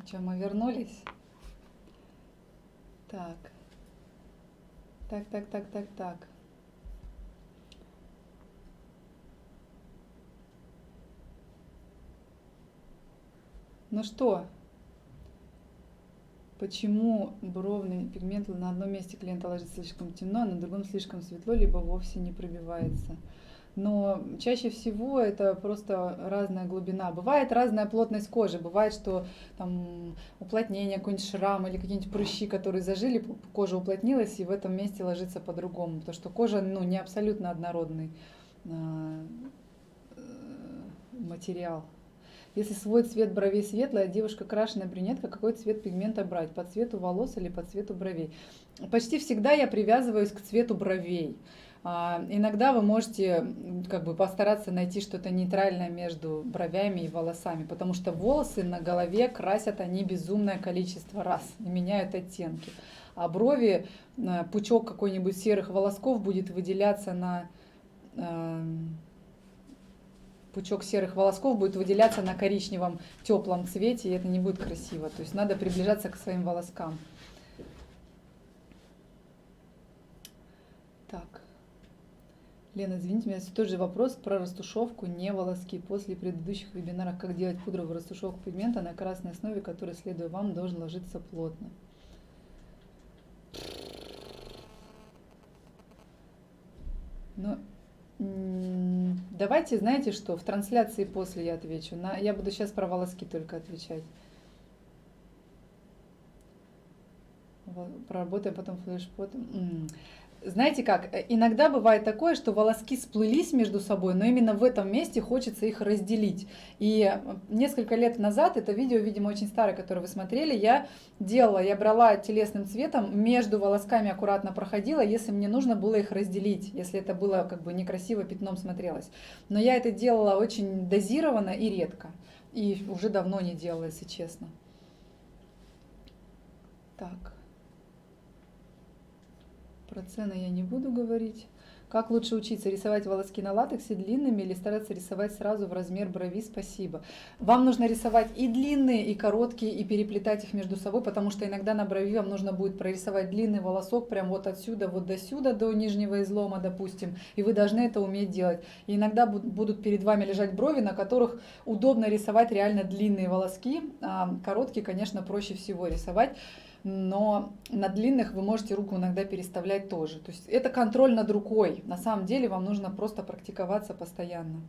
Что, мы вернулись? Так. Так. Ну что? Почему бровный пигмент на одном месте клиента ложится слишком темно, а на другом слишком светло, либо вовсе не пробивается? Но чаще всего это просто разная глубина. Бывает разная плотность кожи. Бывает, что там уплотнение, какой-нибудь шрам или какие-нибудь прыщи, которые зажили, кожа уплотнилась, и в этом месте ложится по-другому. Потому что кожа не абсолютно однородный материал. Если свой цвет бровей светлый, а девушка крашеная брюнетка, какой цвет пигмента брать? По цвету волос или по цвету бровей? Почти всегда я привязываюсь к цвету бровей. Иногда вы можете как бы постараться найти что-то нейтральное между бровями и волосами, потому что волосы на голове красят они безумное количество раз и меняют оттенки. А брови, пучок какой-нибудь серых волосков будет выделяться на коричневом теплом цвете, и это не будет красиво. То есть надо приближаться к своим волоскам. Так. Лена, извините меня, тот же вопрос про растушевку, не волоски. После предыдущих вебинаров, как делать пудровую растушевку пигмента на красной основе, который, следуя вам, должен ложиться плотно. Ну, давайте, знаете что, в трансляции после я отвечу. Я буду сейчас про волоски только отвечать. Проработаем потом флешпотом. Знаете как, иногда бывает такое, что волоски сплылись между собой, но именно в этом месте хочется их разделить. И несколько лет назад, это видео, видимо, очень старое, которое вы смотрели, я брала телесным цветом, между волосками аккуратно проходила, если мне нужно было их разделить, если это было как бы некрасиво пятном смотрелось. Но я это делала очень дозированно и редко. И уже давно не делала, если честно. Так. Про цены я не буду говорить. Как лучше учиться? Рисовать волоски на латексе длинными или стараться рисовать сразу в размер брови? Спасибо. Вам нужно рисовать и длинные, и короткие, и переплетать их между собой, потому что иногда на брови вам нужно будет прорисовать длинный волосок прям вот отсюда, вот до сюда, до нижнего излома, допустим, и вы должны это уметь делать. И иногда будут перед вами лежать брови, на которых удобно рисовать реально длинные волоски, а короткие, конечно, проще всего рисовать. Но на длинных вы можете руку иногда переставлять тоже. То есть это контроль над рукой. На самом деле вам нужно просто практиковаться постоянно.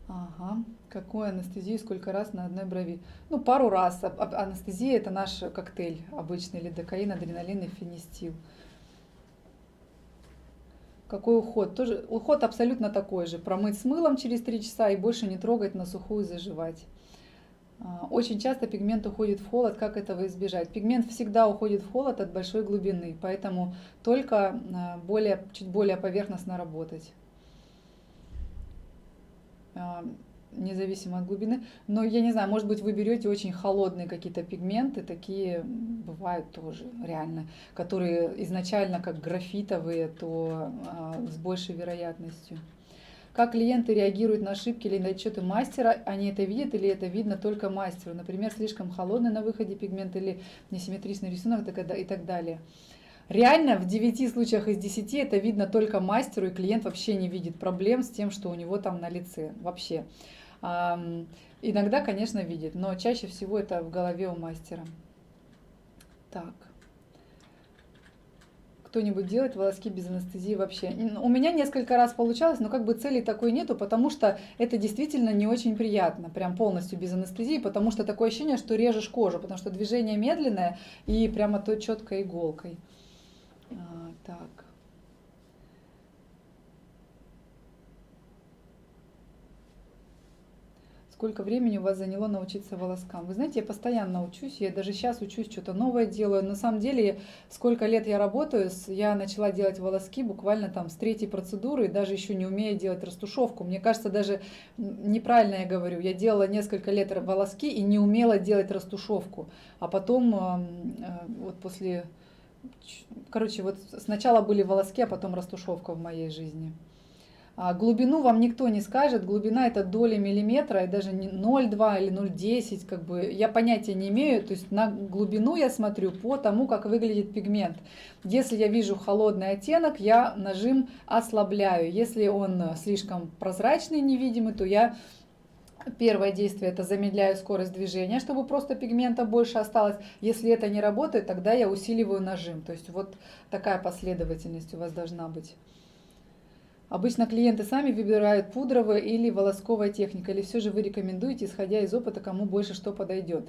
Ага. Какую анестезию, сколько раз на одной брови? Ну, пару раз. Анестезия – это наш коктейль обычный, лидокаин, адреналин и фенистил. Какой уход? Тоже уход абсолютно такой же. Промыть с мылом через 3 часа и больше не трогать, на сухую заживать. Очень часто пигмент уходит в холод. Как этого избежать? Пигмент всегда уходит в холод от большой глубины, поэтому только чуть более поверхностно работать, независимо от глубины. Но я не знаю, может быть, вы берете очень холодные какие-то пигменты, такие бывают тоже реально, которые изначально как графитовые, то с большей вероятностью. Как клиенты реагируют на ошибки или на отчеты мастера, они это видят или это видно только мастеру? Например, слишком холодный на выходе пигмент или несимметричный рисунок и так далее. Реально в 9 случаях из 10 это видно только мастеру, и клиент вообще не видит проблем с тем, что у него там на лице вообще. Иногда, конечно, видит, но чаще всего это в голове у мастера. Так. Кто-нибудь делает волоски без анестезии вообще? У меня несколько раз получалось, но как бы цели такой нету, потому что это действительно не очень приятно, прям полностью без анестезии, потому что такое ощущение, что режешь кожу, потому что движение медленное и прямо то четкой иголкой. Так. Сколько времени у вас заняло научиться волоскам? Вы знаете, я постоянно учусь, я даже сейчас учусь, что-то новое делаю. На самом деле, сколько лет я работаю, я начала делать волоски буквально там с 3-й процедуры, даже еще не умея делать растушевку. Мне кажется, даже неправильно я говорю, я делала несколько лет волоски и не умела делать растушевку. А потом, вот вот сначала были волоски, а потом растушевка в моей жизни. Глубину вам никто не скажет, глубина это доля миллиметра, и даже не 0,2 или 0,10, как бы я понятия не имею, то есть на глубину я смотрю по тому, как выглядит пигмент. Если я вижу холодный оттенок, я нажим ослабляю, если он слишком прозрачный, невидимый, то я первое действие это замедляю скорость движения, чтобы просто пигмента больше осталось. Если это не работает, тогда я усиливаю нажим, то есть вот такая последовательность у вас должна быть. Обычно клиенты сами выбирают пудровая или волосковая техника, или все же вы рекомендуете, исходя из опыта, кому больше что подойдет.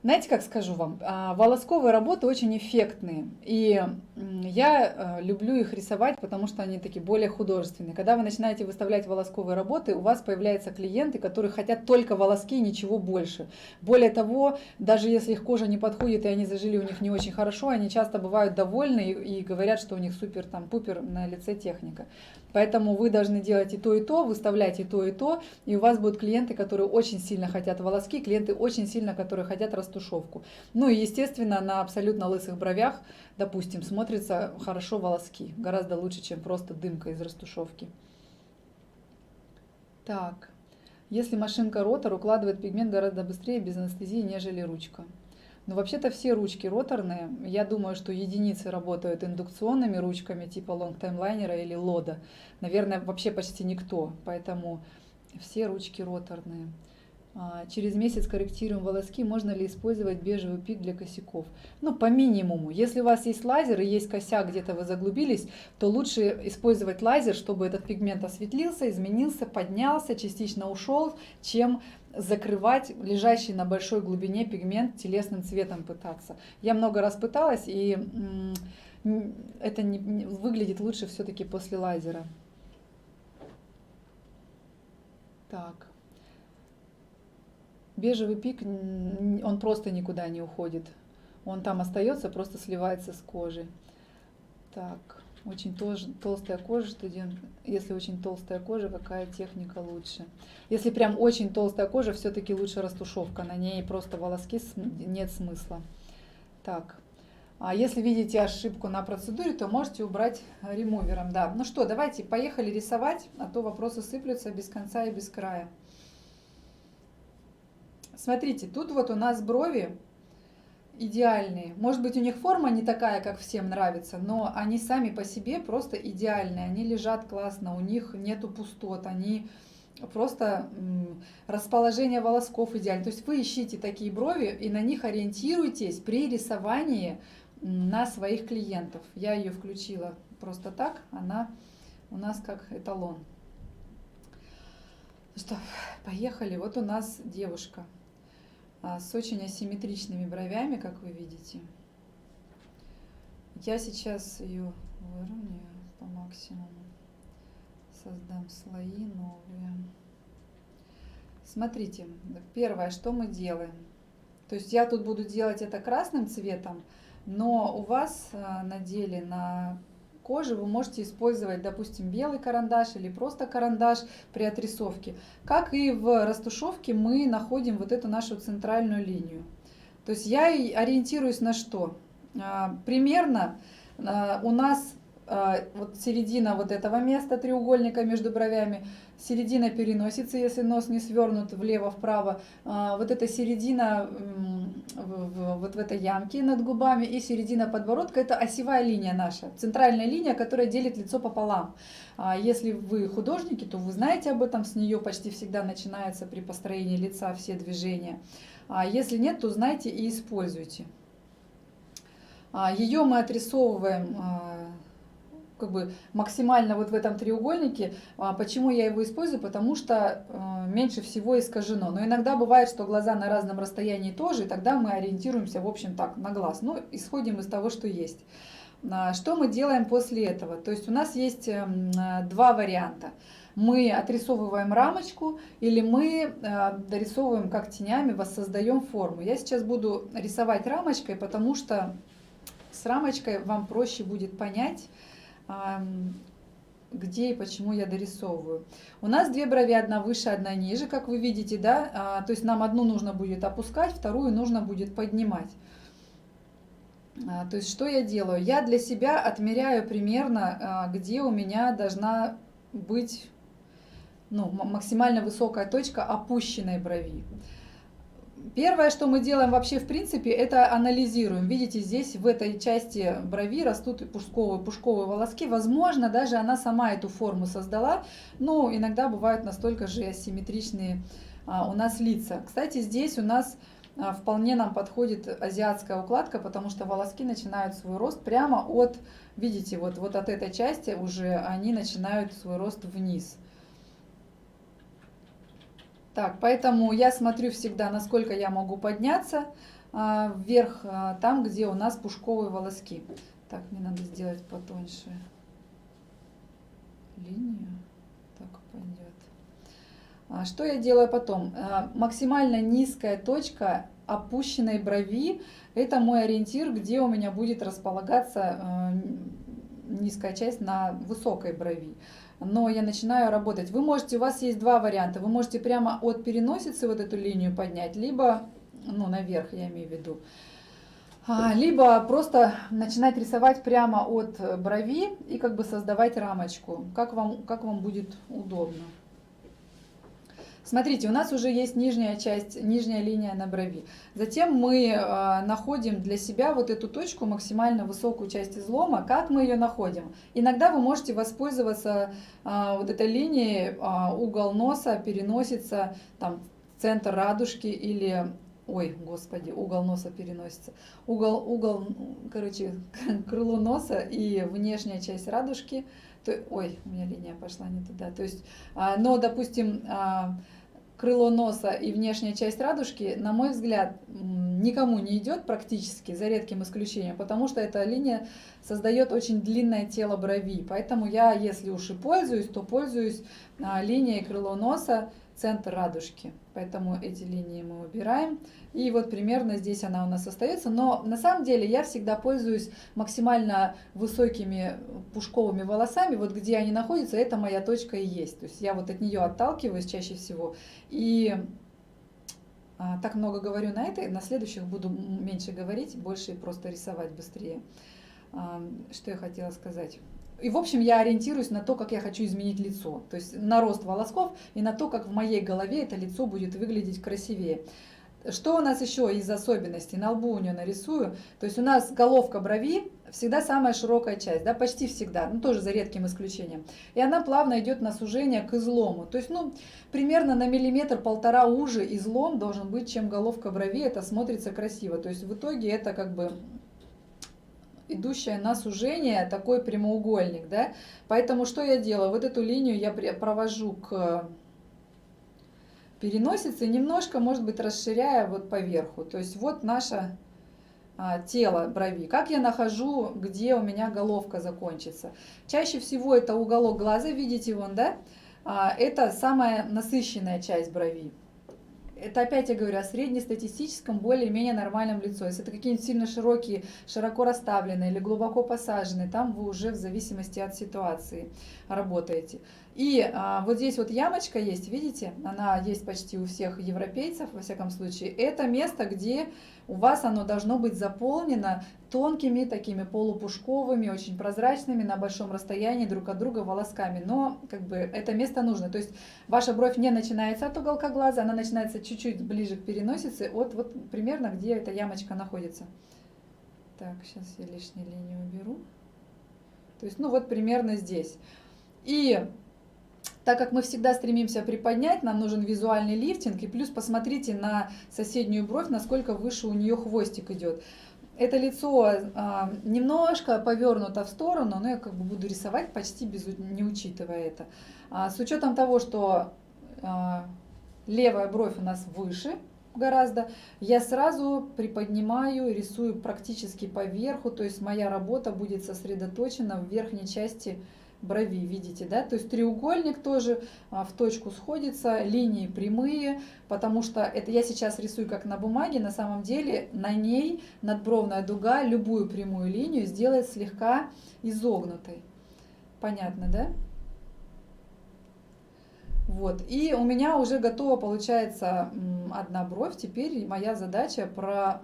Знаете, как скажу вам, волосковые работы очень эффектные, и я люблю их рисовать, потому что они такие более художественные. Когда вы начинаете выставлять волосковые работы, у вас появляются клиенты, которые хотят только волоски и ничего больше. Более того, даже если их кожа не подходит и они зажили у них не очень хорошо, они часто бывают довольны и говорят, что у них супер там пупер на лице техника. Поэтому вы должны делать и то, выставлять и то, и у вас будут клиенты, которые очень сильно хотят волоски, клиенты очень сильно, которые хотят растушевку. Ну и, естественно, на абсолютно лысых бровях, допустим, смотрятся хорошо волоски, гораздо лучше, чем просто дымка из растушевки. Так, если машинка ротор укладывает пигмент гораздо быстрее, без анестезии, нежели ручка. Но вообще-то все ручки роторные. Я думаю, что единицы работают индукционными ручками типа лонгтаймлайнера или лода. Наверное, вообще почти никто. Поэтому все ручки роторные. Через месяц корректируем волоски. Можно ли использовать бежевый пик для косяков? Ну, по минимуму. Если у вас есть лазер и есть косяк, где-то вы заглубились, то лучше использовать лазер, чтобы этот пигмент осветлился, изменился, поднялся, частично ушел, чем закрывать лежащий на большой глубине пигмент телесным цветом пытаться. Я много раз пыталась, и это не выглядит лучше все-таки после лазера. Так. Бежевый пик, он просто никуда не уходит. Он там остается, просто сливается с кожей. Так, очень толстая кожа, студент. Если очень толстая кожа, какая техника лучше? Если прям очень толстая кожа, все-таки лучше растушевка. На ней просто волоски, нет смысла. Так, а если видите ошибку на процедуре, то можете убрать ремувером. Да. Ну что, давайте, поехали рисовать, а то вопросы сыплются без конца и без края. Смотрите, тут вот у нас брови идеальные. Может быть, у них форма не такая, как всем нравится, но они сами по себе просто идеальные. Они лежат классно, у них нету пустот, они просто расположение волосков идеально. То есть вы ищите такие брови и на них ориентируйтесь при рисовании на своих клиентов. Я ее включила просто так, она у нас как эталон. Ну что, поехали. Вот у нас девушка с очень асимметричными бровями, как вы видите. Я сейчас ее выровняю по максимуму. Создам слои новые. Смотрите, первое, что мы делаем. То есть я тут буду делать это красным цветом, но у вас на деле, на коже вы можете использовать, допустим, белый карандаш или просто карандаш при отрисовке. Как и в растушевке мы находим вот эту нашу центральную линию. То есть я ориентируюсь на что? Примерно у нас вот середина вот этого места треугольника между бровями, середина переносицы, если нос не свернут влево-вправо, вот эта середина вот в этой ямке над губами и середина подбородка, это осевая линия наша, центральная линия, которая делит лицо пополам. Если вы художники, то вы знаете об этом, с нее почти всегда начинается при построении лица все движения. Если нет, то знайте и используйте. Ее мы отрисовываем как бы максимально вот в этом треугольнике. Почему я его использую? Потому что меньше всего искажено. Но иногда бывает, что глаза на разном расстоянии тоже, и тогда мы ориентируемся, в общем, так, на глаз. Ну, исходим из того, что есть. Что мы делаем после этого? То есть у нас есть два варианта. Мы отрисовываем рамочку или мы дорисовываем как тенями, воссоздаем форму. Я сейчас буду рисовать рамочкой, потому что с рамочкой вам проще будет понять, где и почему я дорисовываю. У нас две брови, одна выше, одна ниже, как вы видите, да, то есть нам одну нужно будет опускать, вторую нужно будет поднимать. То есть что я делаю? Я для себя отмеряю примерно, где у меня должна быть, ну, максимально высокая точка опущенной брови. Первое, что мы делаем вообще в принципе, это анализируем. Видите, здесь в этой части брови растут пушковые волоски. Возможно, даже она сама эту форму создала, но иногда бывают настолько же асимметричные у нас лица. Кстати, здесь у нас вполне нам подходит азиатская укладка, потому что волоски начинают свой рост прямо от, видите, вот от этой части уже они начинают свой рост вниз. Так, поэтому я смотрю всегда, насколько я могу подняться вверх, там, где у нас пушковые волоски. Так, мне надо сделать потоньше линию. Так пойдет. Что я делаю потом? Максимально низкая точка опущенной брови – это мой ориентир, где у меня будет располагаться низкая часть на высокой брови. Но я начинаю работать. Вы можете, у вас есть два варианта. Вы можете прямо от переносицы вот эту линию поднять, либо, ну, наверх, я имею в виду. Либо просто начинать рисовать прямо от брови и как бы создавать рамочку, как вам будет удобно. Смотрите, у нас уже есть нижняя часть, нижняя линия на брови. Затем мы находим для себя вот эту точку, максимально высокую часть излома. Как мы ее находим? Иногда вы можете воспользоваться вот этой линией, угол носа переносится, там, центр радужки или... Ой, господи, угол носа переносится. Короче, крыло носа и внешняя часть радужки. Ой, у меня линия пошла не туда. То есть, но, допустим, крыло носа и внешняя часть радужки, на мой взгляд, никому не идет практически, за редким исключением, потому что эта линия создает очень длинное тело брови. Поэтому я, если уж и пользуюсь, то пользуюсь линией крыло носа, центр радужки. Поэтому эти линии мы убираем. И вот примерно здесь она у нас остается. Но на самом деле я всегда пользуюсь максимально высокими пушковыми волосами. Вот где они находятся, это моя точка и есть. То есть я вот от нее отталкиваюсь чаще всего. И так много говорю на этой, на следующих буду меньше говорить, больше просто рисовать быстрее. Что я хотела сказать? И, в общем, я ориентируюсь на то, как я хочу изменить лицо. То есть на рост волосков и на то, как в моей голове это лицо будет выглядеть красивее. Что у нас еще из особенностей? На лбу у нее нарисую. То есть у нас головка брови всегда самая широкая часть, да, почти всегда, ну тоже за редким исключением. И она плавно идет на сужение к излому. То есть, ну, примерно на миллиметр-полтора уже излом должен быть, чем головка брови. Это смотрится красиво. То есть в итоге это как бы... идущая на сужение, такой прямоугольник, да, поэтому что я делаю, вот эту линию я провожу к переносице, немножко, может быть, расширяя вот по верху, то есть вот наше тело брови, как я нахожу, где у меня головка закончится, чаще всего это уголок глаза, видите вон, да, это самая насыщенная часть брови. Это опять я говорю о среднестатистическом, более-менее нормальном лице. Если это какие-нибудь сильно широкие, широко расставленные или глубоко посаженные, там вы уже в зависимости от ситуации работаете. И вот здесь вот ямочка есть, видите? Она есть почти у всех европейцев, во всяком случае. Это место, где у вас оно должно быть заполнено тонкими, такими полупушковыми, очень прозрачными, на большом расстоянии друг от друга волосками. Но как бы это место нужно. То есть ваша бровь не начинается от уголка глаза, она начинается чуть-чуть ближе к переносице, вот примерно где эта ямочка находится. Так, сейчас я лишнюю линию уберу. То есть, ну вот примерно здесь. И так как мы всегда стремимся приподнять, нам нужен визуальный лифтинг. И плюс посмотрите на соседнюю бровь, насколько выше у нее хвостик идет. Это лицо немножко повернуто в сторону, но я как бы буду рисовать почти не учитывая это. С учетом того, что левая бровь у нас выше гораздо, я сразу приподнимаю, рисую практически по верху, то есть моя работа будет сосредоточена в верхней части брови, видите, да, то есть треугольник тоже в точку сходится, линии прямые, потому что это я сейчас рисую как на бумаге, на самом деле на ней надбровная дуга любую прямую линию сделает слегка изогнутой. Понятно, да? Вот, и у меня уже готова получается одна бровь, теперь моя задача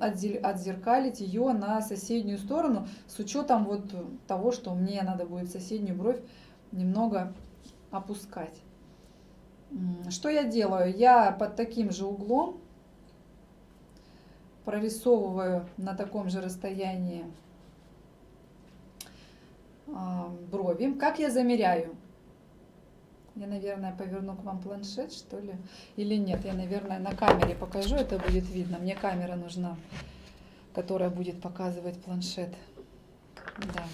отзеркалить ее на соседнюю сторону, с учетом вот того, что мне надо будет соседнюю бровь немного опускать. Что я делаю? Я под таким же углом прорисовываю на таком же расстоянии брови. Как я замеряю? Я, наверное, поверну к вам планшет, что ли? Или нет? Я, наверное, на камере покажу, это будет видно. Мне камера нужна, которая будет показывать планшет. Да.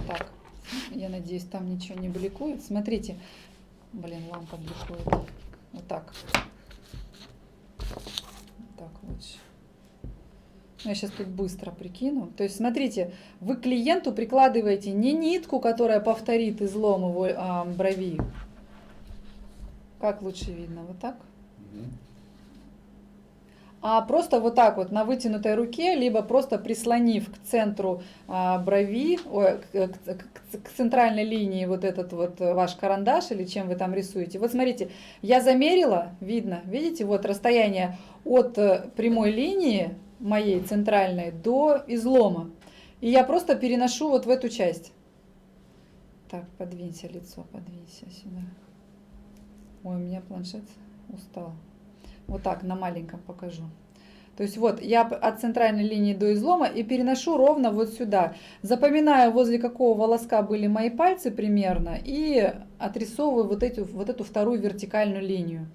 Так, я надеюсь, там ничего не бликует. Смотрите. Блин, лампа бликует. Вот так. Так лучше. Я сейчас тут быстро прикину. То есть, смотрите, вы к клиенту прикладываете не нитку, которая повторит излом его брови. Как лучше видно? Вот так? А просто вот так вот на вытянутой руке, либо просто прислонив к центру брови, к центральной линии вот этот вот ваш карандаш или чем вы там рисуете. Вот смотрите, я замерила, видно, видите, вот расстояние от прямой линии моей центральной до излома. И я просто переношу вот в эту часть. Так, подвинься лицо, подвинься сюда. Ой, у меня планшет устал. Вот так, на маленьком покажу. То есть вот я от центральной линии до излома и переношу ровно вот сюда. Запоминаю, возле какого волоска были мои пальцы примерно, и отрисовываю вот эту вторую вертикальную линию.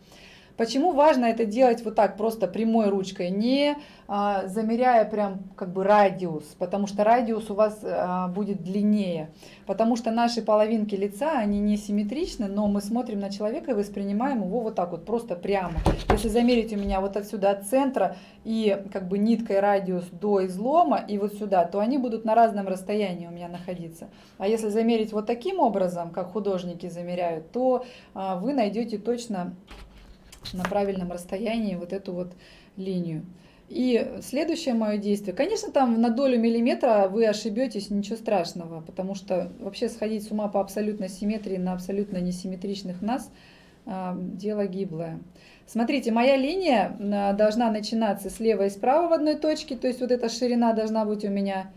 Почему важно это делать вот так, просто прямой ручкой, не замеряя прям как бы радиус, потому что радиус у вас будет длиннее, потому что наши половинки лица, они не симметричны, но мы смотрим на человека и воспринимаем его вот так вот, просто прямо. Если замерить у меня вот отсюда от центра и как бы ниткой радиус до излома и вот сюда, то они будут на разном расстоянии у меня находиться. А если замерить вот таким образом, как художники замеряют, то вы найдете точно на правильном расстоянии вот эту вот линию. И следующее мое действие, конечно, там на долю миллиметра вы ошибетесь, ничего страшного, потому что вообще сходить с ума по абсолютной симметрии на абсолютно несимметричных нас дело гиблое. Смотрите, моя линия должна начинаться слева и справа в одной точке, то есть вот эта ширина должна быть у меня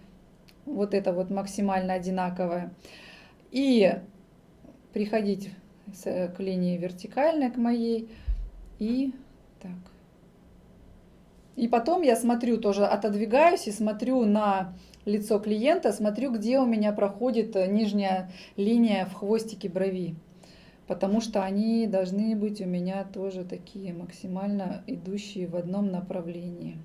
вот эта вот максимально одинаковая. И приходить к линии вертикальной, к моей. И так. И потом я смотрю, тоже отодвигаюсь и смотрю на лицо клиента, смотрю, где у меня проходит нижняя линия в хвостике брови. Потому что они должны быть у меня тоже такие максимально идущие в одном направлении.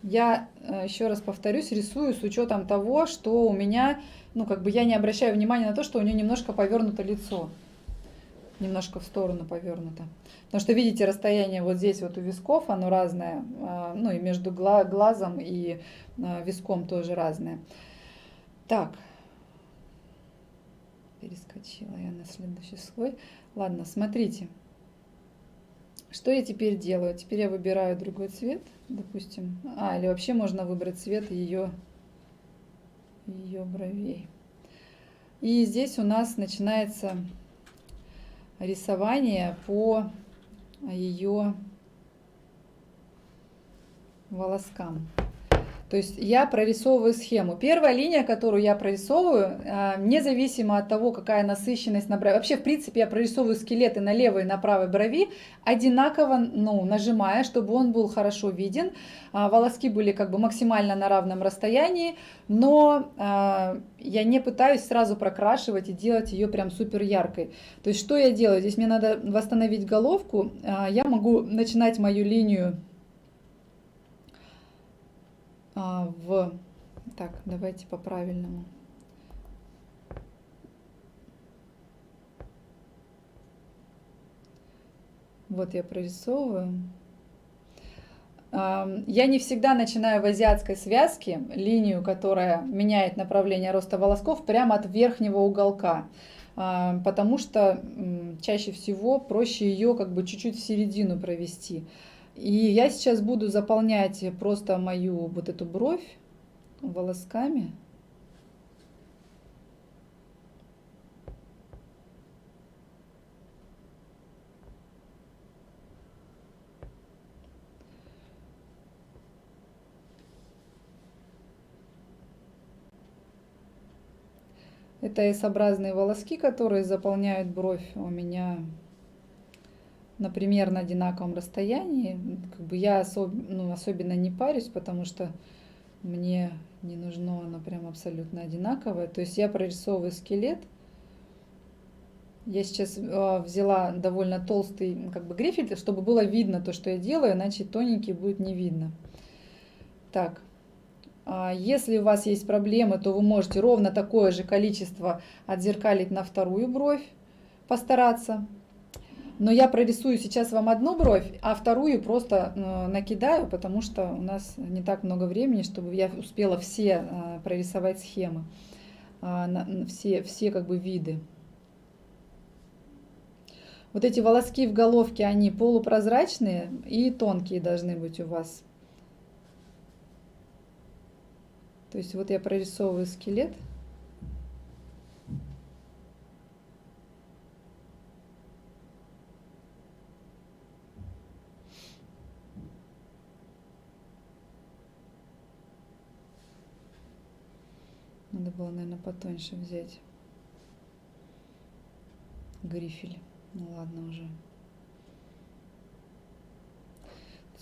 Я еще раз повторюсь, рисую с учетом того, что у меня, ну как бы я не обращаю внимания на то, что у нее немножко повернуто лицо. Немножко в сторону повернуто. Потому что видите, расстояние вот здесь вот у висков, оно разное. Ну и между глазом и виском тоже разное. Так. Перескочила я на следующий слой. Ладно, смотрите. Что я теперь делаю? Теперь я выбираю другой цвет, допустим. Или вообще можно выбрать цвет ее бровей. И здесь у нас начинается рисование по ее волоскам. То есть я прорисовываю схему. Первая линия, которую я прорисовываю, независимо от того, какая насыщенность на брови. Вообще, в принципе, я прорисовываю скелеты на левой и на правой брови, одинаково, нажимая, чтобы он был хорошо виден. Волоски были как бы максимально на равном расстоянии, но я не пытаюсь сразу прокрашивать и делать ее прям супер яркой. То есть что я делаю? Здесь мне надо восстановить головку. Я могу начинать мою линию Так, давайте по-правильному. Вот я прорисовываю. Я не всегда начинаю в азиатской связке линию, которая меняет направление роста волосков, прямо от верхнего уголка. Потому что чаще всего проще ее как бы чуть-чуть в середину провести. И я сейчас буду заполнять просто мою вот эту бровь волосками. Это S-образные волоски, которые заполняют бровь у меня на примерно одинаковом расстоянии. Как бы я особенно не парюсь, потому что мне не нужно оно прям абсолютно одинаковое. То есть я прорисовываю скелет. Я сейчас взяла довольно толстый как бы грифель, чтобы было видно то, что я делаю, иначе тоненький будет не видно. Так, если у вас есть проблемы, то вы можете ровно такое же количество отзеркалить на вторую бровь, постараться. Но я прорисую сейчас вам одну бровь, а вторую просто накидаю, потому что у нас не так много времени, чтобы я успела все прорисовать схемы, все как бы виды. Вот эти волоски в головке, они полупрозрачные и тонкие должны быть у вас. То есть вот я прорисовываю скелет. Надо было, наверное, потоньше взять грифель. Ну ладно уже.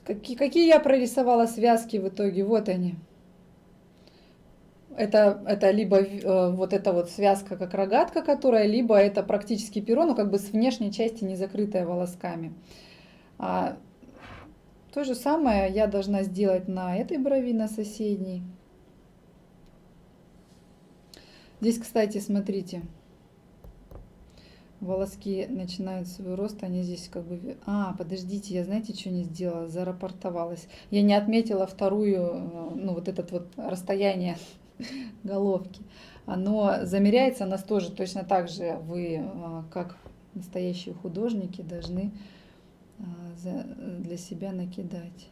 Какие я прорисовала связки в итоге? Вот они. Это либо вот эта вот связка как рогатка, которая, либо это практически перо, но как бы с внешней части не закрытая волосками. То же самое я должна сделать на этой брови, на соседней. Здесь, кстати, смотрите, волоски начинают свой рост, они здесь как бы... подождите, я знаете, что не сделала? Зарапортовалась. Я не отметила вторую, вот это вот расстояние головки. Оно замеряется, нас тоже точно так же вы, как настоящие художники, должны для себя накидать.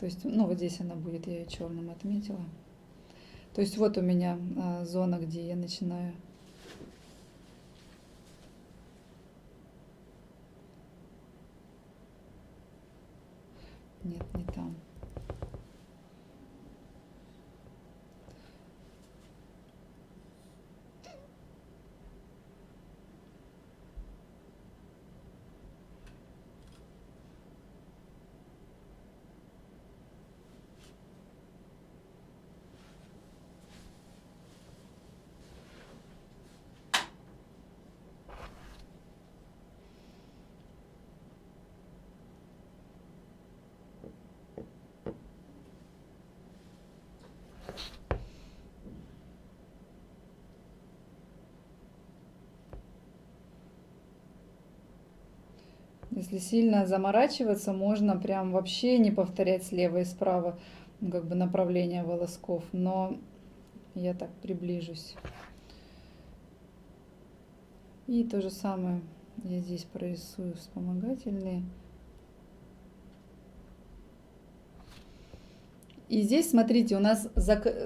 То есть, вот здесь она будет, я ее черным отметила. То есть вот у меня зона, где я начинаю. Нет, не там. Если сильно заморачиваться, можно прям вообще не повторять слева и справа как бы направление волосков, но я так приближусь. И то же самое я здесь прорисую вспомогательные. И здесь, смотрите, у нас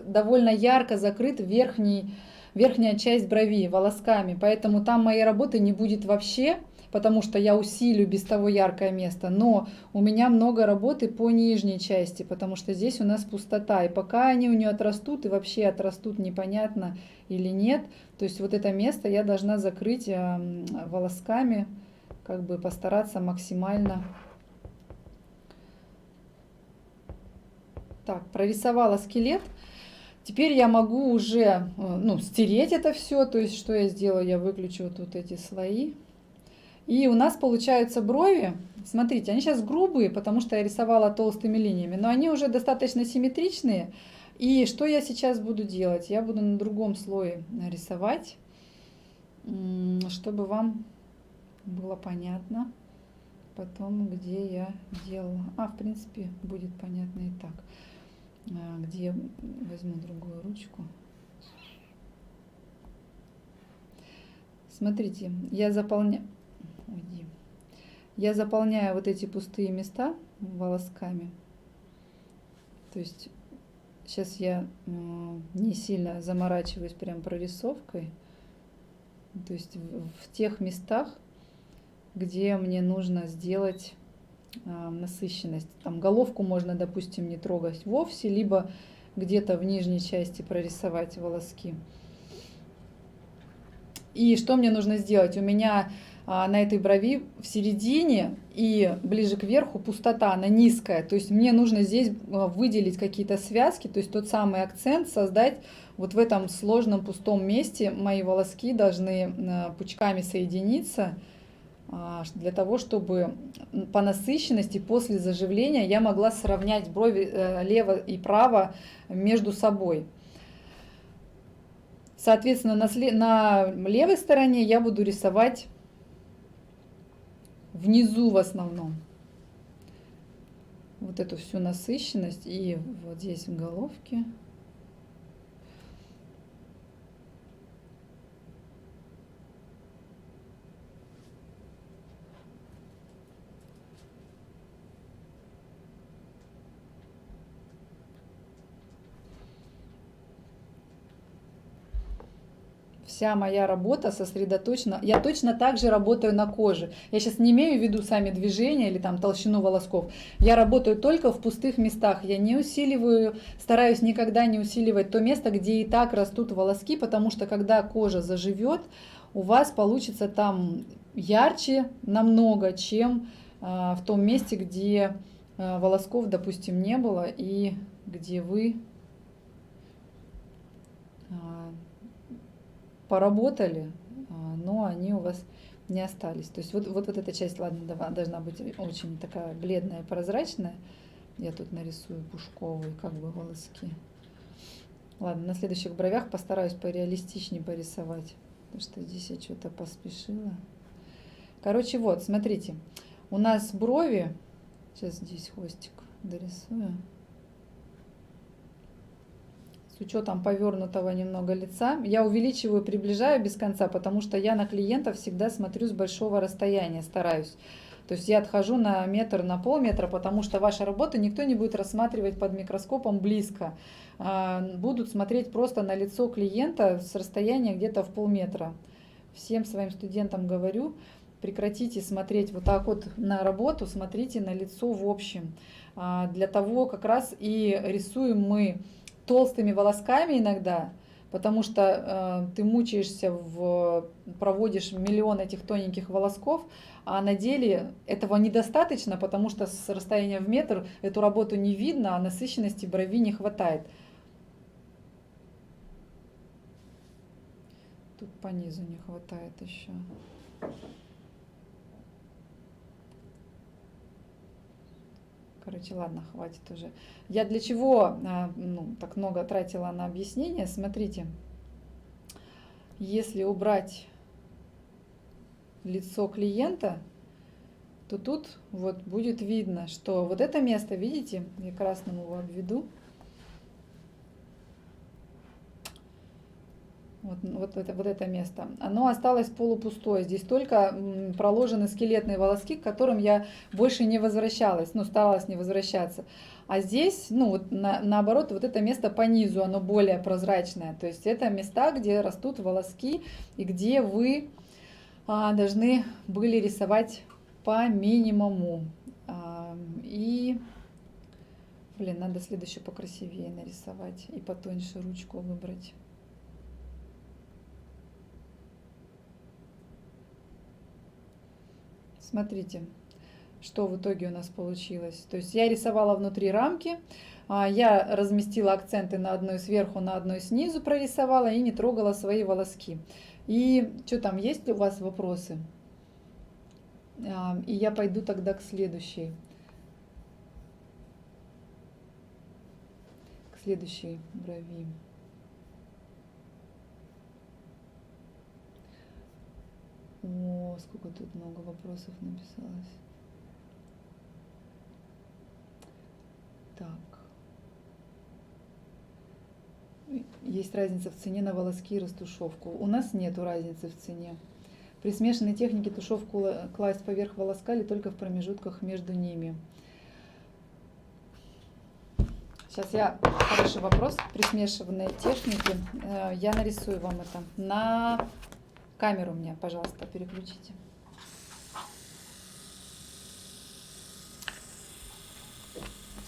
довольно ярко закрыт верхняя часть брови волосками, поэтому там моей работы не будет вообще, потому что я усилю без того яркое место, но у меня много работы по нижней части, потому что здесь у нас пустота, и пока они у нее отрастут, и вообще отрастут непонятно или нет, то есть вот это место я должна закрыть волосками, как бы постараться максимально. Так, прорисовала скелет. Теперь я могу уже стереть это все, то есть что я сделаю, я выключу вот эти слои. И у нас получаются брови, смотрите, они сейчас грубые, потому что я рисовала толстыми линиями, но они уже достаточно симметричные. И что я сейчас буду делать? Я буду на другом слое рисовать, чтобы вам было понятно потом, где я делала. В принципе, будет понятно и так. Где я возьму другую ручку. Смотрите, я заполняю вот эти пустые места волосками. То есть сейчас я не сильно заморачиваюсь прям прорисовкой. То есть в тех местах, где мне нужно сделать насыщенность. Там головку можно, допустим, не трогать вовсе, либо где-то в нижней части прорисовать волоски. И что мне нужно сделать? У меня на этой брови в середине и ближе к верху пустота, она низкая. То есть мне нужно здесь выделить какие-то связки, то есть тот самый акцент создать вот в этом сложном пустом месте. Мои волоски должны пучками соединиться для того, чтобы по насыщенности после заживления я могла сравнять брови лево и право между собой. Соответственно, на левой стороне я буду рисовать внизу в основном вот эту всю насыщенность, и вот здесь в головке. Вся моя работа сосредоточена. Я точно так же работаю на коже. Я сейчас не имею в виду сами движения или там толщину волосков. Я работаю только в пустых местах. Я не усиливаю, стараюсь никогда не усиливать то место, где и так растут волоски, потому что когда кожа заживет, у вас получится там ярче намного, чем в том месте, где волосков, допустим, не было и где вы поработали, но они у вас не остались. То есть вот эта часть, ладно, должна быть очень такая бледная, прозрачная. Я тут нарисую пушковые как бы волоски. Ладно, на следующих бровях постараюсь пореалистичнее порисовать, потому что здесь я что-то поспешила. Короче, вот, смотрите, у нас брови, сейчас здесь хвостик дорисую. С учетом повернутого немного лица. Я увеличиваю, приближаю без конца, потому что я на клиентов всегда смотрю с большого расстояния, стараюсь. То есть я отхожу на метр, на полметра, потому что ваша работа никто не будет рассматривать под микроскопом близко. Будут смотреть просто на лицо клиента с расстояния где-то в полметра. Всем своим студентам говорю, прекратите смотреть вот так вот на работу, смотрите на лицо в общем. Для того как раз и рисуем мы толстыми волосками иногда, потому что ты мучаешься, проводишь миллион этих тоненьких волосков, а на деле этого недостаточно, потому что с расстояния в метр эту работу не видно, а насыщенности брови не хватает. Тут по низу не хватает еще. Короче, ладно, хватит уже. Я для чего так много тратила на объяснение? Смотрите, если убрать лицо клиента, то тут вот будет видно, что вот это место, видите, я красным его обведу. Вот это место. Оно осталось полупустое. Здесь только проложены скелетные волоски, к которым я больше не возвращалась, старалась не возвращаться. А здесь, наоборот, вот это место по низу, оно более прозрачное. То есть это места, где растут волоски и где вы должны были рисовать по минимуму. Надо следующее покрасивее нарисовать и потоньше ручку выбрать. Смотрите, что в итоге у нас получилось. То есть я рисовала внутри рамки, я разместила акценты на одной сверху, на одной снизу прорисовала и не трогала свои волоски. И что там, есть ли у вас вопросы? И я пойду тогда к следующей брови. О, сколько тут много вопросов написалось. Так. Есть разница в цене на волоски и растушевку. У нас нету разницы в цене. При смешанной технике тушевку класть поверх волоска или только в промежутках между ними. Сейчас хороший вопрос. При смешиванной технике я нарисую вам это на камеру мне, пожалуйста, переключите.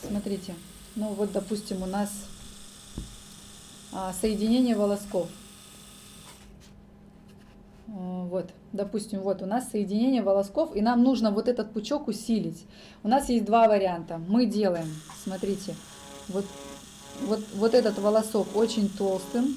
Смотрите, вот, допустим, у нас соединение волосков. Вот, допустим, вот у нас соединение волосков, и нам нужно вот этот пучок усилить. У нас есть два варианта. Мы делаем, смотрите, вот этот волосок очень толстым.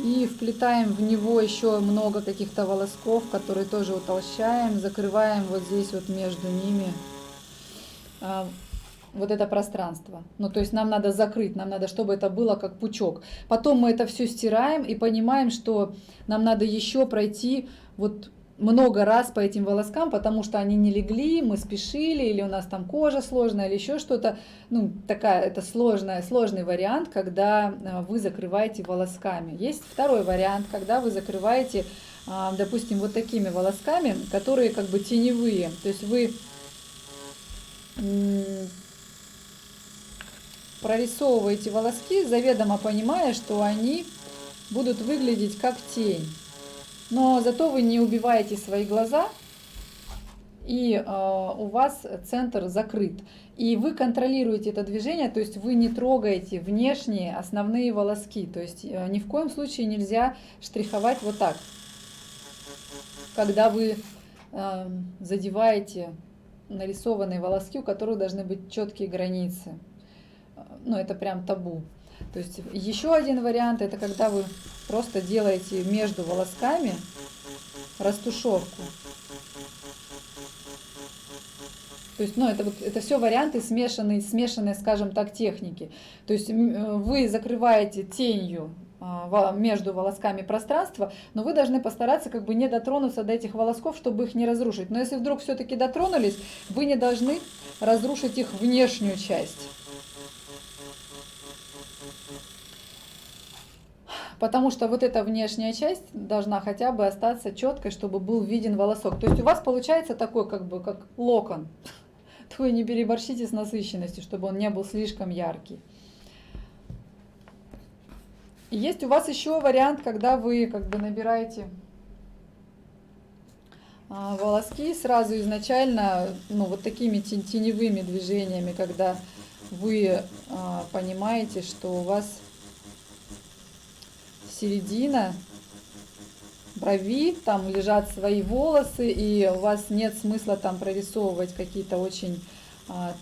И вплетаем в него еще много каких-то волосков, которые тоже утолщаем, закрываем вот здесь вот между ними вот это пространство. Ну, то есть нам надо закрыть, нам надо, чтобы это было как пучок. Потом мы это все стираем и понимаем, что нам надо еще пройти вот много раз по этим волоскам, потому что они не легли, мы спешили, или у нас там кожа сложная, или еще что-то. Ну, это сложный вариант, когда вы закрываете волосками. Есть второй вариант, когда вы закрываете, допустим, вот такими волосками, которые как бы теневые. То есть вы прорисовываете волоски, заведомо понимая, что они будут выглядеть как тень. Но зато вы не убиваете свои глаза, и у вас центр закрыт. И вы контролируете это движение, то есть вы не трогаете внешние основные волоски. То есть ни в коем случае нельзя штриховать вот так, когда вы задеваете нарисованные волоски, у которых должны быть четкие границы. Ну, это прям табу. То есть еще один вариант, это когда вы просто делаете между волосками растушевку. То есть, ну, это все варианты смешанные, скажем так, техники. То есть вы закрываете тенью между волосками пространство, но вы должны постараться как бы не дотронуться до этих волосков, чтобы их не разрушить. Но если вдруг все-таки дотронулись, вы не должны разрушить их внешнюю часть. Потому что вот эта внешняя часть должна хотя бы остаться четкой, чтобы был виден волосок. То есть у вас получается такой как бы как локон. Вы не переборщите с насыщенностью, чтобы он не был слишком яркий. И есть у вас еще вариант, когда вы как бы набираете волоски сразу изначально, ну, вот такими теневыми движениями, когда вы понимаете, что у вас середина брови, там лежат свои волосы, и у вас нет смысла там прорисовывать какие-то очень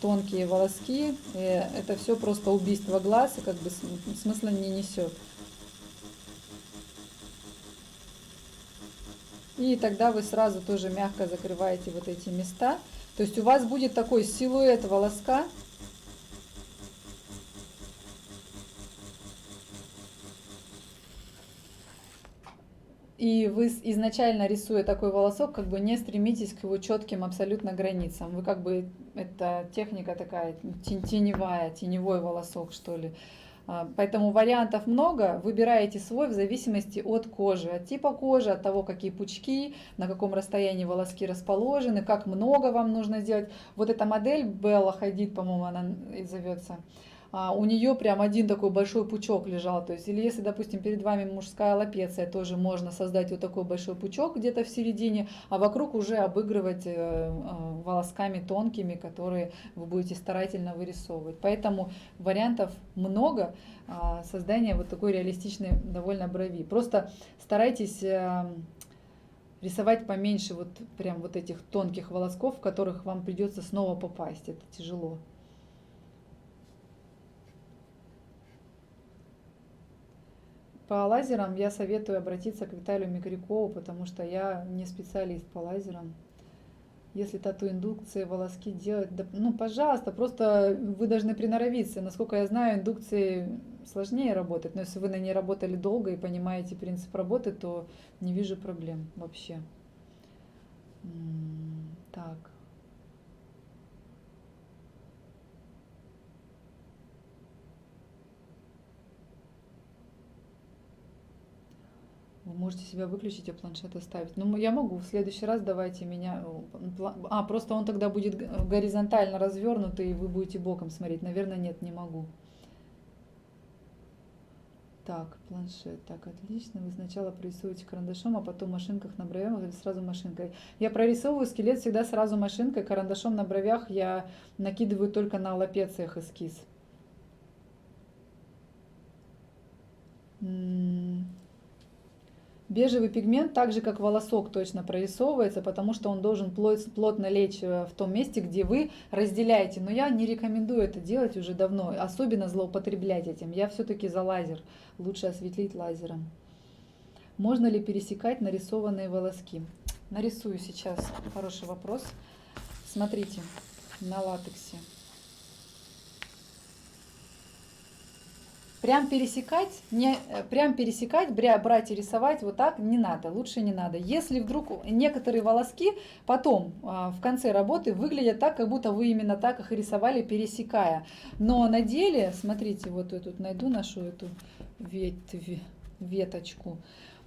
тонкие волоски. И это все просто убийство глаз, и как бы смысла не несет. И тогда вы сразу тоже мягко закрываете вот эти места. То есть у вас будет такой силуэт волоска. И вы изначально, рисуя такой волосок, как бы не стремитесь к его четким абсолютно границам. Вы как бы, это техника такая теневой волосок, что ли. Поэтому вариантов много. Выбираете свой в зависимости от кожи, от типа кожи, от того, какие пучки, на каком расстоянии волоски расположены, как много вам нужно сделать. Вот эта модель Белла Хадид, по-моему, она и зовется. У нее прям один такой большой пучок лежал. То есть, или если, допустим, перед вами мужская лапеция, тоже можно создать вот такой большой пучок где-то в середине, а вокруг уже обыгрывать волосками тонкими, которые вы будете старательно вырисовывать. Поэтому вариантов много создания вот такой реалистичной довольно брови. Просто старайтесь рисовать поменьше вот прям вот этих тонких волосков, в которых вам придется снова попасть. Это тяжело. По лазерам я советую обратиться к Виталию Микрякову, потому что я не специалист по лазерам. Если тату-индукции, волоски делать, да, ну, пожалуйста, просто вы должны приноровиться. Насколько я знаю, индукции сложнее работать, но если вы на ней работали долго и понимаете принцип работы, то не вижу проблем вообще. Так. Вы можете себя выключить, а планшет оставить. Ну, я могу. В следующий раз давайте меня... просто он тогда будет горизонтально развернутый, и вы будете боком смотреть. Наверное, нет, не могу. Так, планшет, так, отлично. Вы сначала прорисовываете карандашом, а потом в машинках на бровях или сразу машинкой? Я прорисовываю скелет всегда сразу машинкой, карандашом на бровях я накидываю только на лапециях эскиз. Бежевый пигмент, так же как волосок, точно прорисовывается, потому что он должен плотно лечь в том месте, где вы разделяете. Но я не рекомендую это делать уже давно, особенно злоупотреблять этим. Я все-таки за лазер. Лучше осветлить лазером. Можно ли пересекать нарисованные волоски? Нарисую сейчас. Хороший вопрос. Смотрите, на латексе. Прям пересекать, брать и рисовать вот так не надо, лучше не надо. Если вдруг некоторые волоски потом в конце работы выглядят так, как будто вы именно так их и рисовали, пересекая. Но на деле, смотрите, вот я тут найду нашу эту веточку.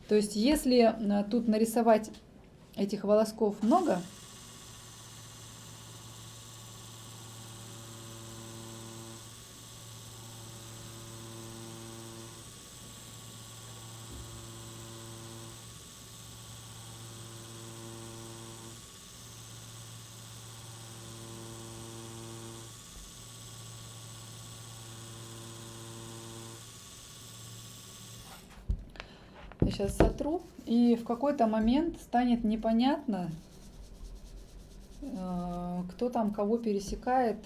То есть если тут нарисовать этих волосков много, я сейчас сотру, и в какой-то момент станет непонятно, кто там кого пересекает,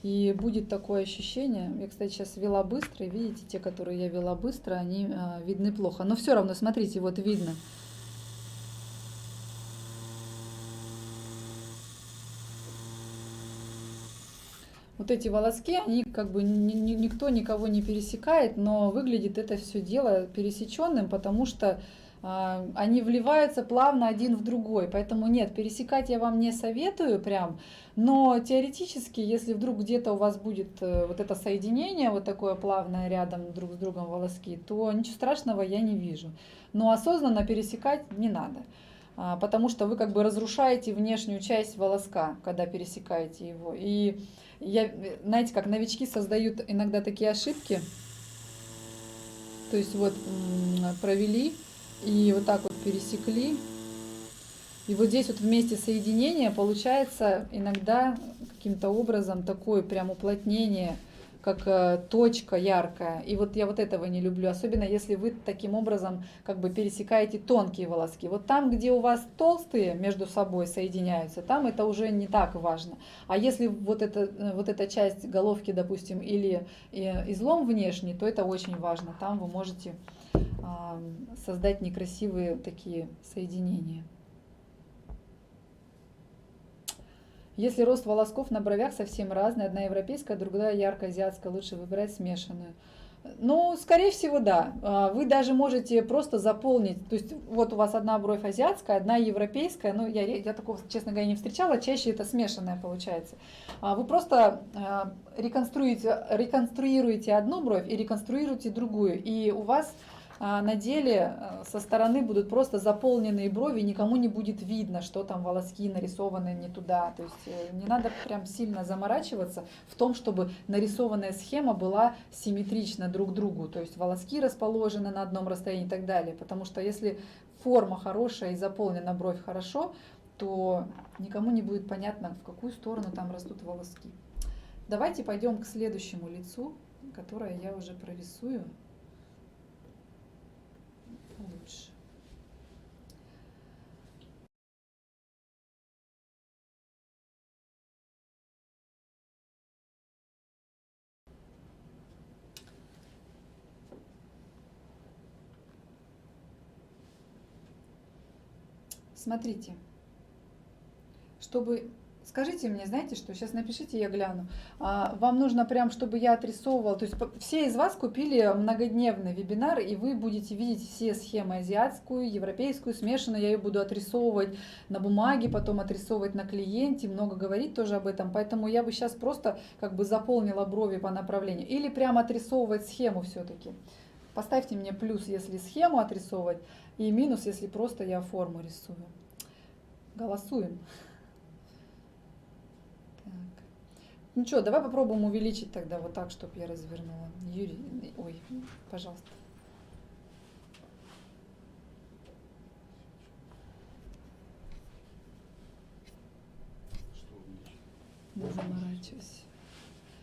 и будет такое ощущение. Я, кстати, сейчас вела быстро, и видите, те, которые я вела быстро, они видны плохо. Но все равно, смотрите, вот видно. Вот эти волоски, они как бы никто никого не пересекает, но выглядит это все дело пересеченным, потому что они вливаются плавно один в другой. Поэтому нет, пересекать я вам не советую прям, но теоретически, если вдруг где-то у вас будет вот это соединение, вот такое плавное рядом друг с другом волоски, то ничего страшного я не вижу. Но осознанно пересекать не надо. Потому что вы как бы разрушаете внешнюю часть волоска, когда пересекаете его. И знаете, как новички создают иногда такие ошибки. То есть вот провели и вот так вот пересекли. И вот здесь вот вместе соединения получается иногда каким-то образом такое прям уплотнение, как точка яркая. И вот я вот этого не люблю, особенно если вы таким образом как бы пересекаете тонкие волоски. Вот там, где у вас толстые между собой соединяются, там это уже не так важно. А если вот эта часть головки, допустим, или излом внешний, то это очень важно. Там вы можете создать некрасивые такие соединения. Если рост волосков на бровях совсем разный, одна европейская, другая ярко-азиатская, лучше выбирать смешанную. Ну, скорее всего, да. Вы даже можете просто заполнить, то есть вот у вас одна бровь азиатская, одна европейская, ну, я такого, честно говоря, не встречала, чаще это смешанная получается. Вы просто реконструируете одну бровь и реконструируете другую, и у вас на деле со стороны будут просто заполненные брови, никому не будет видно, что там волоски нарисованы не туда. То есть не надо прям сильно заморачиваться в том, чтобы нарисованная схема была симметрична друг другу. То есть волоски расположены на одном расстоянии и так далее. Потому что если форма хорошая и заполнена бровь хорошо, то никому не будет понятно, в какую сторону там растут волоски. Давайте пойдем к следующему лицу, которое я уже прорисую лучше. Смотрите, чтобы... Скажите мне, знаете что, сейчас напишите, я гляну. Вам нужно прям, чтобы я отрисовывала, то есть все из вас купили многодневный вебинар, и вы будете видеть все схемы: азиатскую, европейскую, смешанную. Я ее буду отрисовывать на бумаге, потом отрисовывать на клиенте, много говорить тоже об этом. Поэтому я бы сейчас просто как бы заполнила брови по направлению. Или прямо отрисовывать схему все-таки. Поставьте мне плюс, если схему отрисовывать, и минус, если просто я форму рисую. Голосуем. Так. Ну что, давай попробуем увеличить тогда вот так, чтобы я развернула. Юрий, ой, пожалуйста. Не заморачивайся.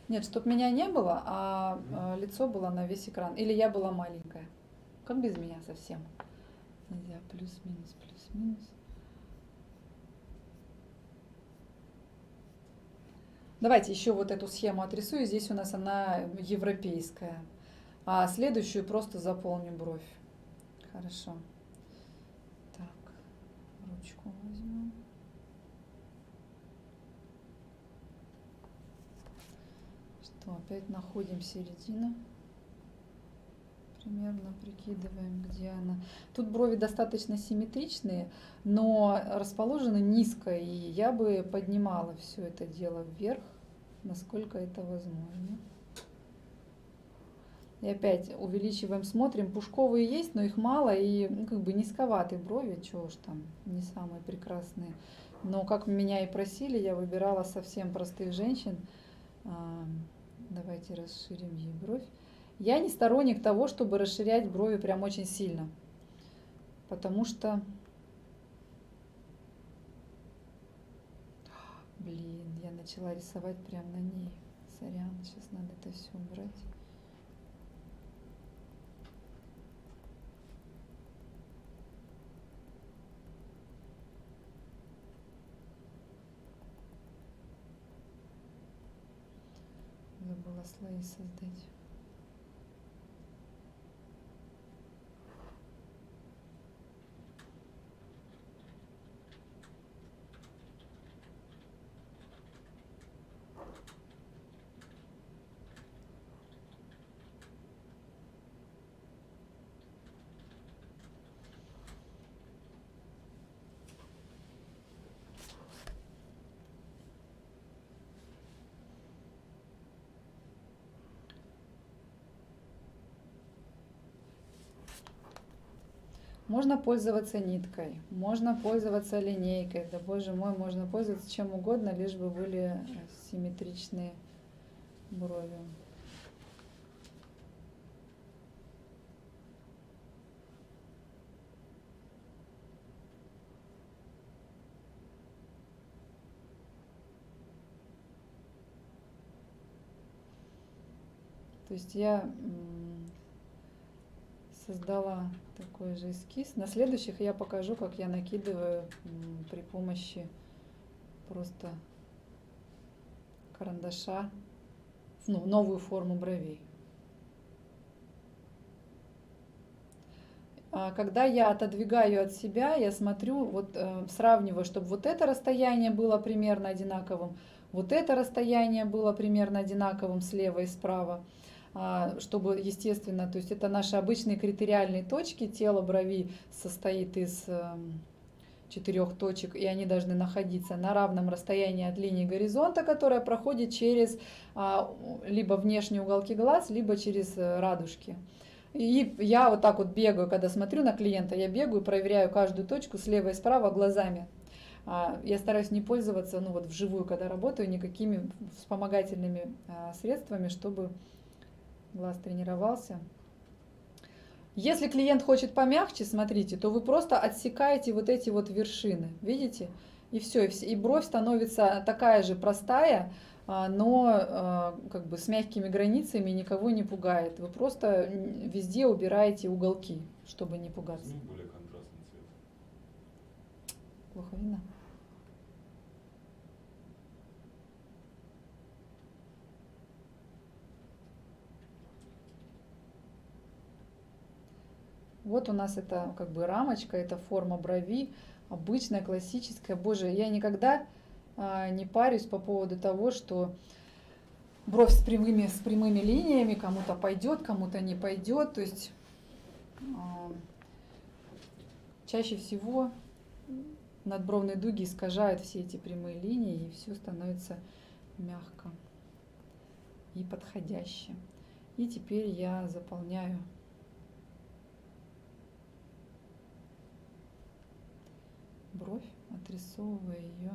Нет, чтоб меня не было, лицо было на весь экран. Или я была маленькая. Как без меня совсем. Нельзя. Плюс-минус, плюс-минус. Давайте еще вот эту схему отрисую. Здесь у нас она европейская. А следующую просто заполню бровь. Хорошо. Так, ручку возьму. Что, опять находим середину. Примерно прикидываем, где она. Тут брови достаточно симметричные, но расположены низко, и я бы поднимала все это дело вверх, насколько это возможно. И опять увеличиваем, смотрим. Пушковые есть, но их мало, и как бы низковатые брови, чего уж там, не самые прекрасные. Но как меня и просили, я выбирала совсем простых женщин. Давайте расширим ей бровь. Я не сторонник того, чтобы расширять брови прям очень сильно, потому что, блин, я начала рисовать прямо на ней. Сорян, сейчас надо это все убрать. Забыла слои создать. Можно пользоваться ниткой, можно пользоваться линейкой, да боже мой, можно пользоваться чем угодно, лишь бы были симметричные брови. То есть я создала такой же эскиз. На следующих я покажу, как я накидываю при помощи просто карандаша, ну, новую форму бровей. Когда я отодвигаю от себя, я смотрю, вот сравниваю, чтобы вот это расстояние было примерно одинаковым, вот это расстояние было примерно одинаковым слева и справа, чтобы, естественно, то есть это наши обычные критериальные точки, тело брови состоит из 4 точек, и они должны находиться на равном расстоянии от линии горизонта, которая проходит через либо внешние уголки глаз, либо через радужки. И я вот так вот бегаю, когда смотрю на клиента, я бегаю, проверяю каждую точку слева и справа глазами. Я стараюсь не пользоваться, ну вот вживую, когда работаю, никакими вспомогательными средствами, чтобы глаз тренировался. Если клиент хочет помягче, смотрите, то вы просто отсекаете вот эти вот вершины, видите? И все, и бровь становится такая же простая, но как бы с мягкими границами, никого не пугает. Вы просто везде убираете уголки, чтобы не пугаться. Возьми более контрастный цвет. Плохо видно? Вот у нас это как бы рамочка, это форма брови, обычная, классическая. Боже, я никогда не парюсь по поводу того, что бровь с прямыми линиями кому-то пойдет, кому-то не пойдет. То есть чаще всего надбровные дуги искажают все эти прямые линии, и все становится мягко и подходяще. И теперь я заполняю бровь, отрисовывая ее.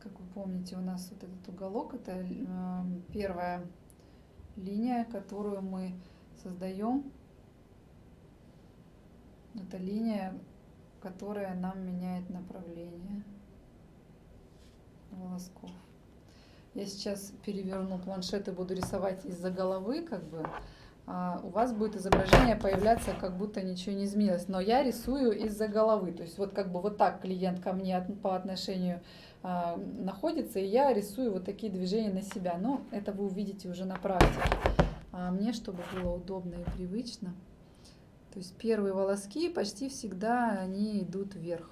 Как вы помните, у нас вот этот уголок, это первая линия, которую мы создаем. Это линия, которая нам меняет направление волосков. Я сейчас переверну планшет и буду рисовать из-за головы, как бы, а у вас будет изображение появляться, как будто ничего не изменилось. Но я рисую из-за головы. То есть вот как бы вот так клиент ко мне по отношению находится, и я рисую вот такие движения на себя. Но это вы увидите уже на практике. А мне, чтобы было удобно и привычно. То есть первые волоски почти всегда они идут вверх.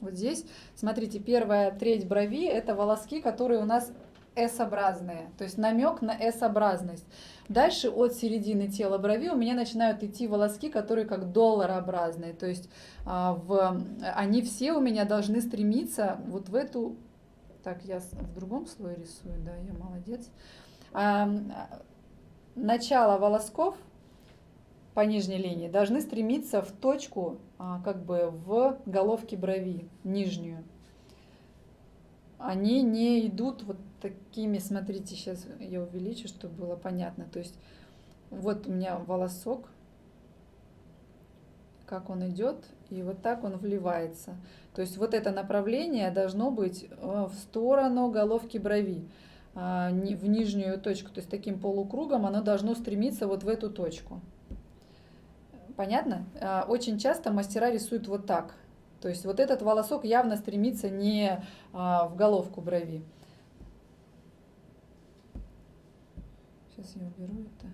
Вот здесь, смотрите, первая треть брови – это волоски, которые у нас S-образные, то есть намек на S-образность. Дальше от середины тела брови у меня начинают идти волоски, которые как долларообразные, то есть они все у меня должны стремиться вот в эту… Так, я в другом слое рисую, да, я молодец. Начало волосков по нижней линии должны стремиться в точку, как бы в головке брови, нижнюю. Они не идут вот такими, смотрите, сейчас я увеличу, чтобы было понятно. То есть вот у меня волосок, как он идет, и вот так он вливается. То есть вот это направление должно быть в сторону головки брови, в нижнюю точку. То есть таким полукругом оно должно стремиться вот в эту точку. Понятно? Очень часто мастера рисуют вот так. То есть вот этот волосок явно стремится не в головку брови. Сейчас я уберу это.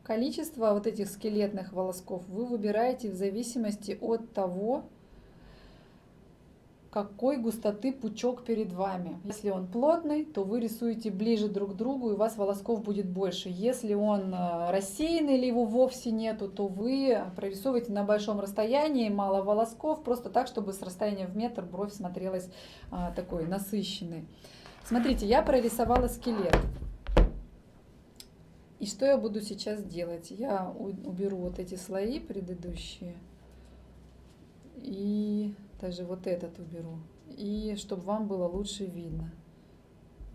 Количество вот этих скелетных волосков вы выбираете в зависимости от того, какой густоты пучок перед вами. Если он плотный, то вы рисуете ближе друг к другу, и у вас волосков будет больше. Если он рассеянный или его вовсе нету, то вы прорисовываете на большом расстоянии, мало волосков, просто так, чтобы с расстояния в метр бровь смотрелась такой насыщенной. Смотрите, я прорисовала скелет. И что я буду сейчас делать? Я уберу вот эти слои предыдущие. И даже вот этот уберу. И чтобы вам было лучше видно.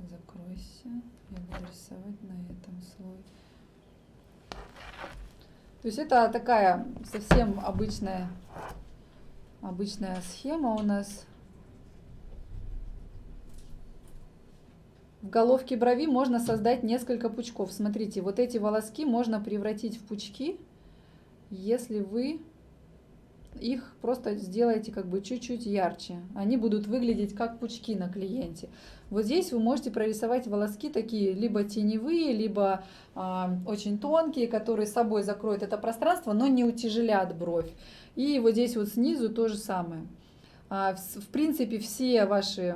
Закройся. Я буду рисовать на этом слое. То есть это такая совсем обычная схема у нас. В головке брови можно создать несколько пучков. Смотрите, вот эти волоски можно превратить в пучки, если вы их просто сделаете как бы чуть-чуть ярче. Они будут выглядеть как пучки на клиенте. Вот здесь вы можете прорисовать волоски такие либо теневые, либо очень тонкие, которые собой закроют это пространство, но не утяжелят бровь. И вот здесь вот снизу то же самое. В принципе, все ваши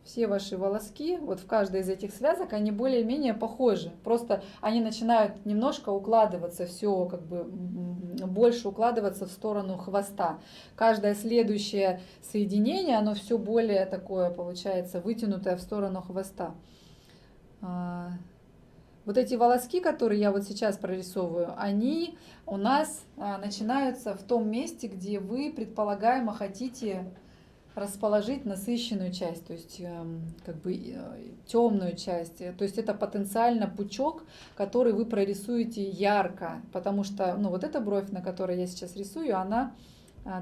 все ваши волоски, вот в каждой из этих связок, они более-менее похожи. Просто они начинают немножко укладываться, все как бы больше укладываться в сторону хвоста. Каждое следующее соединение, оно все более такое получается вытянутое в сторону хвоста. Вот эти волоски, которые я вот сейчас прорисовываю, они у нас начинаются в том месте, где вы предполагаемо хотите расположить насыщенную часть, то есть как бы темную часть. То есть это потенциально пучок, который вы прорисуете ярко, потому что вот эта бровь, на которой я сейчас рисую, она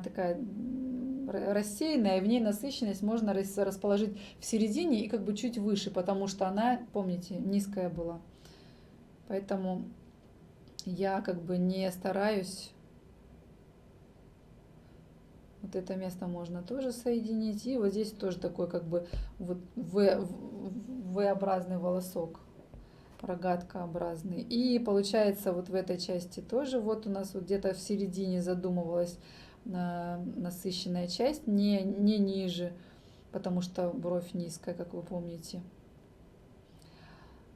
такая рассеянная, и в ней насыщенность можно расположить в середине и как бы чуть выше, потому что она, помните, низкая была. Поэтому я как бы не стараюсь. Вот это место можно тоже соединить. И вот здесь тоже такой как бы вот V-образный волосок, рогаткообразный. И получается вот в этой части тоже вот у нас вот где-то в середине задумывалась насыщенная часть, не ниже, потому что бровь низкая, как вы помните.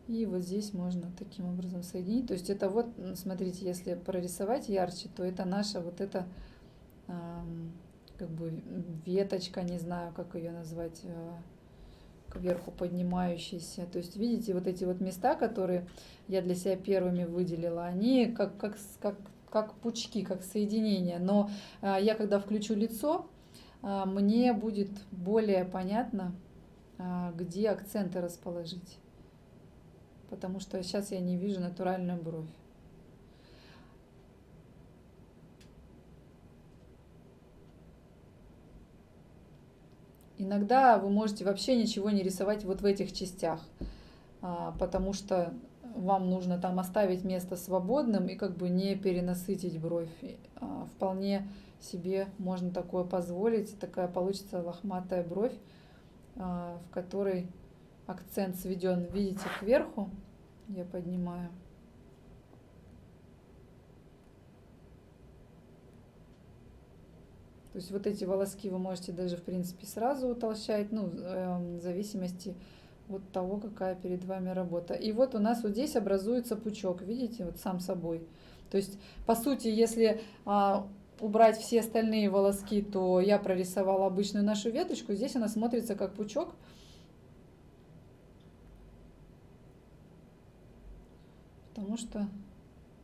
И вот здесь можно таким образом соединить. То есть это вот, смотрите, если прорисовать ярче, то это наша вот эта как бы веточка, не знаю, как ее назвать, кверху поднимающаяся. То есть видите, вот эти вот места, которые я для себя первыми выделила, они как пучки, как соединения. Но я когда включу лицо, мне будет более понятно, где акценты расположить. Потому что сейчас я не вижу натуральную бровь. Иногда вы можете вообще ничего не рисовать вот в этих частях, потому что вам нужно там оставить место свободным и как бы не перенасытить бровь. Вполне себе можно такое позволить. Такая получится лохматая бровь, в которой акцент сведен, видите, кверху. Я поднимаю. То есть вот эти волоски вы можете даже, в принципе, сразу утолщать, ну, в зависимости от того, какая перед вами работа. И вот у нас вот здесь образуется пучок, видите, вот сам собой. То есть, по сути, если убрать все остальные волоски, то я прорисовала обычную нашу веточку, здесь она смотрится как пучок. Потому что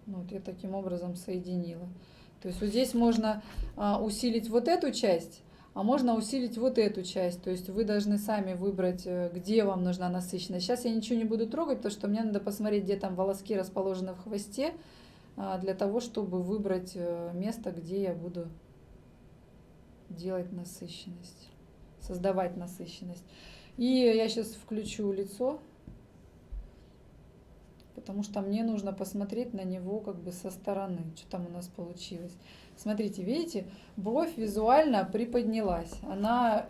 вот я таким образом соединила. То есть вот здесь можно усилить вот эту часть, а можно усилить вот эту часть. То есть вы должны сами выбрать, где вам нужна насыщенность. Сейчас я ничего не буду трогать, потому что мне надо посмотреть, где там волоски расположены в хвосте, для того, чтобы выбрать место, где я буду делать насыщенность, создавать насыщенность. И я сейчас включу лицо, потому что мне нужно посмотреть на него как бы со стороны, что там у нас получилось. Смотрите, видите, бровь визуально приподнялась. Она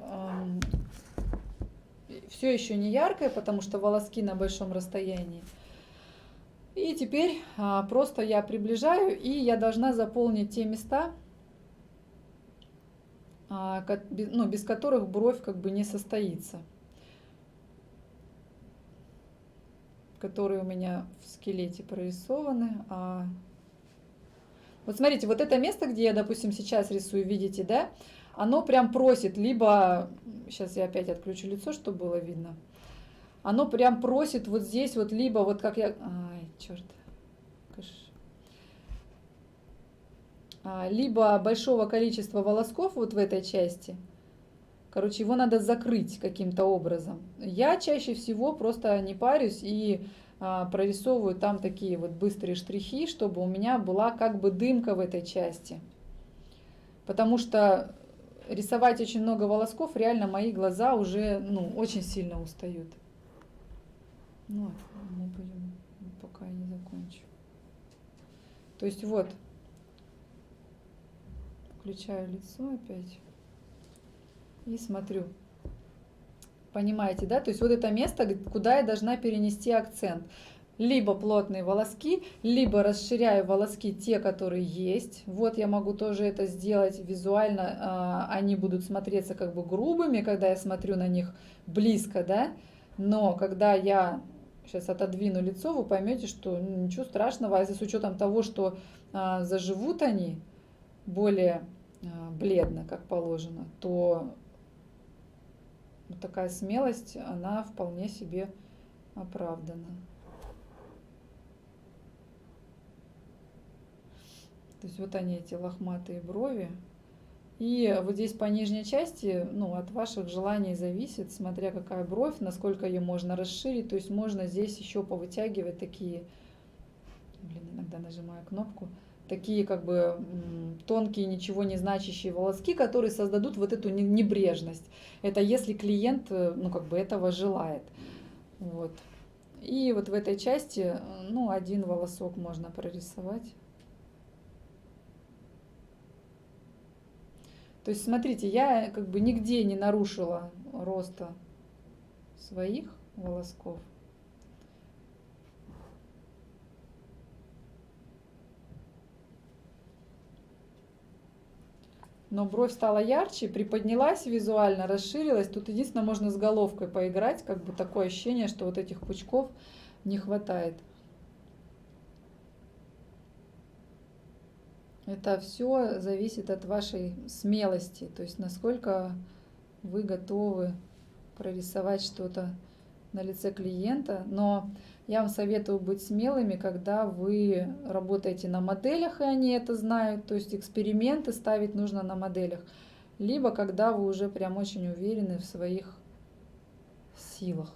все еще не яркая, потому что волоски на большом расстоянии. И теперь просто я приближаю, и я должна заполнить те места, без которых бровь как бы не состоится, которые у меня в скелете прорисованы. Вот смотрите, вот это место, где я, допустим, сейчас рисую, видите, да, оно прям просит, либо, сейчас я опять отключу лицо, чтобы было видно, оно прям просит вот здесь вот, либо вот как я, черт, либо большого количества волосков вот в этой части. Короче, его надо закрыть каким-то образом. Я чаще всего просто не парюсь и прорисовываю там такие вот быстрые штрихи, чтобы у меня была как бы дымка в этой части. Потому что рисовать очень много волосков, реально мои глаза уже очень сильно устают. Ну, мы будем, пока я не закончу. То есть вот, включаю лицо опять. И смотрю. Понимаете, да? То есть вот это место, куда я должна перенести акцент. Либо плотные волоски, либо расширяю волоски те, которые есть. Вот я могу тоже это сделать визуально. Они будут смотреться как бы грубыми, когда я смотрю на них близко, да? Но когда я сейчас отодвину лицо, вы поймете, что ничего страшного. А если с учетом того, что заживут они более бледно, как положено, то вот такая смелость, она вполне себе оправдана. То есть вот они, эти лохматые брови. И вот здесь по нижней части, от ваших желаний зависит, смотря какая бровь, насколько ее можно расширить. То есть можно здесь еще повытягивать такие, иногда нажимаю кнопку, такие как бы тонкие, ничего не значащие волоски, которые создадут вот эту небрежность. Это если клиент, этого желает. Вот. И вот в этой части, один волосок можно прорисовать. То есть, смотрите, я как бы нигде не нарушила роста своих волосков. но бровь стала ярче, приподнялась визуально, расширилась. Тут единственное, можно с головкой поиграть, как бы такое ощущение, что вот этих пучков не хватает. Это все зависит от вашей смелости, то есть насколько вы готовы прорисовать что-то на лице клиента. Но я вам советую быть смелыми, когда вы работаете на моделях, и они это знают, то есть эксперименты ставить нужно на моделях, либо когда вы уже прям очень уверены в своих силах.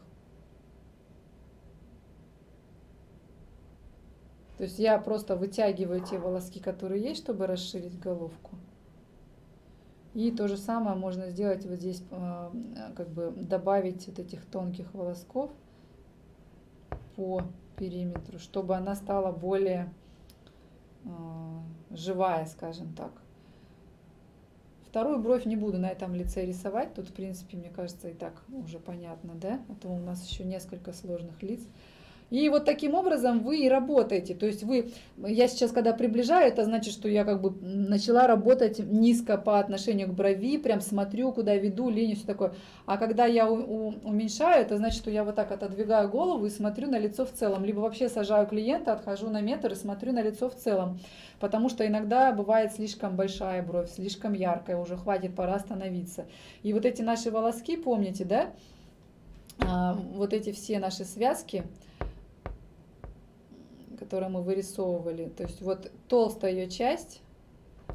То есть я просто вытягиваю те волоски, которые есть, чтобы расширить головку. И то же самое можно сделать вот здесь, как бы добавить вот этих тонких волосков по периметру, чтобы она стала более живая, скажем так. Вторую бровь не буду на этом лице рисовать. Тут, в принципе, мне кажется, и так уже понятно, да? А то у нас еще несколько сложных лиц. И вот таким образом вы и работаете. То есть я сейчас, когда приближаю, это значит, что я как бы начала работать низко по отношению к брови, прям смотрю, куда веду, линию, все такое. А когда я уменьшаю, это значит, что я вот так отодвигаю голову и смотрю на лицо в целом. Либо вообще сажаю клиента, отхожу на метр и смотрю на лицо в целом. Потому что иногда бывает слишком большая бровь, слишком яркая, уже хватит, пора остановиться. И вот эти наши волоски, помните, да? Вот эти все наши связки, которые мы вырисовывали. То есть вот толстая ее часть,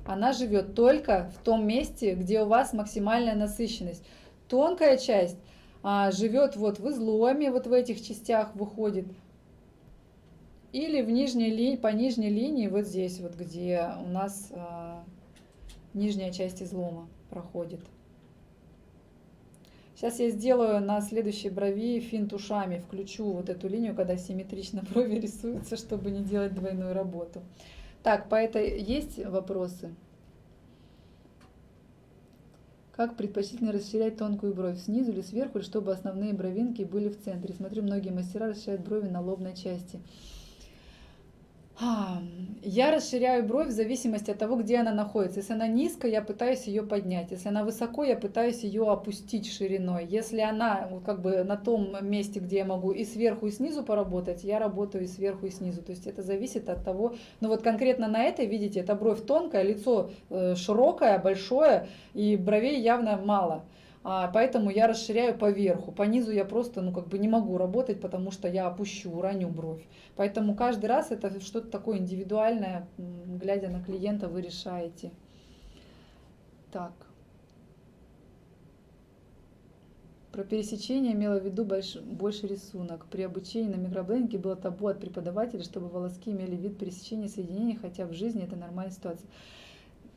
она живет только в том месте, где у вас максимальная насыщенность. Тонкая часть живет вот в изломе, вот в этих частях выходит. Или по нижней линии, вот здесь, вот где у нас нижняя часть излома проходит. Сейчас я сделаю на следующей брови финт ушами, включу вот эту линию, когда симметрично брови рисуются, чтобы не делать двойную работу. Так, по этой есть вопросы? Как предпочтительно расширять тонкую бровь, снизу или сверху, или чтобы основные бровинки были в центре? Смотрю, многие мастера расширяют брови на лобной части. Я расширяю бровь в зависимости от того, где она находится. Если она низко, я пытаюсь ее поднять. Если она высоко, я пытаюсь ее опустить шириной. Если она как бы на том месте, где я могу и сверху, и снизу поработать, я работаю и сверху, и снизу. То есть это зависит от того, ну вот конкретно на этой, видите, эта бровь тонкая, лицо широкое, большое, и бровей явно мало. Поэтому я расширяю по верху. По низу я просто как бы не могу работать, потому что я опущу, уроню бровь. Поэтому каждый раз это что-то такое индивидуальное, глядя на клиента, вы решаете. Так. Про пересечение имела в виду больше рисунок. При обучении на микроблендинге было табу от преподавателя, чтобы волоски имели вид пересечения соединений, хотя в жизни это нормальная ситуация.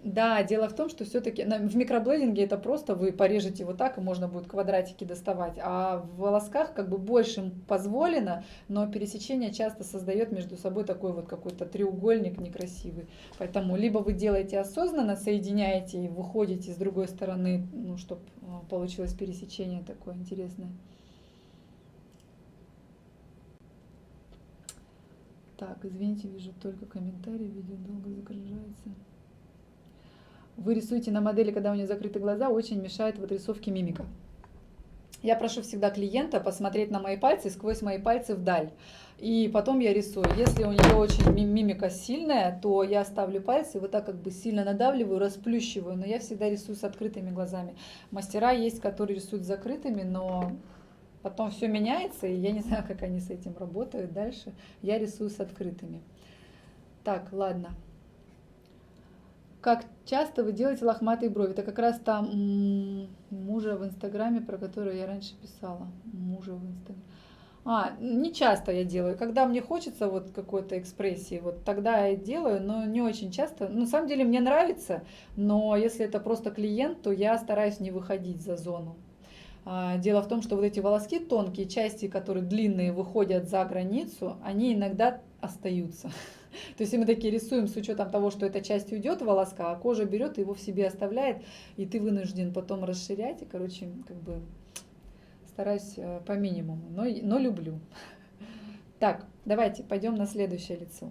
Да, дело в том, что все-таки в микроблендинге это просто вы порежете вот так, и можно будет квадратики доставать. А в волосках как бы больше позволено, но пересечение часто создает между собой такой вот какой-то треугольник некрасивый. Поэтому либо вы делаете осознанно, соединяете и выходите с другой стороны, ну, чтобы получилось пересечение такое интересное. Так, извините, вижу только комментарии, видео долго загружается. Вы рисуете на модели, когда у нее закрыты глаза, очень мешает в отрисовке мимика. Я прошу всегда клиента посмотреть на мои пальцы сквозь мои пальцы вдаль. И потом я рисую. Если у нее очень мимика сильная, то я ставлю пальцы, вот так как бы сильно надавливаю, расплющиваю. Но я всегда рисую с открытыми глазами. Мастера есть, которые рисуют с закрытыми, но потом все меняется, и я не знаю, как они с этим работают дальше. Я рисую с открытыми. Так, ладно. Как часто вы делаете лохматые брови? Это как раз там мужа в Инстаграме, про которую я раньше писала. Мужа в Инстаграме. Не часто я делаю. Когда мне хочется вот какой-то экспрессии, вот тогда я делаю, но не очень часто. На самом деле мне нравится, но если это просто клиент, то я стараюсь не выходить за зону. Дело в том, что вот эти волоски тонкие, части, которые длинные, выходят за границу, они иногда остаются. То есть мы такие рисуем с учетом того, что эта часть уйдет волоска, а кожа берет и его в себе оставляет, и ты вынужден потом расширять. И, короче, как бы стараюсь по минимуму, но люблю. Так, давайте пойдем на следующее лицо.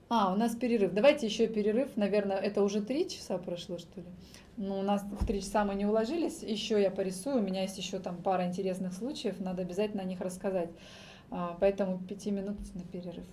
У нас перерыв. Давайте еще перерыв. Наверное, это уже 3 часа прошло, что ли? Ну, у нас в 3 часа мы не уложились. Еще я порисую. У меня есть еще там пара интересных случаев. Надо обязательно о них рассказать. Поэтому 5 минут на перерыв.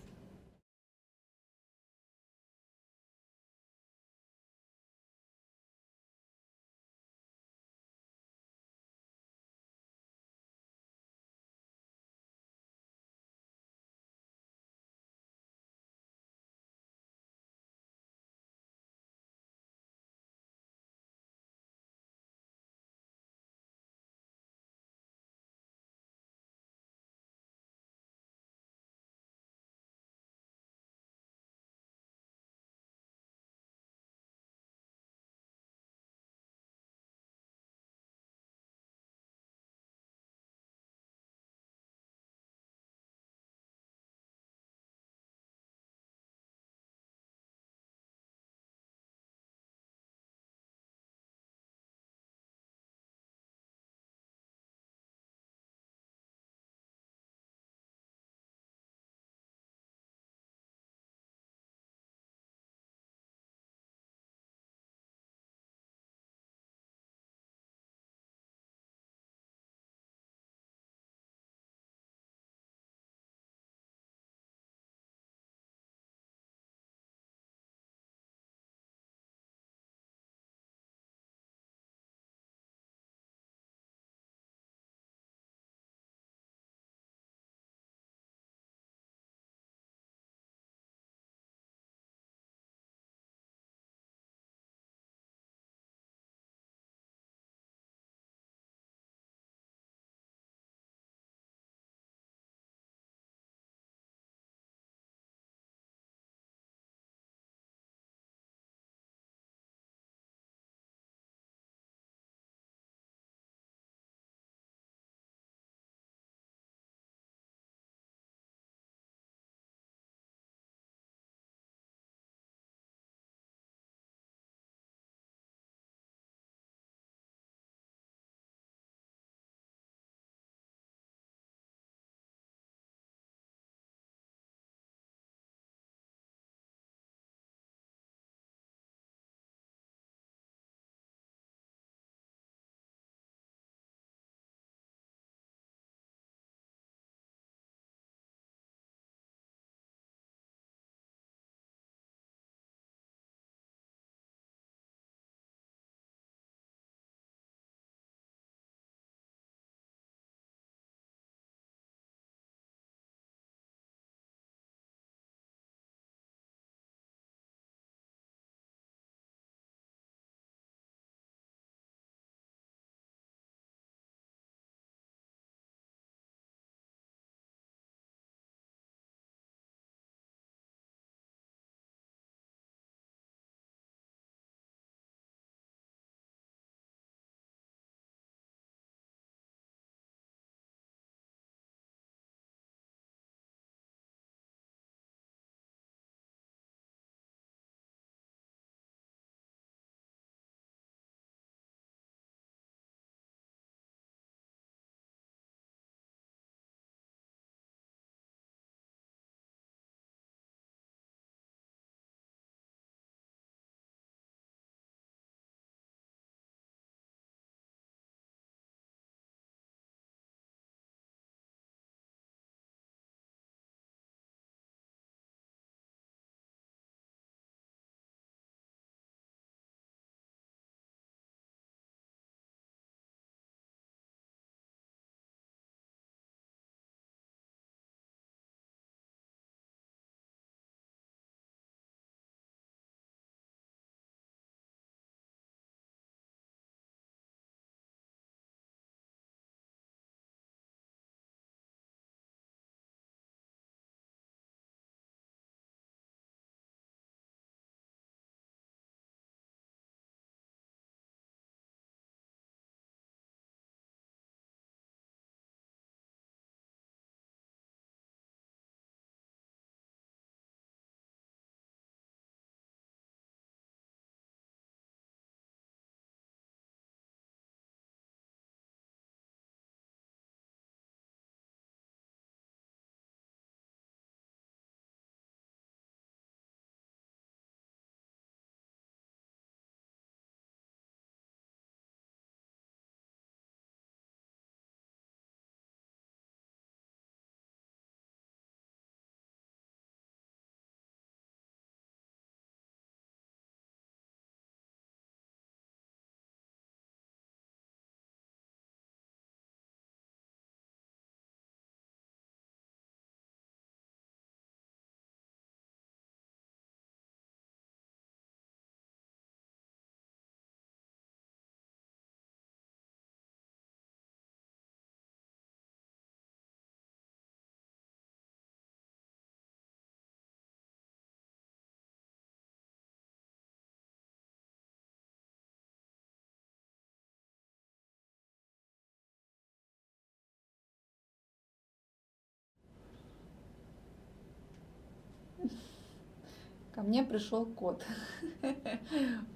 Ко мне пришел кот.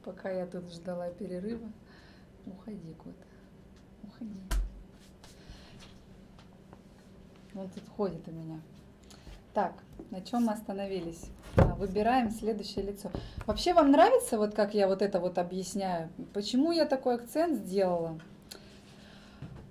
Пока я тут ждала перерыва. Уходи, кот. Уходи. Он тут ходит у меня. Так, на чем мы остановились? Выбираем следующее лицо. Вообще вам нравится, вот как я вот это вот объясняю? Почему я такой акцент сделала?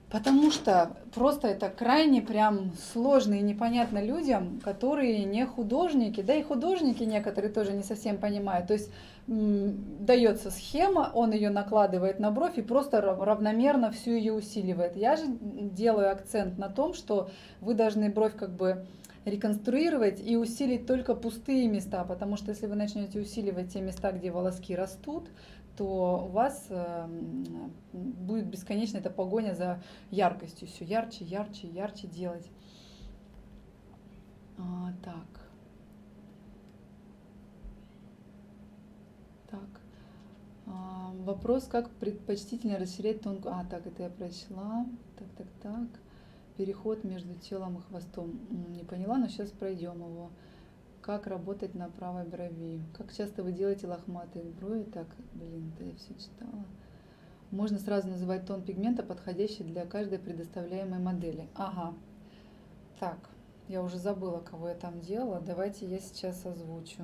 Потому что просто это крайне прям сложно и непонятно людям, которые не художники, да и художники некоторые тоже не совсем понимают. То есть дается схема, он ее накладывает на бровь и просто равномерно всю ее усиливает. Я же делаю акцент на том, что вы должны бровь как бы реконструировать и усилить только пустые места, потому что если вы начнете усиливать те места, где волоски растут, то у вас будет бесконечно эта погоня за яркостью, все ярче, ярче, ярче делать. Так. Вопрос, как предпочтительно расширять тонкую... так, это я прочла. Так. Переход между телом и хвостом. Не поняла, но сейчас пройдем его. Как работать на правой брови? Как часто вы делаете лохматые брови? Так, это я все читала. Можно сразу называть тон пигмента, подходящий для каждой предоставляемой модели. Ага. Так, я уже забыла, кого я там делала. Давайте я сейчас озвучу.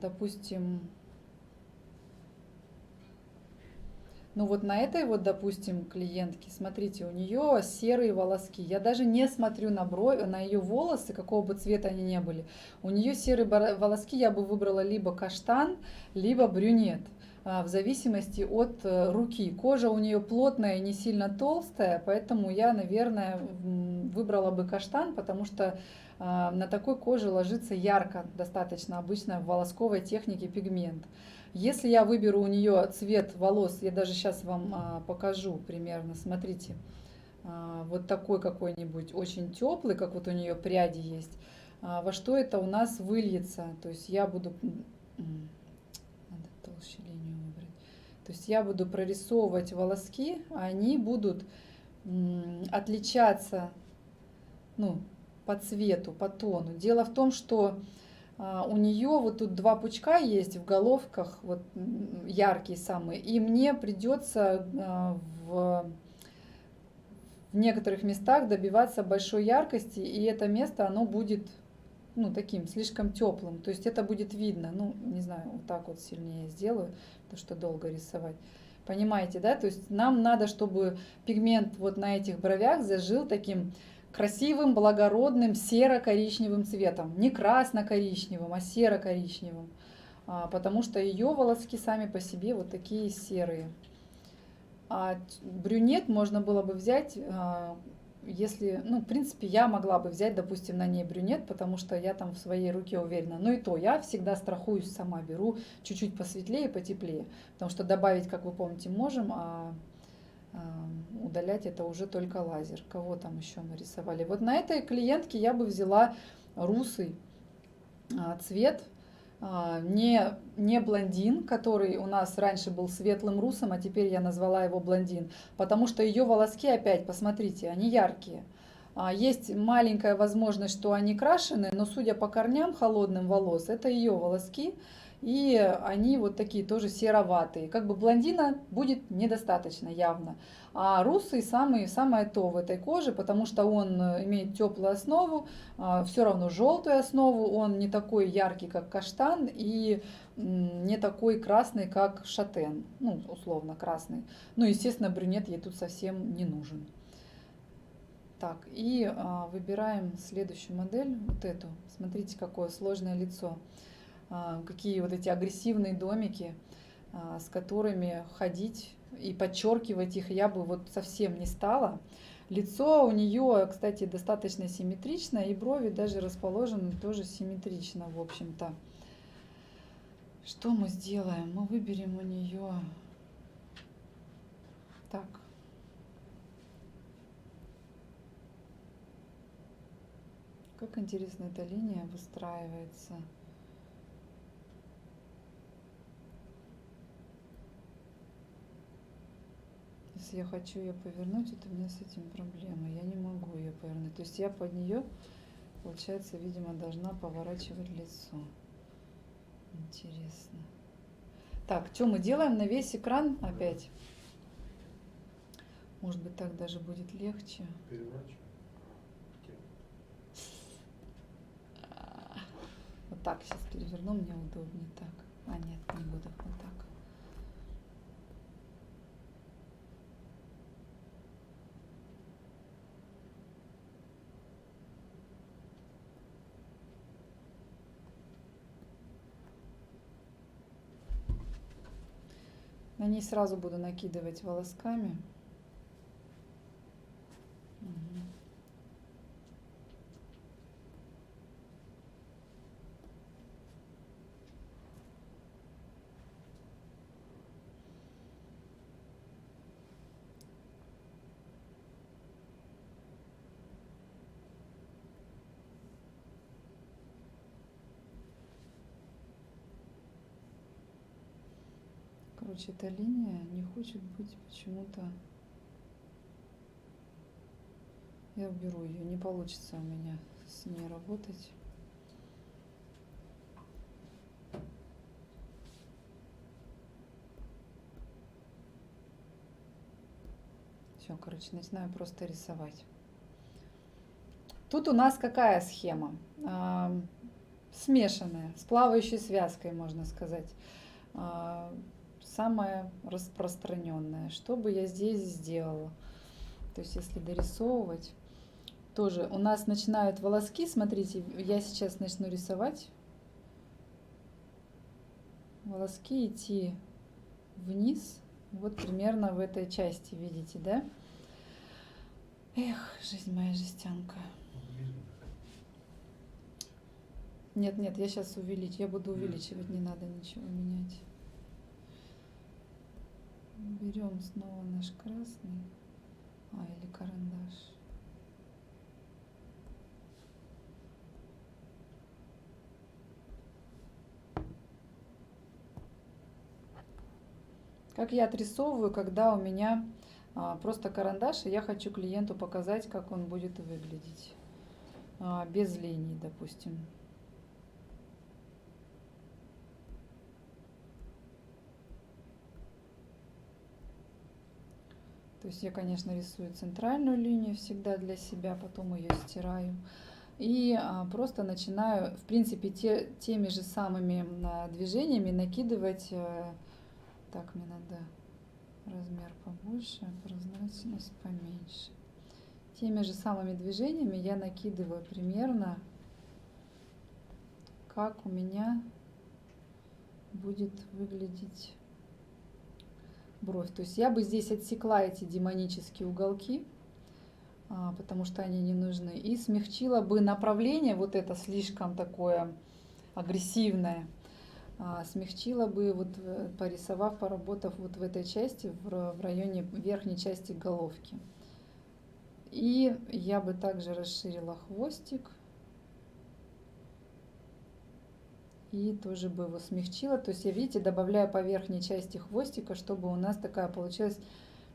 Допустим... Ну вот на этой вот, допустим, клиентке, смотрите, у нее серые волоски. Я даже не смотрю на бровь, на ее волосы, какого бы цвета они ни были. У нее серые волоски, я бы выбрала либо каштан, либо брюнет, в зависимости от руки. Кожа у нее плотная и не сильно толстая, поэтому я, наверное, выбрала бы каштан, потому что на такой коже ложится ярко достаточно обычно в волосковой технике пигмент. Если я выберу у нее цвет волос, я даже сейчас вам покажу примерно, смотрите, вот такой какой-нибудь очень теплый, как вот у нее пряди есть, во что это у нас выльется. То есть я буду, надо толще линию выбрать, то есть я буду прорисовывать волоски, а они будут отличаться, ну, по цвету, по тону. Дело в том, что у нее вот тут два пучка есть в головках, вот яркие самые, и мне придется в некоторых местах добиваться большой яркости, и это место, оно будет, ну, таким слишком теплым, то есть это будет видно, ну, не знаю, вот так вот сильнее сделаю, потому что долго рисовать. Понимаете, да? То есть нам надо, чтобы пигмент вот на этих бровях зажил таким красивым, благородным серо-коричневым цветом. Не красно-коричневым, а серо-коричневым. Потому что ее волоски сами по себе вот такие серые. А брюнет можно было бы взять, если, ну, в принципе, я могла бы взять, допустим, на ней брюнет, потому что я там в своей руке уверена. Но и то, я всегда страхуюсь сама, беру чуть-чуть посветлее, потеплее. Потому что добавить, как вы помните, можем, а удалять это уже только лазер. Кого там еще мы рисовали? Вот на этой клиентке я бы взяла русый цвет, не блондин, который у нас раньше был светлым русым, а теперь я назвала его блондин, потому что ее волоски, опять, посмотрите, они яркие. Есть маленькая возможность, что они крашеные, но судя по корням холодным волос, это ее волоски, и они вот такие тоже сероватые. Как бы блондина будет недостаточно явно. А русый самое то в этой коже, потому что он имеет теплую основу, все равно желтую основу, он не такой яркий, как каштан, и не такой красный, как шатен, ну, условно красный. Ну, естественно, брюнет ей тут совсем не нужен. Так, и выбираем следующую модель, вот эту. Смотрите, какое сложное лицо. Какие вот эти агрессивные домики, с которыми ходить и подчеркивать их я бы вот совсем не стала. Лицо у нее, кстати, достаточно симметрично, и брови даже расположены тоже симметрично, в общем-то. Что мы сделаем? Мы выберем у нее... Так. Как интересно эта линия выстраивается. Если я хочу ее повернуть, это у меня с этим проблема. Я не могу ее повернуть. То есть я под нее, получается, видимо, должна поворачивать лицо. Интересно. Так, что мы делаем на весь экран опять? Может быть, так даже будет легче. Переворачиваем. Вот так сейчас переверну, мне удобнее так. А нет, не буду вот так. На ней сразу буду накидывать волосками. Мгм. Короче, эта линия не хочет быть почему-то. Я уберу ее, не получится у меня с ней работать. Все, короче, начинаю просто рисовать. Тут у нас какая схема? Смешанная, с плавающей связкой, можно сказать. Самая распространенная. Что бы я здесь сделала? То есть, если дорисовывать, тоже у нас начинают волоски, смотрите, я сейчас начну рисовать. Волоски идти вниз, вот примерно в этой части, видите, да? Эх, жизнь моя жестянка. Нет, нет, я сейчас увеличу, я буду увеличивать, не надо ничего менять. Берем снова наш красный, или карандаш. Как я отрисовываю, когда у меня просто карандаш, и я хочу клиенту показать, как он будет выглядеть. Без линий, допустим. То есть я, конечно, рисую центральную линию всегда для себя, потом ее стираю. И просто начинаю, в принципе, теми же самыми движениями накидывать. Так, мне надо размер побольше, а прозрачность поменьше. Теми же самыми движениями я накидываю примерно, как у меня будет выглядеть бровь. То есть я бы здесь отсекла эти демонические уголки, потому что они не нужны, и смягчила бы направление, вот это слишком такое агрессивное, смягчила бы, вот порисовав, поработав вот в этой части, в районе верхней части головки. И я бы также расширила хвостик. И тоже бы его смягчила. То есть я, видите, добавляю по верхней части хвостика, чтобы у нас такая получилась,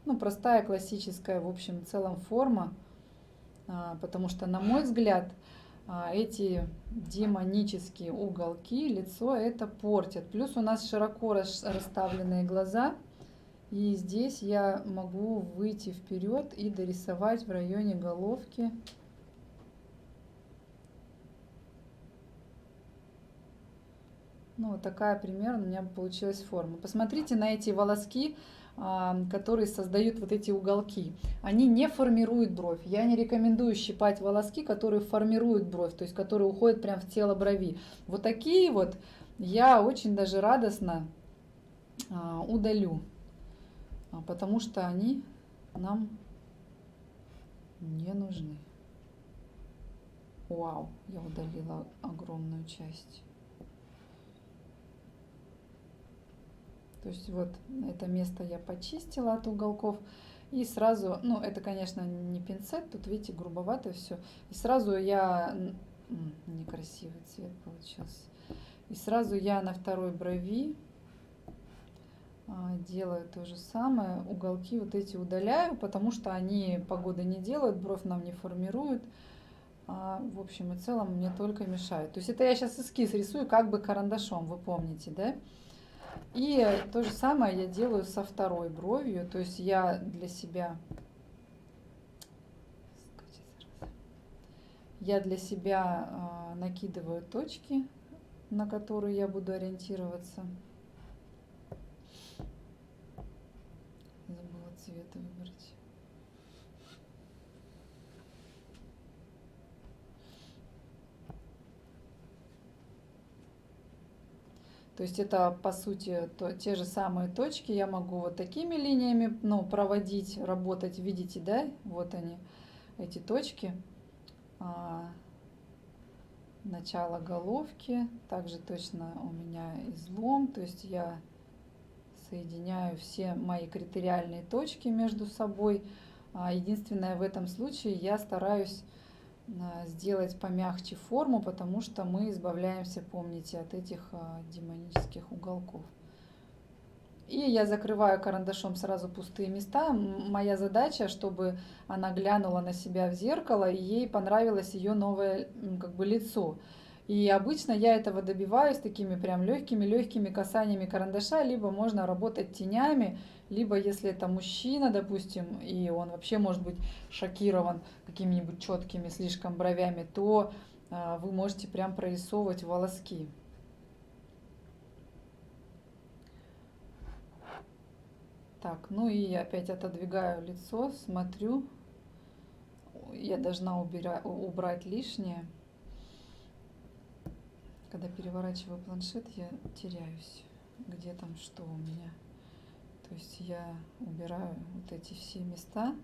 ну, простая, классическая, в общем, целом форма. Потому что, на мой взгляд, эти демонические уголки лицо это портят. Плюс у нас широко расставленные глаза. И здесь я могу выйти вперед и дорисовать в районе головки. Ну, вот такая примерно у меня получилась форма. Посмотрите на эти волоски, которые создают вот эти уголки. Они не формируют бровь. Я не рекомендую щипать волоски, которые формируют бровь, то есть которые уходят прямо в тело брови. Вот такие вот я очень даже радостно удалю, потому что они нам не нужны. Вау, я удалила огромную часть. То есть вот это место я почистила от уголков. И сразу, ну это, конечно, не пинцет, тут, видите, грубовато все. И сразу я, некрасивый цвет получился. И сразу я на второй брови делаю то же самое. Уголки вот эти удаляю, потому что они погоды не делают, бровь нам не формируют. в общем и целом мне только мешает. То есть это я сейчас эскиз рисую как бы карандашом, вы помните, да? И то же самое я делаю со второй бровью. То есть я для себя... Я для себя накидываю точки, на которые я буду ориентироваться. Забыла цвет выбрать. То есть это, по сути, те же самые точки. Я могу вот такими линиями, ну, проводить, работать. Видите, да? Вот они, эти точки. Начало головки. Также точно у меня излом. То есть я соединяю все мои критериальные точки между собой. Единственное, в этом случае я стараюсь сделать помягче форму, потому что мы избавляемся, помните, от этих демонических уголков. И я закрываю карандашом сразу пустые места. Моя задача, чтобы она глянула на себя в зеркало, и ей понравилось ее новое как бы лицо. И обычно я этого добиваюсь такими прям легкими касаниями карандаша, либо можно работать тенями, либо если это мужчина, допустим, и он вообще может быть шокирован какими-нибудь четкими слишком бровями, то вы можете прям прорисовывать волоски. Так, ну и опять отодвигаю лицо, смотрю. Я должна убрать лишнее. Когда переворачиваю планшет, я теряюсь, где там что у меня. То есть я убираю вот эти все места,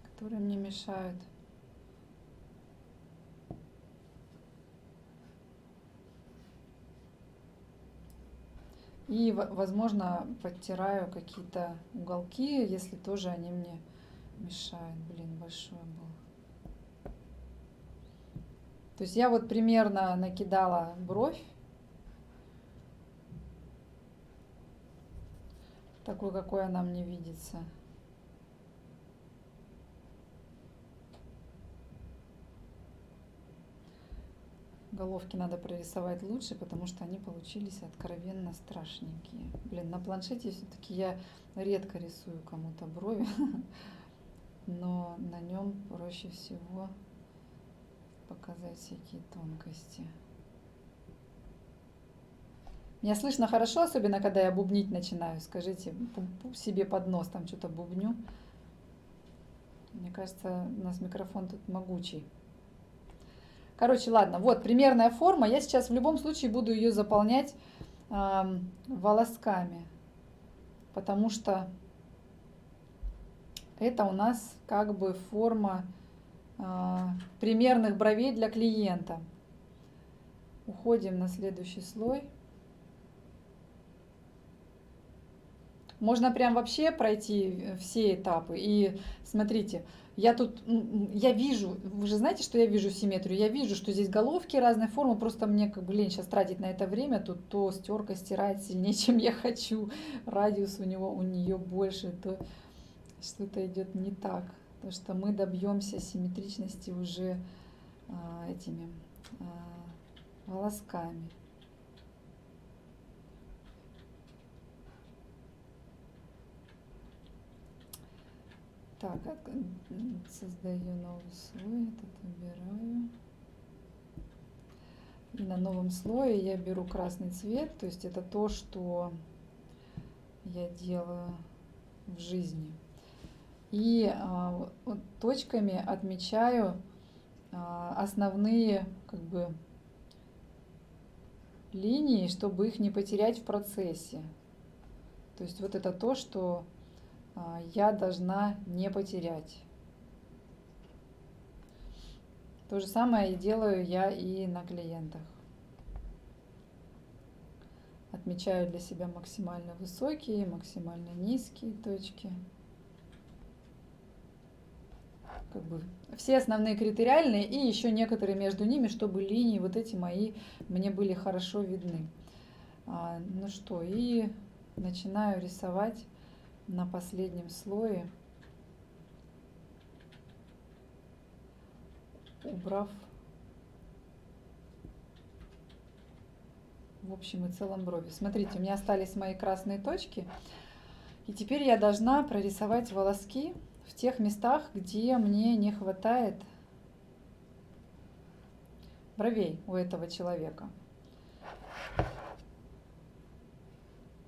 которые мне мешают. И, возможно, подтираю какие-то уголки, если тоже они мне мешают. Блин, большой был. То есть я вот примерно накидала бровь, такой, какой она мне видится. Головки надо прорисовать лучше, потому что они получились откровенно страшненькие. Блин, на планшете все-таки я редко рисую кому-то брови, но на нем проще всего показать всякие тонкости. Меня слышно хорошо, особенно когда я бубнить начинаю. Скажите себе под нос, там что-то бубню. Мне кажется, у нас микрофон тут могучий. Короче, ладно, вот примерная форма. Я сейчас в любом случае буду ее заполнять волосками, потому что это у нас как бы форма примерных бровей для клиента. Уходим на следующий слой. Можно прям вообще пройти все этапы. И смотрите, я вижу, вы же знаете, что я вижу симметрию? Я вижу, что здесь головки разной формы, просто мне как бы лень сейчас тратить на это время. Тут то стерка стирает сильнее, чем я хочу, радиус у нее больше, то что-то идет не так. Потому что мы добьемся симметричности уже этими волосками. Так, создаю новый слой, этот убираю. И на новом слое я беру красный цвет, то есть это то, что я делаю в жизни. И вот точками отмечаю основные как бы линии, чтобы их не потерять в процессе. То есть вот это то, что я должна не потерять. То же самое делаю я и на клиентах. Отмечаю для себя максимально высокие, максимально низкие точки. Как бы все основные критериальные и еще некоторые между ними, чтобы линии вот эти мои мне были хорошо видны. Ну что, и начинаю рисовать на последнем слое убрав в общем и целом брови. Смотрите, у меня остались мои красные точки. И теперь я должна прорисовать волоски в тех местах, где мне не хватает бровей у этого человека.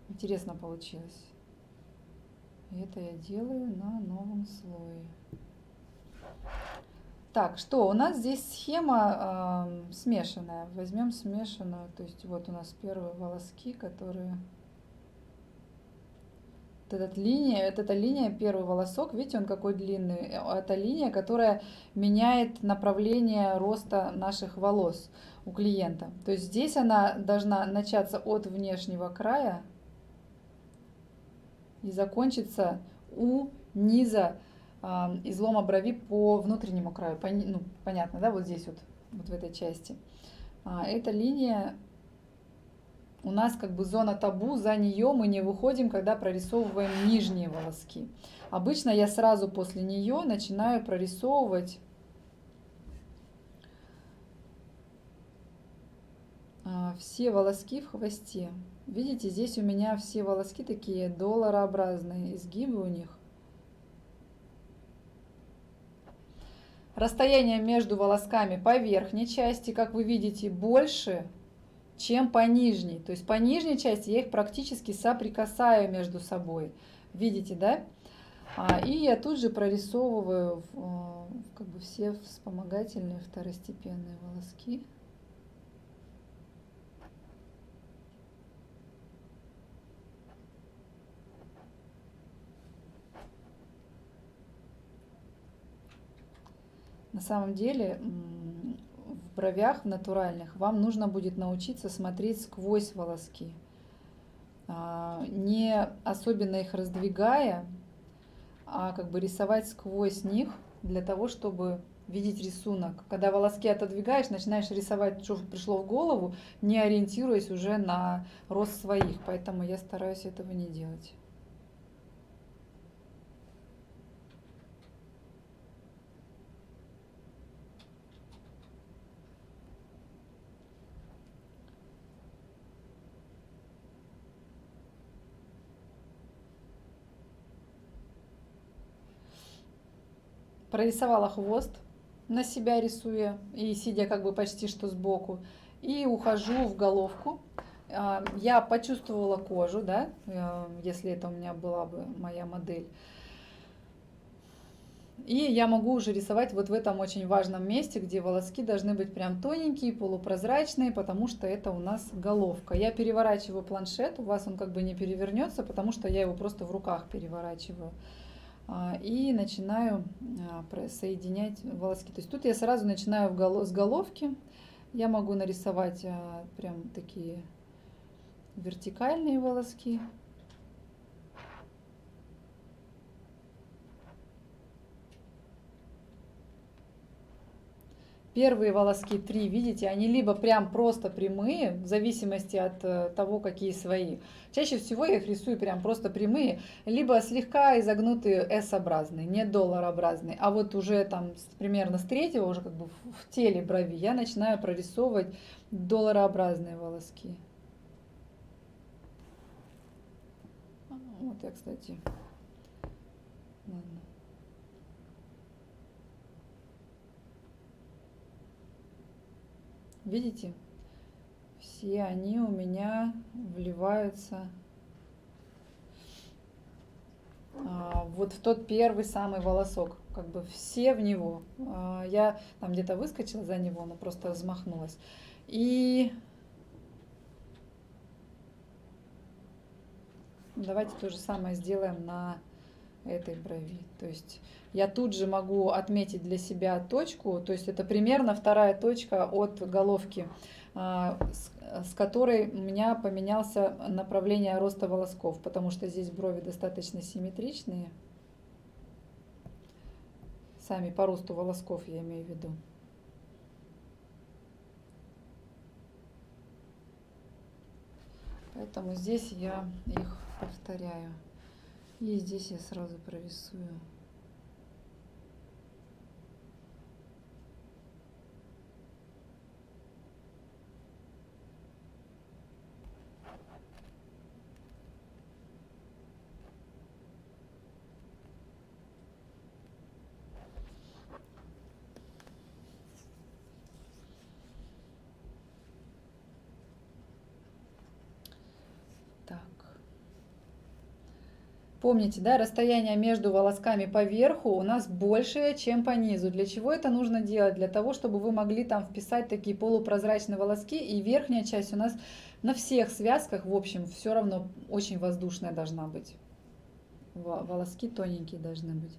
Интересно получилось. И это я делаю на новом слое. Так, что у нас здесь схема смешанная. Возьмем смешанную. То есть вот у нас первые волоски, которые... Вот эта линия, первый волосок, видите, он какой длинный. Это линия, которая меняет направление роста наших волос у клиента. То есть здесь она должна начаться от внешнего края и закончиться у низа излома брови по внутреннему краю. Ну, понятно, да, вот здесь вот в этой части. Эта линия у нас как бы зона табу, за нее мы не выходим, когда прорисовываем нижние волоски. Обычно я сразу после нее начинаю прорисовывать все волоски в хвосте. Видите, здесь у меня все волоски такие долларообразные, изгибы у них. Расстояние между волосками по верхней части, как вы видите, больше, чем по нижней. То есть по нижней части я их практически соприкасаю между собой. Видите, да? И я тут же прорисовываю как бы все вспомогательные второстепенные волоски. На самом деле в бровях, в натуральных, вам нужно будет научиться смотреть сквозь волоски, не особенно их раздвигая, а как бы рисовать сквозь них для того, чтобы видеть рисунок. Когда волоски отодвигаешь, начинаешь рисовать, что пришло в голову, не ориентируясь уже на рост своих, поэтому я стараюсь этого не делать. Прорисовала хвост, на себя рисуя и сидя как бы почти что сбоку. И ухожу в головку. Я почувствовала кожу, да, если это у меня была бы моя модель. И я могу уже рисовать вот в этом очень важном месте, где волоски должны быть прям тоненькие, полупрозрачные, потому что это у нас головка. Я переворачиваю планшет, у вас он как бы не перевернется, потому что я его просто в руках переворачиваю. И начинаю соединять волоски. То есть тут я сразу начинаю с головки. Я могу нарисовать прям такие вертикальные волоски. Первые волоски 3, видите, они либо прям просто прямые, в зависимости от того, какие свои. Чаще всего я их рисую прям просто прямые, либо слегка изогнутые S-образные, не долларообразные. А вот уже там примерно с третьего, уже как бы в теле брови, я начинаю прорисовывать долларообразные волоски. Вот я, кстати, ладно. Видите, все они у меня вливаются вот в тот первый самый волосок, как бы все в него. Я там где-то выскочила за него, но просто взмахнулась. И давайте то же самое сделаем на этой брови. То есть я тут же могу отметить для себя точку, то есть это примерно вторая точка от головки, с которой у меня поменялся направление роста волосков, потому что здесь брови достаточно симметричные, сами по росту волосков я имею в виду. Поэтому здесь я их повторяю. И здесь я сразу прорисую. Помните, да, расстояние между волосками по верху у нас больше, чем по низу. Для чего это нужно делать? Для того, чтобы вы могли там вписать такие полупрозрачные волоски, и верхняя часть у нас на всех связках, в общем, все равно очень воздушная должна быть. Волоски тоненькие должны быть.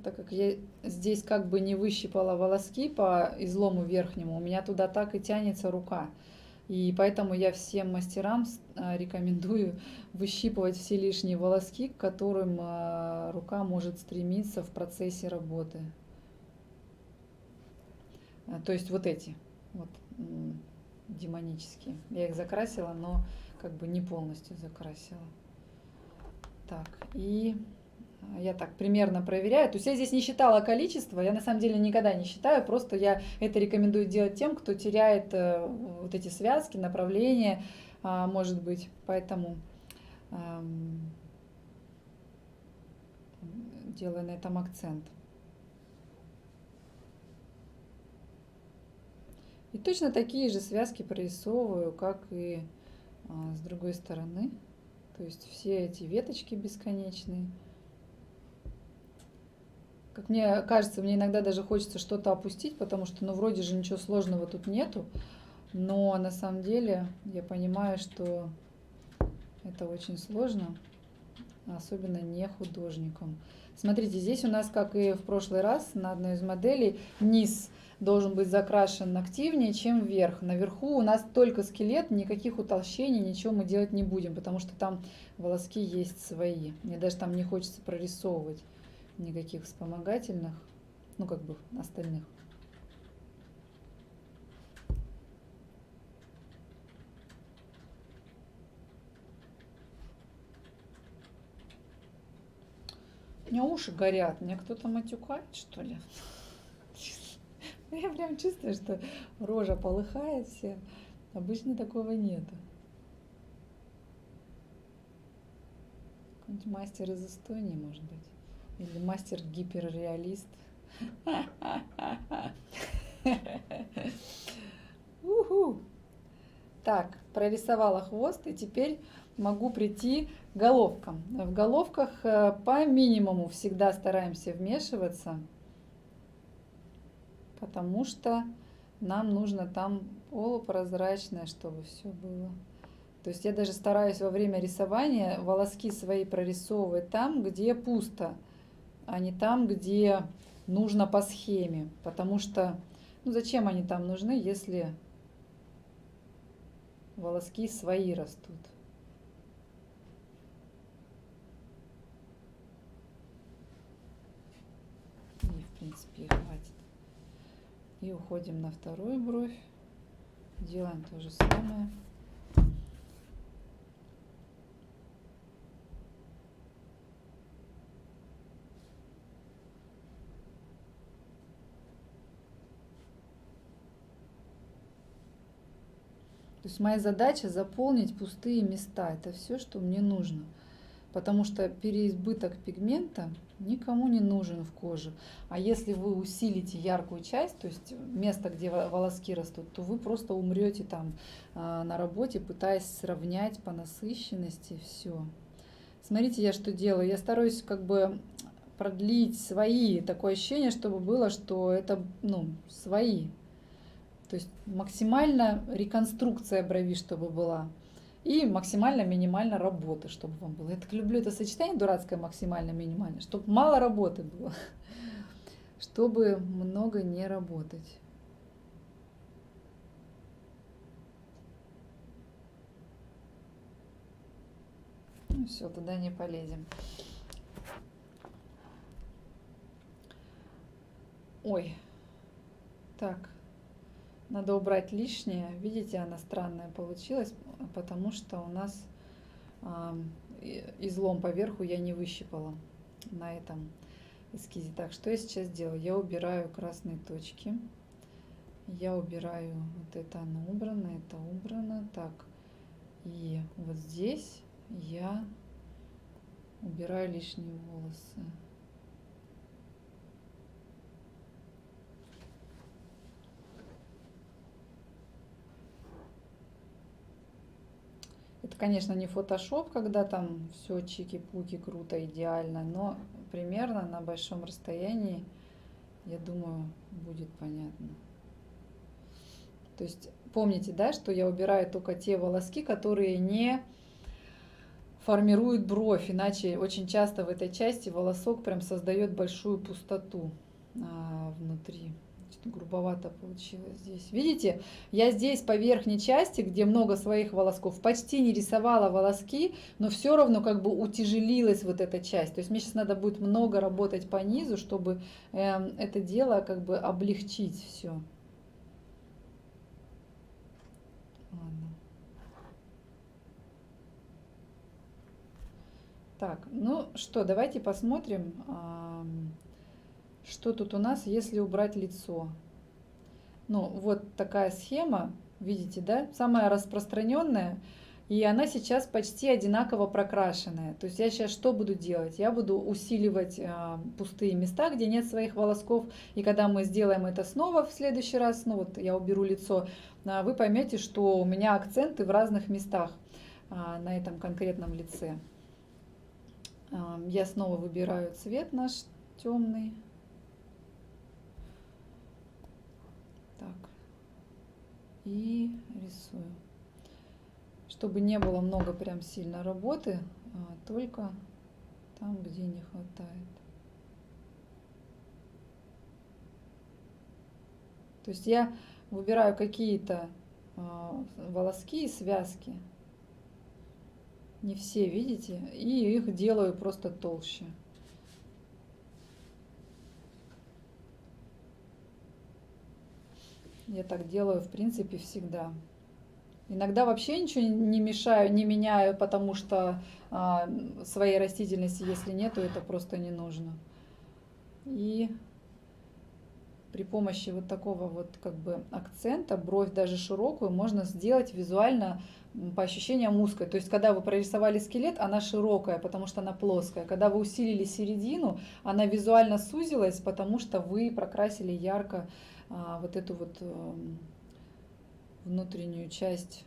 Так как я здесь как бы не выщипала волоски по излому верхнему, у меня туда так и тянется рука. И поэтому я всем мастерам рекомендую выщипывать все лишние волоски, к которым рука может стремиться в процессе работы. То есть вот эти вот демонические. Я их закрасила, но как бы не полностью закрасила. Так, и я так примерно проверяю. То есть я здесь не считала количество, я на самом деле никогда не считаю, просто я это рекомендую делать тем, кто теряет вот эти связки, направления, может быть. Поэтому делаю на этом акцент. И точно такие же связки прорисовываю, как и с другой стороны. То есть все эти веточки бесконечные. Как мне кажется, мне иногда даже хочется что-то опустить, потому что, ну, вроде же ничего сложного тут нету, но на самом деле я понимаю, что это очень сложно, особенно не художникам. Смотрите, здесь у нас, как и в прошлый раз, на одной из моделей, низ должен быть закрашен активнее, чем вверх. Наверху у нас только скелет, никаких утолщений, ничего мы делать не будем, потому что там волоски есть свои. Мне даже там не хочется прорисовывать никаких вспомогательных, ну как бы остальных. У меня уши горят, меня кто-то матюкает, что ли? Я прям чувствую, что рожа полыхает все. Обычно такого нету. Какой-нибудь мастер из Эстонии, может быть. Или мастер гиперреалист. Уху. Так, прорисовала хвост, и теперь могу прийти к головкам. В головках по минимуму всегда стараемся вмешиваться, потому что нам нужно там полупрозрачное, чтобы все было. То есть я даже стараюсь во время рисования волоски свои прорисовывать там, где пусто, а не там, где нужно по схеме. Потому что, ну зачем они там нужны, если волоски свои растут? И в принципе и хватит. И уходим на вторую бровь. Делаем то же самое. То есть моя задача заполнить пустые места. Это все, что мне нужно. Потому что переизбыток пигмента никому не нужен в коже. А если вы усилите яркую часть, то есть место, где волоски растут, то вы просто умрете там на работе, пытаясь сравнять по насыщенности все. Смотрите, я что делаю. Я стараюсь как бы продлить свои. Такое ощущение, чтобы было, что это свои. То есть максимально реконструкция брови, чтобы была. И максимально минимально работы, чтобы вам было. Я так люблю это сочетание дурацкое максимально минимально, чтобы мало работы было, чтобы много не работать. Ну все, туда не полезем. Ой, так. Надо убрать лишнее. Видите, она странная получилась, потому что у нас излом поверху я не выщипала на этом эскизе. Так, что я сейчас делаю? Я убираю красные точки Я убираю вот это, оно убрано, это убрано. Так, и вот здесь я убираю лишние волосы. Это, конечно, не фотошоп, когда там все чики-пуки, круто, идеально, но примерно на большом расстоянии, я думаю, будет понятно. То есть помните, да, что я убираю только те волоски, которые не формируют бровь, иначе очень часто в этой части волосок прям создает большую пустоту внутри. Что-то грубовато получилось здесь. Видите, я здесь по верхней части, где много своих волосков, почти не рисовала волоски, но все равно как бы утяжелилась вот эта часть. То есть мне сейчас надо будет много работать по низу, чтобы это дело как бы облегчить все. Ладно. Так, ну что, давайте посмотрим, что тут у нас, если убрать лицо. Ну, вот такая схема, видите, да, самая распространенная, и она сейчас почти одинаково прокрашенная. То есть я сейчас что буду делать? Я буду усиливать пустые места, где нет своих волосков, и когда мы сделаем это снова в следующий раз, ну вот я уберу лицо, вы поймете, что у меня акценты в разных местах на этом конкретном лице. Я снова выбираю цвет наш темный. Так. И рисую. Чтобы не было много прям сильно работы, только там, где не хватает. То есть я выбираю какие-то волоски и связки. Не все, видите? И их делаю просто толще. Я так делаю, в принципе, всегда. Иногда вообще ничего не мешаю, не меняю, потому что своей растительности, если нету, это просто не нужно. И при помощи вот такого вот как бы акцента, бровь даже широкую, можно сделать визуально по ощущениям узкой. То есть, когда вы прорисовали скелет, она широкая, потому что она плоская. Когда вы усилили середину, она визуально сузилась, потому что вы прокрасили ярко вот эту вот внутреннюю часть.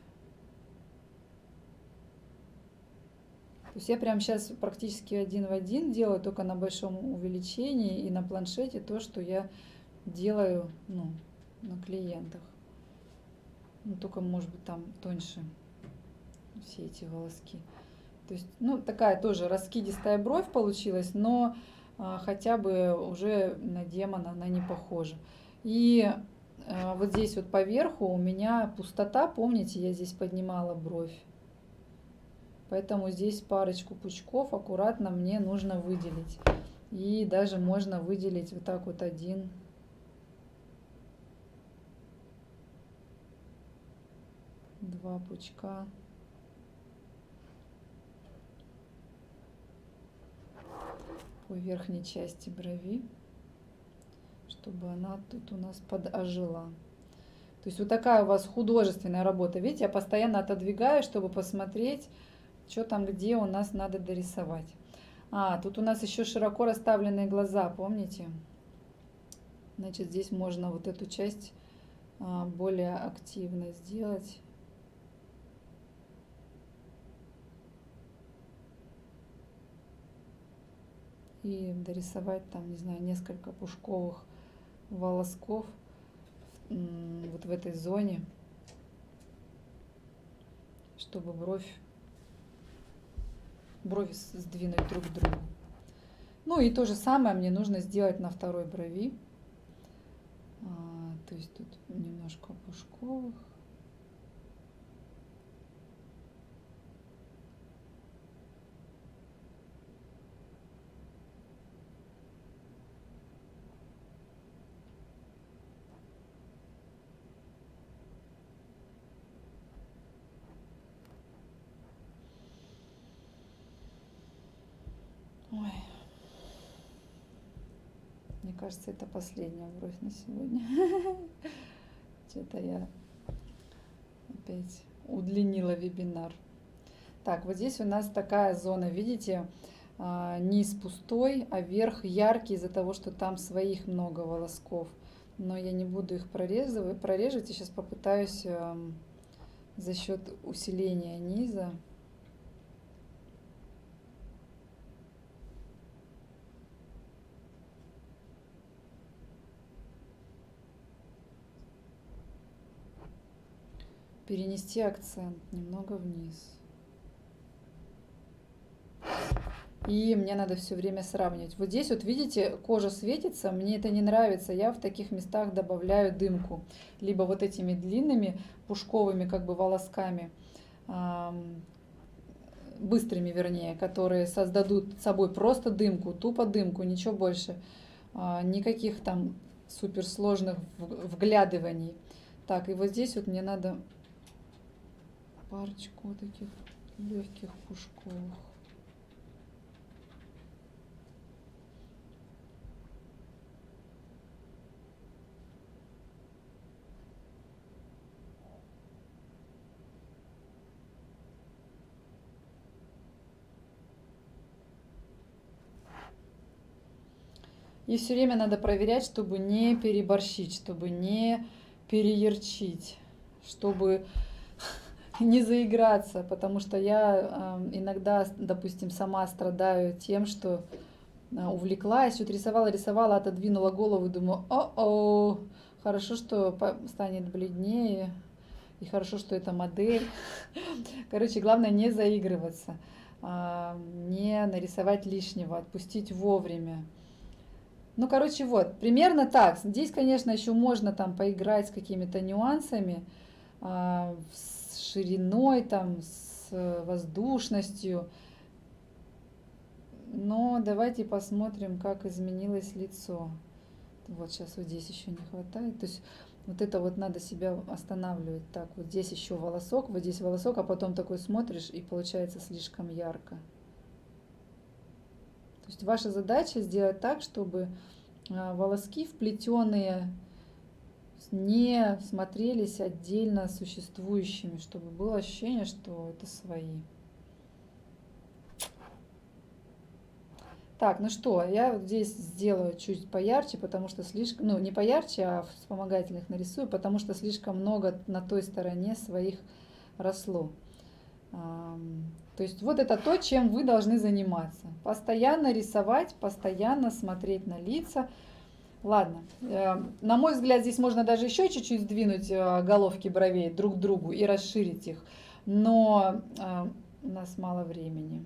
То есть я прямо сейчас практически один в один делаю, только на большом увеличении и на планшете то, что я делаю, ну, на клиентах. Ну, только, может быть, там тоньше все эти волоски. То есть, ну, такая тоже раскидистая бровь получилась, но хотя бы уже на демона она не похожа. И вот здесь вот поверху у меня пустота, помните, я здесь поднимала бровь. Поэтому здесь парочку пучков аккуратно мне нужно выделить. И даже можно выделить вот так вот один. Два пучка. По верхней части брови, чтобы она тут у нас подожила. То есть вот такая у вас художественная работа. Видите, я постоянно отодвигаю, чтобы посмотреть, что там, где у нас надо дорисовать. Тут у нас еще широко расставленные глаза, помните? Значит, здесь можно вот эту часть более активно сделать. И дорисовать там, не знаю, несколько пушковых волосков вот в этой зоне, чтобы брови сдвинуть друг к другу. Ну и то же самое мне нужно сделать на второй брови. То есть тут немножко пушковых. Ой. Мне кажется, это последняя бровь на сегодня. Что-то я опять удлинила вебинар. Так, вот здесь у нас такая зона, видите, низ пустой, а верх яркий из-за того, что там своих много волосков. Но я не буду их прореживать, я сейчас попытаюсь за счет усиления низа. Перенести акцент немного вниз. И мне надо все время сравнивать. Вот здесь вот видите, кожа светится, мне это не нравится. Я в таких местах добавляю дымку. Либо вот этими длинными пушковыми как бы волосками, быстрыми вернее, которые создадут собой просто дымку, тупо дымку, ничего больше. Никаких там суперсложных вглядываний. Так, и вот здесь вот мне надо парочку вот таких легких пушковых. И все время надо проверять, чтобы не переборщить, чтобы не переярчить, чтобы не заиграться, потому что я иногда, допустим, сама страдаю тем, что увлеклась, что-то рисовала, отодвинула голову и думаю, о-о, хорошо, что станет бледнее, и хорошо, что это модель. Короче, главное не заигрываться, не нарисовать лишнего, отпустить вовремя. Ну, короче, вот, примерно так. Здесь, конечно, еще можно там поиграть с какими-то нюансами, с шириной, там, с воздушностью. Но давайте посмотрим, как изменилось лицо. Вот сейчас вот здесь еще не хватает. То есть вот это вот надо себя останавливать. Так, вот здесь еще волосок, вот здесь волосок, а потом такой смотришь, и получается слишком ярко. То есть ваша задача сделать так, чтобы волоски вплетенные не смотрелись отдельно существующими, чтобы было ощущение, что это свои. Так, ну что, я вот здесь сделаю чуть поярче, потому что слишком, ну не поярче, а вспомогательных нарисую, потому что слишком много на той стороне своих росло. То есть вот это то, чем вы должны заниматься. Постоянно рисовать, постоянно смотреть на лица. Ладно, на мой взгляд, здесь можно даже еще чуть-чуть сдвинуть головки бровей друг к другу и расширить их. Но у нас мало времени.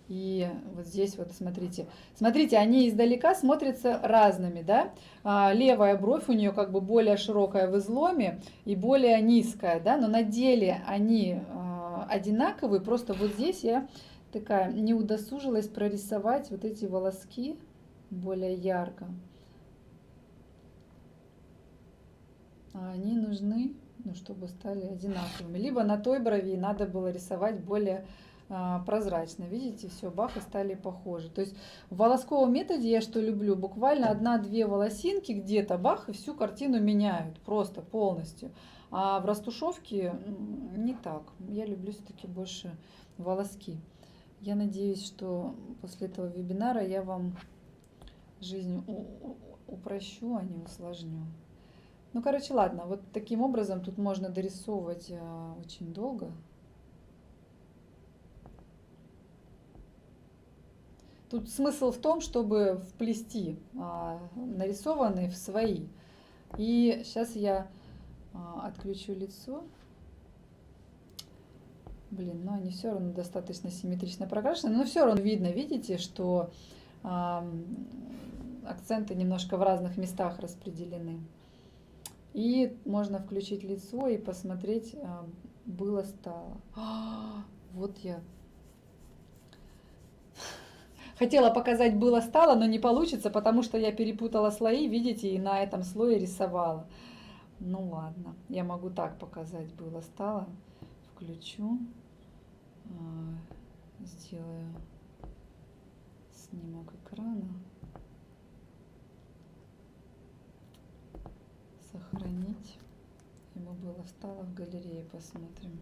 И вот здесь вот смотрите. Смотрите, они издалека смотрятся разными, да? Левая бровь у нее как бы более широкая в изломе и более низкая, да? Но на деле они одинаковые, просто вот здесь я такая не удосужилась прорисовать вот эти волоски более ярко. А они нужны, ну, чтобы стали одинаковыми. Либо на той брови надо было рисовать более прозрачно. Видите, все, бах, и стали похожи. То есть в волосковом методе я что люблю? Буквально одна-две волосинки где-то, бах, и всю картину меняют просто полностью. А в растушевке не так. Я люблю все-таки больше волоски. Я надеюсь, что после этого вебинара я вам жизнь упрощу, а не усложню. Ну, короче, ладно, вот таким образом тут можно дорисовывать очень долго. Тут смысл в том, чтобы вплести нарисованные в свои. И сейчас я отключу лицо. Блин, ну они все равно достаточно симметрично прокрашены, но все равно видно, видите, что акценты немножко в разных местах распределены. И можно включить лицо и посмотреть, было-стало. Вот я хотела показать было-стало, но не получится, потому что я перепутала слои, видите, и на этом слое рисовала. Ну ладно, я могу так показать было-стало. Включу, сделаю снимок экрана. Сохранить. было. Встала в галерее, посмотрим.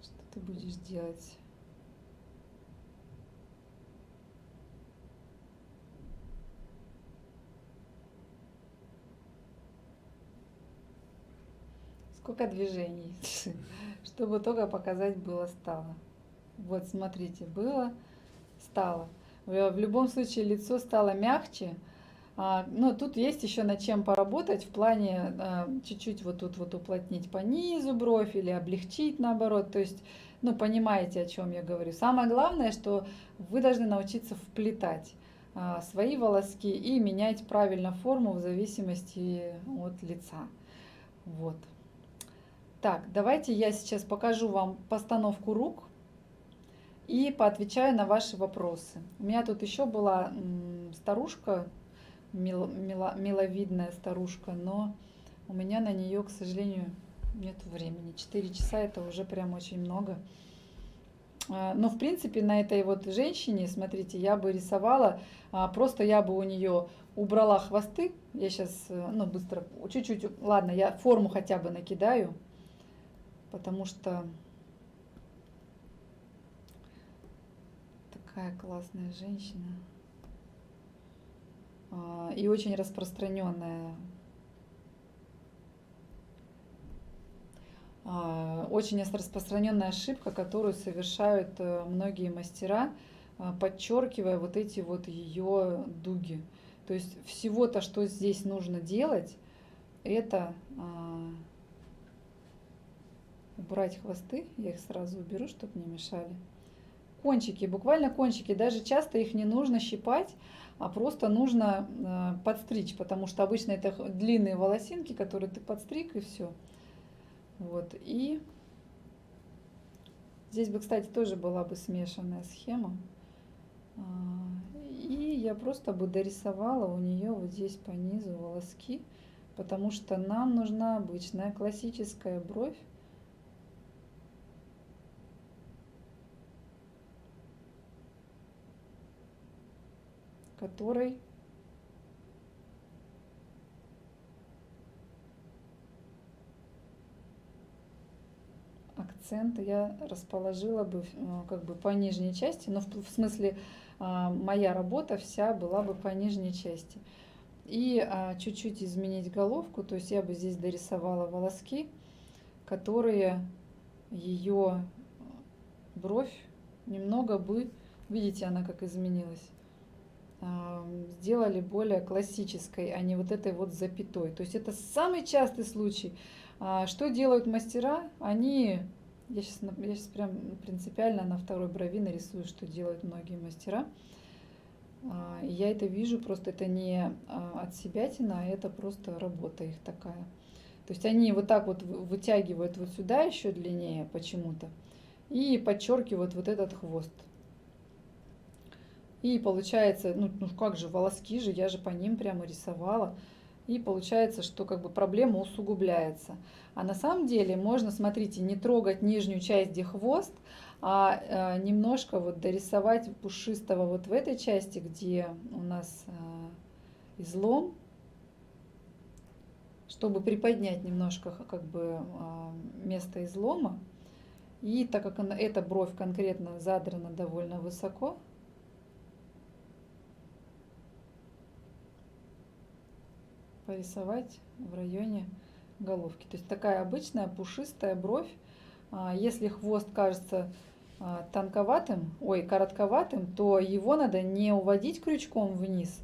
Что ты будешь делать? Сколько движений, чтобы только показать было, стало. Вот, смотрите, было, стало. В любом случае лицо стало мягче. Но тут есть еще над чем поработать в плане чуть-чуть вот тут вот уплотнить по низу бровь или облегчить наоборот. То есть, ну, понимаете, о чем я говорю. Самое главное, что вы должны научиться вплетать свои волоски и менять правильно форму в зависимости от лица. Вот. Так, давайте я сейчас покажу вам постановку рук и поотвечаю на ваши вопросы. У меня тут еще была старушка, миловидная старушка, но у меня на нее, к сожалению, нет времени. 4 часа это уже прям очень много. Но в принципе на этой вот женщине, смотрите, я бы рисовала, просто я бы у нее убрала хвосты. Я сейчас, ну, быстро, чуть-чуть, ладно, я форму хотя бы накидаю, потому что такая классная женщина. И очень распространенная. Очень распространенная ошибка, которую совершают многие мастера, подчеркивая вот эти вот ее дуги. То есть всего-то, что здесь нужно делать, это убрать хвосты. Я их сразу уберу, чтобы не мешали. Кончики, буквально кончики, даже часто их не нужно щипать, а просто нужно подстричь, потому что обычно это длинные волосинки, которые ты подстриг, и все. Вот, и здесь бы, кстати, тоже была бы смешанная схема. И я просто бы дорисовала у нее вот здесь по низу волоски, потому что нам нужна обычная классическая бровь, которой акцент я расположила бы как бы по нижней части, но в смысле моя работа вся была бы по нижней части. И чуть-чуть изменить головку, то есть я бы здесь дорисовала волоски, которые ее бровь немного бы, видите, она как изменилась, сделали более классической, а не вот этой вот запятой. То есть это самый частый случай. Что делают мастера? Они, я сейчас прям принципиально на второй брови нарисую, что делают многие мастера. Я это вижу, просто это не от себятина, а это просто работа их такая. То есть они вот так вот вытягивают вот сюда еще длиннее почему-то и подчеркивают вот этот хвост. И получается, ну как же, волоски же, я же по ним прямо рисовала. И получается, что как бы проблема усугубляется. А на самом деле можно, смотрите, не трогать нижнюю часть, где хвост, а немножко вот дорисовать пушистого вот в этой части, где у нас излом, чтобы приподнять немножко как бы место излома. И так как эта бровь конкретно задрана довольно высоко, порисовать в районе головки. То есть такая обычная пушистая бровь. Если хвост кажется тонковатым, коротковатым, то его надо не уводить крючком вниз,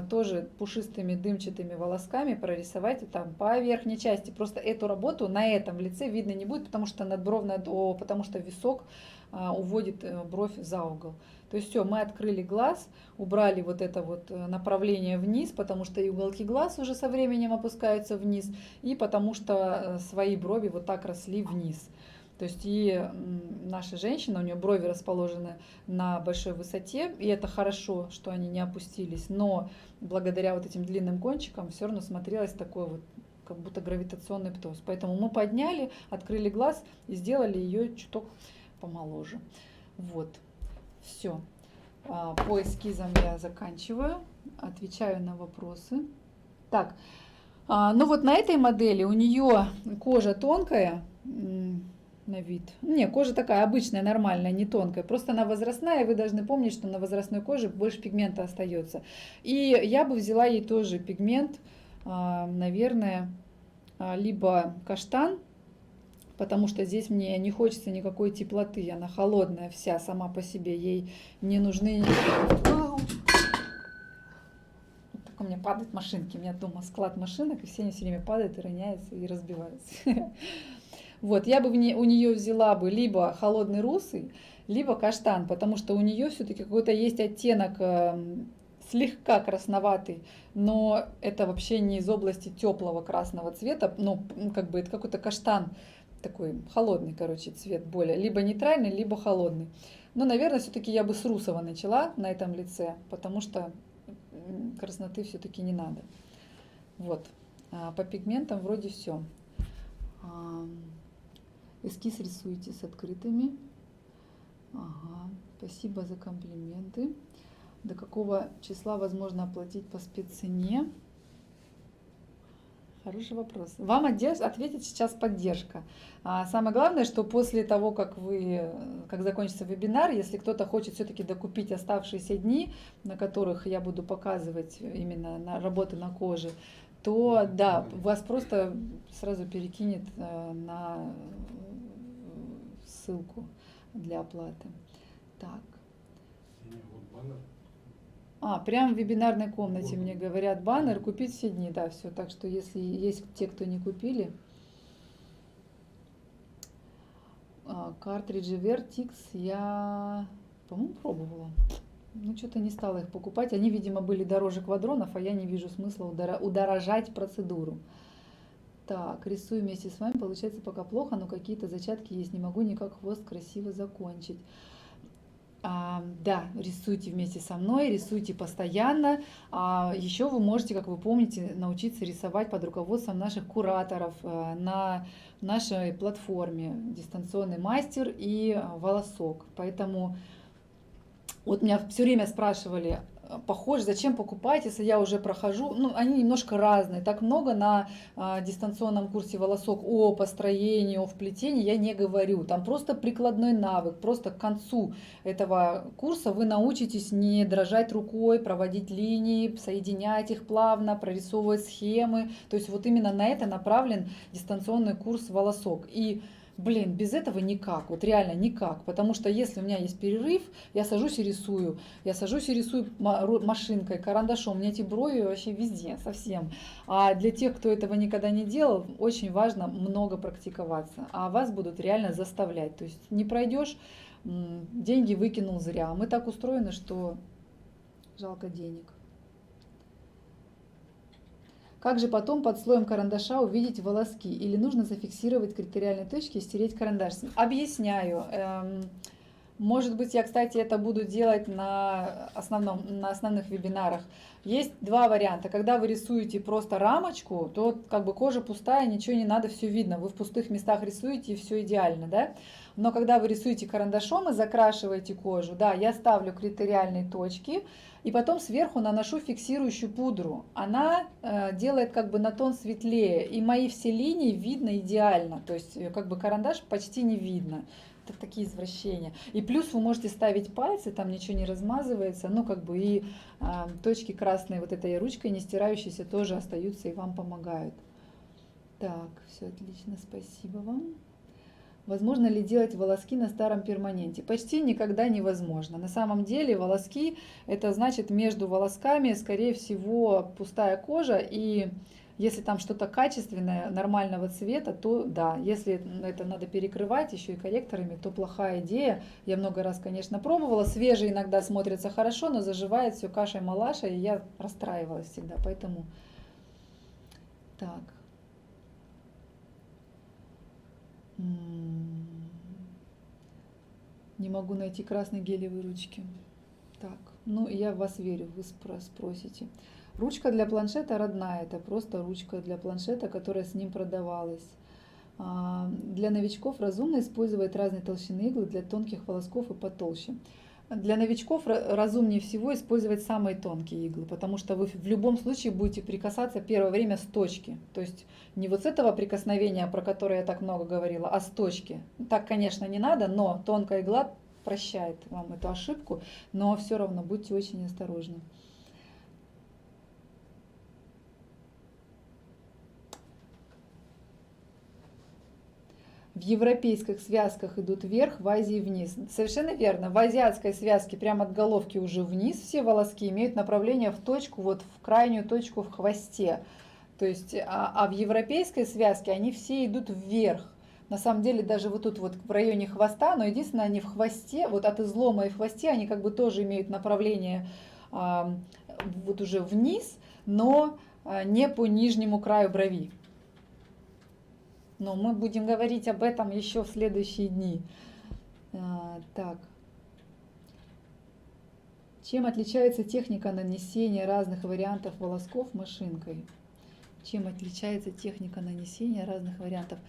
тоже пушистыми дымчатыми волосками прорисовать там по верхней части. Просто эту работу на этом лице видно не будет, потому что надбровная, потому что висок уводит бровь за угол. То есть все, мы открыли глаз, убрали вот это вот направление вниз, потому что и уголки глаз уже со временем опускаются вниз, и потому что свои брови вот так росли вниз. То есть и наша женщина, у нее брови расположены на большой высоте, и это хорошо, что они не опустились, но благодаря вот этим длинным кончикам все равно смотрелось такой вот, как будто гравитационный птоз. Поэтому мы подняли, открыли глаз и сделали ее чуток помоложе. Вот, все. По эскизам я заканчиваю, отвечаю на вопросы. Так, ну вот на этой модели у нее кожа тонкая, на вид. Не, кожа такая обычная, нормальная, не тонкая. Просто она возрастная, и вы должны помнить, что на возрастной коже больше пигмента остается. И я бы взяла ей тоже пигмент, наверное, либо каштан, потому что здесь мне не хочется никакой теплоты. Она холодная вся сама по себе, ей не нужны... Вот так у меня падают машинки. У меня дома склад машинок, и все они все время падают и роняются, и разбиваются. Вот, я бы у нее взяла бы либо холодный русый, либо каштан, потому что у нее все-таки какой-то есть оттенок слегка красноватый, но это вообще не из области теплого красного цвета, ну, как бы это какой-то каштан, такой холодный, короче, цвет более, либо нейтральный, либо холодный. Но, наверное, все-таки я бы с русого начала на этом лице, потому что красноты все-таки не надо. Вот, по пигментам вроде все. Эскиз рисуете с открытыми. Ага, спасибо за комплименты. До какого числа возможно оплатить по спеццене? Хороший вопрос. Вам ответит сейчас поддержка. Самое главное, что после того, как закончится вебинар, если кто-то хочет все-таки докупить оставшиеся дни, на которых я буду показывать именно на работы на коже, то да, вас просто сразу перекинет на ссылку для оплаты. Так. Прямо в вебинарной комнате мне говорят баннер купить все дни, да, все. Так что если есть те, кто не купили, картриджи Vertix я, по-моему, пробовала. Ну, что-то не стала их покупать. Они, видимо, были дороже квадронов, а я не вижу смысла удорожать процедуру. Так, рисую вместе с вами. Получается пока плохо, но какие-то зачатки есть. Не могу никак хвост красиво закончить. Да, рисуйте вместе со мной, рисуйте постоянно. Еще вы можете, как вы помните, научиться рисовать под руководством наших кураторов на нашей платформе «Дистанционный мастер» и «Волосок». Поэтому вот меня все время спрашивали, похож, зачем покупать, если я уже прохожу. Ну, они немножко разные. Так много на дистанционном курсе «Волосок» о построении, о вплетении я не говорю. Там просто прикладной навык. Просто к концу этого курса вы научитесь не дрожать рукой, проводить линии, соединять их плавно, прорисовывать схемы. То есть вот именно на это направлен дистанционный курс «Волосок». И без этого никак, вот реально никак, потому что если у меня есть перерыв, я сажусь и рисую, машинкой, карандашом, у меня эти брови вообще везде, совсем. А для тех, кто этого никогда не делал, очень важно много практиковаться, а вас будут реально заставлять, то есть не пройдешь, деньги выкинул зря, мы так устроены, что жалко денег. Как же потом под слоем карандаша увидеть волоски? Или нужно зафиксировать критериальные точки и стереть карандаш? Объясняю. Может быть, я, кстати, это буду делать на основных вебинарах. Есть два варианта. Когда вы рисуете просто рамочку, то как бы кожа пустая, ничего не надо, все видно. Вы в пустых местах рисуете, и все идеально, да? Но когда вы рисуете карандашом и закрашиваете кожу, да, я ставлю критериальные точки, и потом сверху наношу фиксирующую пудру. Она делает как бы на тон светлее, и мои все линии видно идеально. То есть как бы карандаш почти не видно. Это такие извращения. И плюс вы можете ставить пальцы, там ничего не размазывается, ну как бы и точки красные вот этой ручкой не стирающиеся тоже остаются и вам помогают. Так, все отлично, спасибо вам. Возможно ли делать волоски на старом перманенте? Почти никогда невозможно. На самом деле волоски, это значит между волосками, скорее всего, пустая кожа, и если там что-то качественное, нормального цвета, то да. Если это надо перекрывать еще и корректорами, то плохая идея. Я много раз, конечно, пробовала. Свежие иногда смотрятся хорошо, но заживает все кашей-малашей, и я расстраивалась всегда. Поэтому так. Не могу найти красной гелевой ручки. Так, ну я в вас верю, вы спросите. Ручка для планшета родная, это просто ручка для планшета, которая с ним продавалась. Для новичков разумно использовать разные толщины иглы для тонких волосков и потолще. Для новичков разумнее всего использовать самые тонкие иглы, потому что вы в любом случае будете прикасаться первое время с точки. То есть не вот с этого прикосновения, про которое я так много говорила, а с точки. Так, конечно, не надо, но тонкая игла прощает вам эту ошибку, но все равно будьте очень осторожны. В европейских связках идут вверх, в Азии вниз. Совершенно верно. В азиатской связке прямо от головки уже вниз все волоски имеют направление в точку, вот в крайнюю точку в хвосте. То есть, в европейской связке они все идут вверх. На самом деле даже вот тут вот в районе хвоста, но единственное, они в хвосте, вот от излома и в хвосте, они как бы тоже имеют направление вот уже вниз, но не по нижнему краю брови. Но мы будем говорить об этом еще в следующие дни. Так. Чем отличается техника нанесения разных вариантов волосков машинкой? Чем отличается техника нанесения разных вариантов?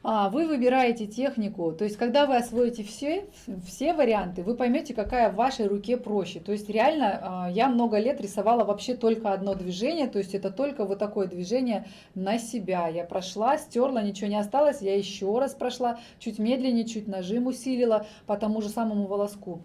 Вы выбираете технику, то есть когда вы освоите все варианты, вы поймете, какая в вашей руке проще. То есть реально я много лет рисовала вообще только одно движение, то есть это только вот такое движение на себя. Я прошла, стерла, ничего не осталось, я еще раз прошла, чуть медленнее, чуть нажим усилила по тому же самому волоску.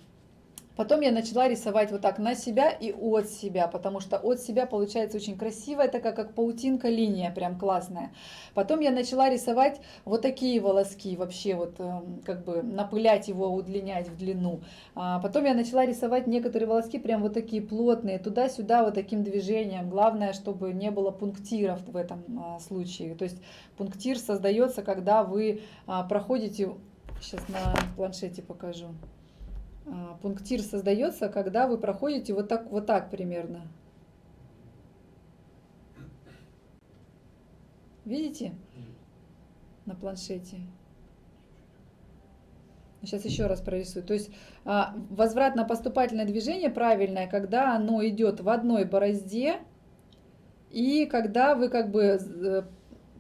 Потом я начала рисовать вот так на себя и от себя, потому что от себя получается очень красивая, такая как паутинка линия, прям классная. Потом я начала рисовать вот такие волоски, вообще вот как бы напылять его, удлинять в длину. Потом я начала рисовать некоторые волоски прям вот такие плотные, туда-сюда вот таким движением. Главное, чтобы не было пунктиров в этом случае. То есть пунктир создается, когда вы проходите, сейчас на планшете покажу. Пунктир создается, когда вы проходите вот так примерно. Видите? На планшете. Сейчас еще раз прорисую. То есть возвратно-поступательное движение правильное, когда оно идет в одной борозде, и когда вы как бы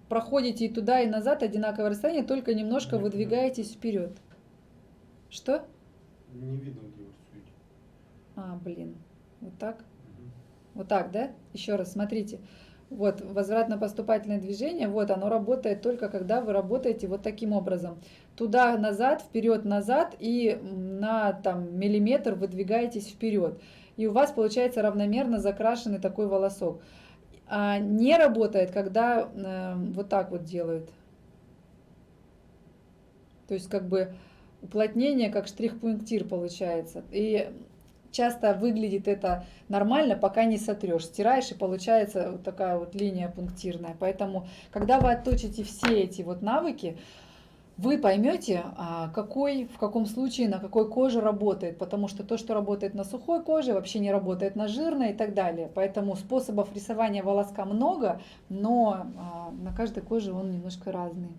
проходите и туда, и назад одинаковое расстояние, только немножко выдвигаетесь вперед. Что? Не видно, где вы рисуете. Блин. Вот так? Вот так, да? Еще раз, смотрите. Вот возвратно-поступательное движение, вот оно работает только когда вы работаете вот таким образом. Туда-назад, вперед-назад и на там миллиметр выдвигаетесь вперед. И у вас получается равномерно закрашенный такой волосок. Не работает, когда вот так вот делают. То есть как бы уплотнение, как штрих-пунктир получается. И часто выглядит это нормально, пока не сотрешь. Стираешь, и получается вот такая вот линия пунктирная. Поэтому, когда вы отточите все эти вот навыки, вы поймете, в каком случае, на какой коже работает. Потому что то, что работает на сухой коже, вообще не работает на жирной и так далее. Поэтому способов рисования волоска много, но на каждой коже он немножко разный.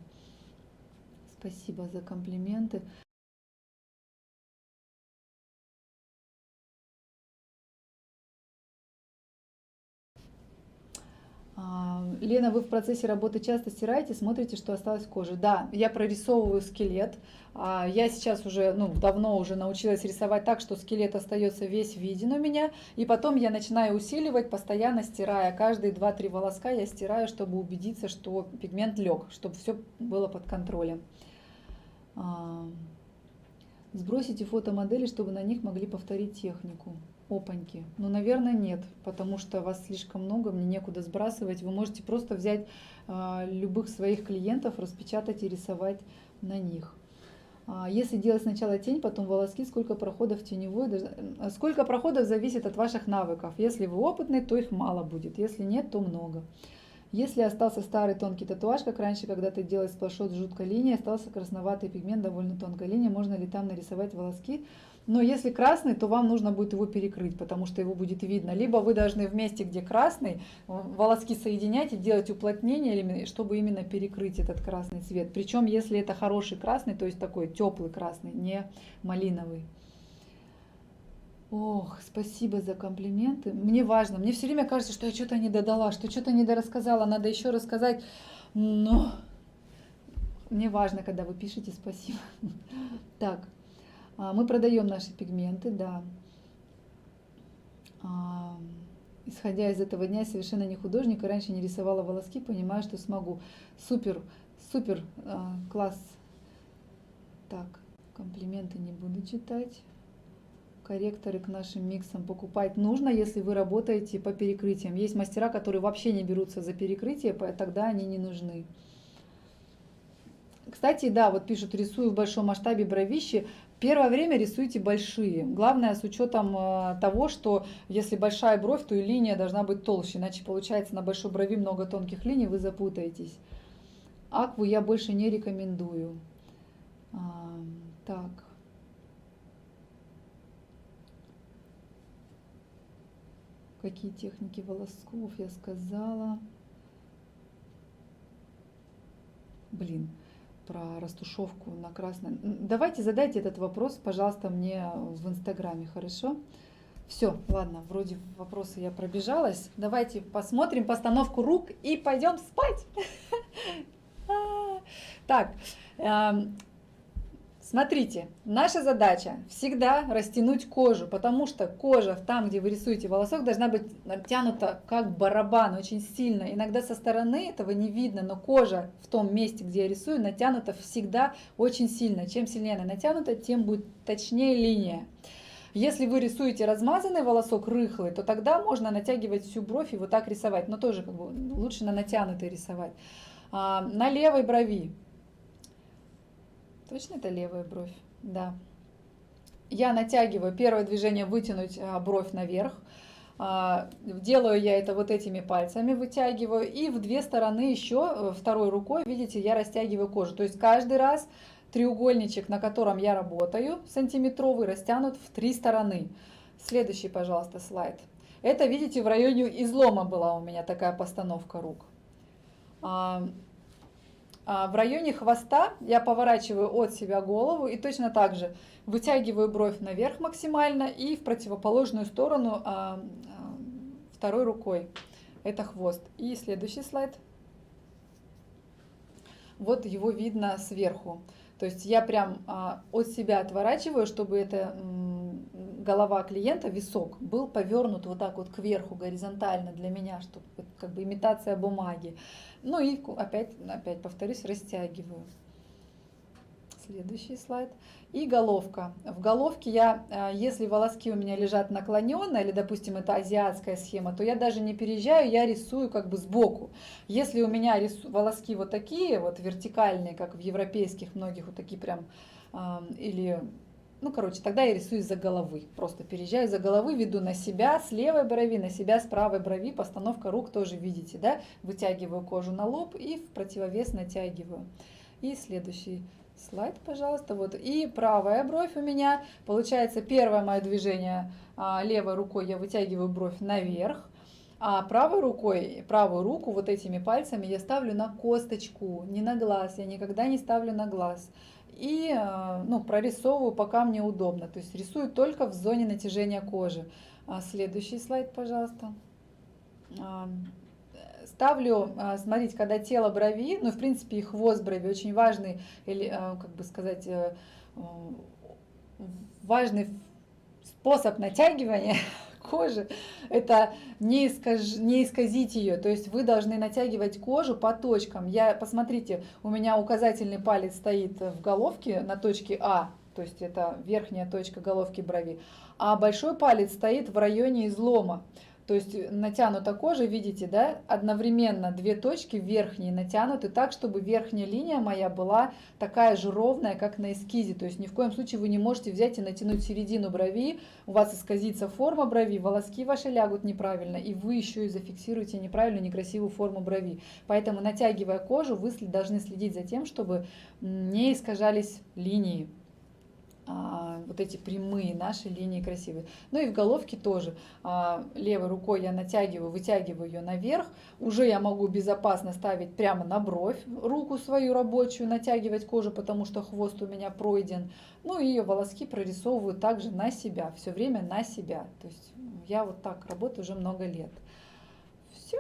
Спасибо за комплименты. Лена, вы в процессе работы часто стираете, смотрите, что осталось в коже. Да, я прорисовываю скелет. Я сейчас уже, давно уже научилась рисовать так, что скелет остается весь виден у меня. И потом я начинаю усиливать, постоянно стирая. Каждые 2-3 волоска я стираю, чтобы убедиться, что пигмент лег, чтобы все было под контролем. Сбросите фото модели, чтобы на них могли повторить технику. Опаньки. Наверное, нет, потому что вас слишком много, мне некуда сбрасывать. Вы можете просто взять любых своих клиентов, распечатать и рисовать на них. Если делать сначала тень, потом волоски, сколько проходов теневой? Сколько проходов зависит от ваших навыков. Если вы опытный, то их мало будет. Если нет, то много. Если остался старый тонкий татуаж, как раньше, когда ты делаешь сплошот с жуткой линией, остался красноватый пигмент, довольно тонкая линия, можно ли там нарисовать волоски? Но если красный, то вам нужно будет его перекрыть, потому что его будет видно. Либо вы должны в месте, где красный, волоски соединять и делать уплотнение, чтобы именно перекрыть этот красный цвет. Причем, если это хороший красный, то есть такой теплый красный, не малиновый. Ох, спасибо за комплименты. Мне важно. Мне все время кажется, что я что-то не додала, что что-то не дорассказала. Надо еще рассказать. Но мне важно, когда вы пишете спасибо. Так, мы продаем наши пигменты, да. Исходя из этого дня, я совершенно не художник, и раньше не рисовала волоски, понимаю, что смогу. Супер, супер, класс. Так, комплименты не буду читать. Корректоры к нашим миксам покупать нужно, если вы работаете по перекрытиям. Есть мастера, которые вообще не берутся за перекрытие, тогда они не нужны. Кстати, да, вот пишут, рисую в большом масштабе бровищи. Первое время рисуйте большие. Главное, с учетом того, что если большая бровь, то и линия должна быть толще. Иначе получается на большой брови много тонких линий, вы запутаетесь. Акву я больше не рекомендую. Так. Какие техники волосков я сказала. Блин, про растушевку на красном. Давайте задайте этот вопрос, пожалуйста, мне в Инстаграме, хорошо? Все, ладно, вроде вопросы я пробежалась. Давайте посмотрим постановку рук и пойдем спать. Так, смотрите, наша задача всегда растянуть кожу, потому что кожа там, где вы рисуете волосок, должна быть натянута как барабан, очень сильно. Иногда со стороны этого не видно, но кожа в том месте, где я рисую, натянута всегда очень сильно. Чем сильнее она натянута, тем будет точнее линия. Если вы рисуете размазанный волосок, рыхлый, то тогда можно натягивать всю бровь и вот так рисовать, но тоже как бы лучше на натянутой рисовать. На левой брови. Точно это левая бровь? Да. Я натягиваю, первое движение вытянуть бровь наверх. Делаю я это вот этими пальцами, вытягиваю. И в две стороны еще второй рукой, видите, я растягиваю кожу. То есть каждый раз треугольничек, на котором я работаю, сантиметровый, растянут в 3 стороны. Следующий, пожалуйста, слайд. Это, видите, в районе излома была у меня такая постановка рук. В районе хвоста я поворачиваю от себя голову и точно так же вытягиваю бровь наверх максимально и в противоположную сторону второй рукой. Это хвост. И следующий слайд. Вот его видно сверху. То есть я прям от себя отворачиваю, чтобы эта голова клиента, висок, был повернут вот так вот кверху, горизонтально для меня, чтобы как бы имитация бумаги. Ну и опять повторюсь, растягиваю. Следующий слайд. И головка. В головке я, если волоски у меня лежат наклоненно, или, допустим, это азиатская схема, то я даже не переезжаю, я рисую как бы сбоку. Если у меня волоски вот такие, вот вертикальные, как в европейских многих, вот такие прям, или... Ну, короче, тогда я рисую из-за головы. Просто переезжаю из-за головы, веду на себя с левой брови, на себя с правой брови. Постановка рук тоже видите, да? Вытягиваю кожу на лоб и в противовес натягиваю. И следующий слайд, пожалуйста. Вот. И правая бровь у меня. Получается, первое мое движение левой рукой я вытягиваю бровь наверх. А правой рукой, правую руку вот этими пальцами я ставлю на косточку, не на глаз. Я никогда не ставлю на глаз. И прорисовываю, пока мне удобно. То есть рисую только в зоне натяжения кожи. Следующий слайд, пожалуйста. Ставлю, смотрите, когда тело брови, ну, в принципе, и хвост брови, очень важный, или, как бы сказать, важный способ натягивания кожи, это не исказить ее, то есть вы должны натягивать кожу по точкам. Посмотрите, у меня указательный палец стоит в головке на точке А, то есть это верхняя точка головки брови, а большой палец стоит в районе излома. То есть натянута кожа, видите, да, одновременно две точки верхние натянуты так, чтобы верхняя линия моя была такая же ровная, как на эскизе. То есть ни в коем случае вы не можете взять и натянуть середину брови, у вас исказится форма брови, волоски ваши лягут неправильно, и вы еще и зафиксируете неправильную, некрасивую форму брови. Поэтому, натягивая кожу, вы должны следить за тем, чтобы не искажались линии. Вот эти прямые наши линии красивые. Ну и в головке тоже. Левой рукой я натягиваю, вытягиваю ее наверх. Уже я могу безопасно ставить прямо на бровь руку свою рабочую, натягивать кожу, потому что хвост у меня пройден. Ну и волоски прорисовываю также на себя, все время на себя. То есть я вот так работаю уже много лет. Все.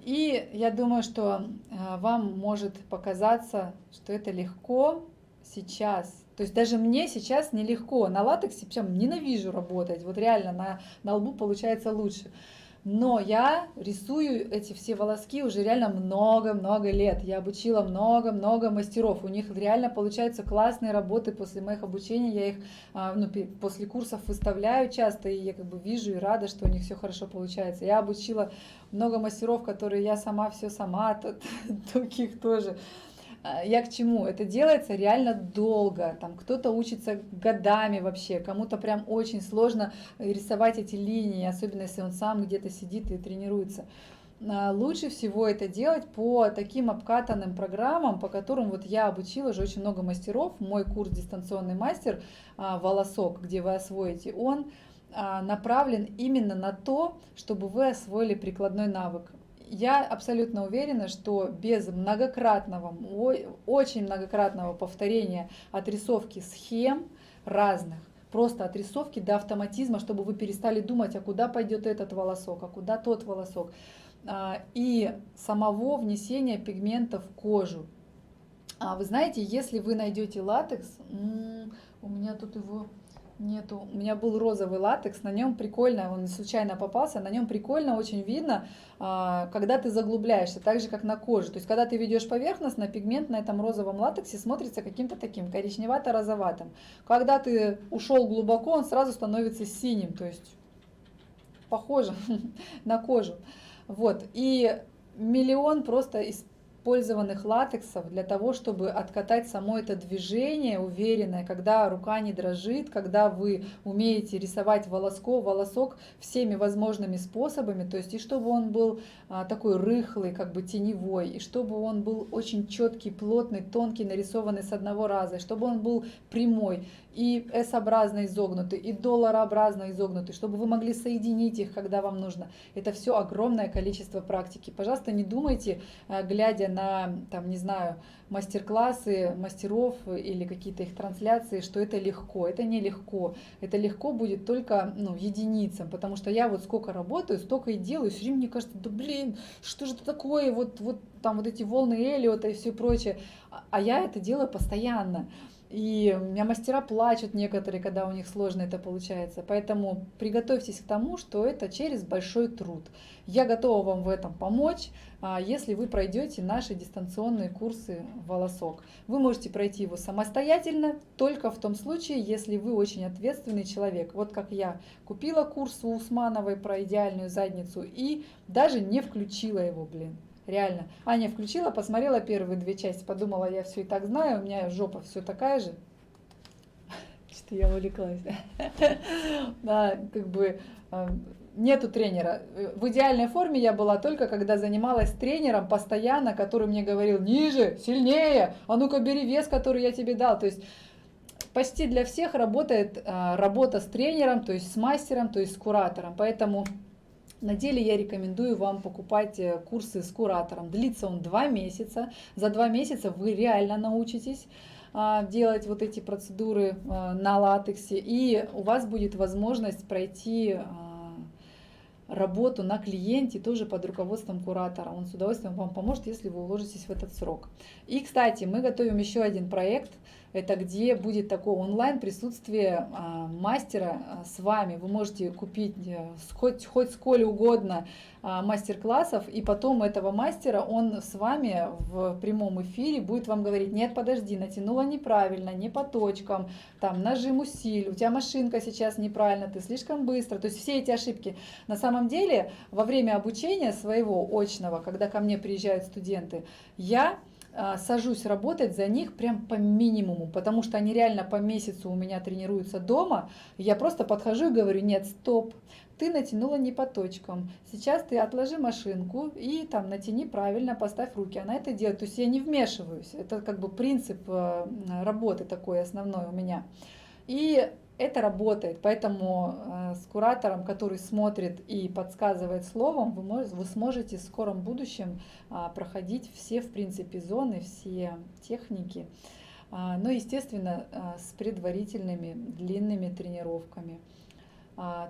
И я думаю, что вам может показаться, что это легко сейчас. То есть даже мне сейчас нелегко. На латексе прям ненавижу работать. Вот реально на лбу получается лучше. Но я рисую эти все волоски уже реально много-много лет. Я обучила много-много мастеров. У них реально получаются классные работы после моих обучений. Я их после курсов выставляю часто, и я как бы вижу и рада, что у них все хорошо получается. Я обучила много мастеров, которые я сама все сама, таких тоже. Я к чему? Это делается реально долго. Там кто-то учится годами вообще, кому-то прям очень сложно рисовать эти линии, особенно если он сам где-то сидит и тренируется. Лучше всего это делать по таким обкатанным программам, по которым вот я обучила уже очень много мастеров. Мой курс «Дистанционный мастер. Волосок», где вы освоите, он направлен именно на то, чтобы вы освоили прикладной навык. Я абсолютно уверена, что без многократного, очень многократного повторения отрисовки схем разных, просто отрисовки до автоматизма, чтобы вы перестали думать, а куда пойдет этот волосок, а куда тот волосок, и самого внесения пигмента в кожу. Вы знаете, если вы найдете латекс, у меня тут его нету, у меня был розовый латекс, на нем прикольно, он случайно попался, на нем прикольно очень видно, когда ты заглубляешься, так же как на коже. То есть когда ты ведешь поверхностно, пигмент на этом розовом латексе смотрится каким-то таким коричневато-розоватым. Когда ты ушел глубоко, он сразу становится синим, то есть похоже на кожу. Вот, и миллион просто использованных латексов для того, чтобы откатать само это движение уверенное, когда рука не дрожит, когда вы умеете рисовать волосок всеми возможными способами, то есть и чтобы он был такой рыхлый, как бы теневой, и чтобы он был очень четкий, плотный, тонкий, нарисованный с одного раза, и чтобы он был прямой и S-образно изогнутый, и долларообразно изогнутый, чтобы вы могли соединить их, когда вам нужно. Это все огромное количество практики. Пожалуйста, не думайте, глядя на, там, не знаю, мастер-классы мастеров или какие-то их трансляции, что это легко. Это не легко. Это легко будет только единицам, потому что я вот сколько работаю, столько и делаю, все время мне кажется, да блин, что же это такое, вот там вот эти волны Эллиота и все прочее. А я это делаю постоянно. И у меня мастера плачут некоторые, когда у них сложно это получается. Поэтому приготовьтесь к тому, что это через большой труд. Я готова вам в этом помочь, если вы пройдете наши дистанционные курсы «Волосок». Вы можете пройти его самостоятельно, только в том случае, если вы очень ответственный человек. Вот как я купила курс у Усмановой про идеальную задницу и даже не включила его, блин. Реально. Аня включила, посмотрела первые 2 части, подумала, я все и так знаю, у меня жопа все такая же. Что-то я увлеклась. Да, как бы нету тренера. В идеальной форме я была только, когда занималась тренером постоянно, который мне говорил, ниже, сильнее, а ну-ка бери вес, который я тебе дал. То есть почти для всех работает работа с тренером, то есть с мастером, то есть с куратором. Поэтому на деле я рекомендую вам покупать курсы с куратором. Длится он 2 месяца. За 2 месяца вы реально научитесь делать вот эти процедуры на латексе. И у вас будет возможность пройти работу на клиенте тоже под руководством куратора. Он с удовольствием вам поможет, если вы уложитесь в этот срок. И, кстати, мы готовим еще один проект. Это где будет такое онлайн присутствие мастера с вами. Вы можете купить хоть сколь угодно мастер-классов, и потом этого мастера, он с вами в прямом эфире будет вам говорить: нет, подожди, натянула неправильно, не по точкам, там нажим усиль, у тебя машинка сейчас неправильно, ты слишком быстро. То есть все эти ошибки. На самом деле, во время обучения своего очного, когда ко мне приезжают студенты, я сажусь работать за них прям по минимуму, потому что они реально по месяцу у меня тренируются дома. Я просто подхожу и говорю: нет, стоп, ты натянула не по точкам. Сейчас ты отложи машинку и там натяни правильно, поставь руки. Она это делает. То есть я не вмешиваюсь. Это как бы принцип работы такой основной у меня. И это работает, поэтому с куратором, который смотрит и подсказывает словом, вы сможете в скором будущем проходить все, в принципе, зоны, все техники, но, естественно, с предварительными длинными тренировками.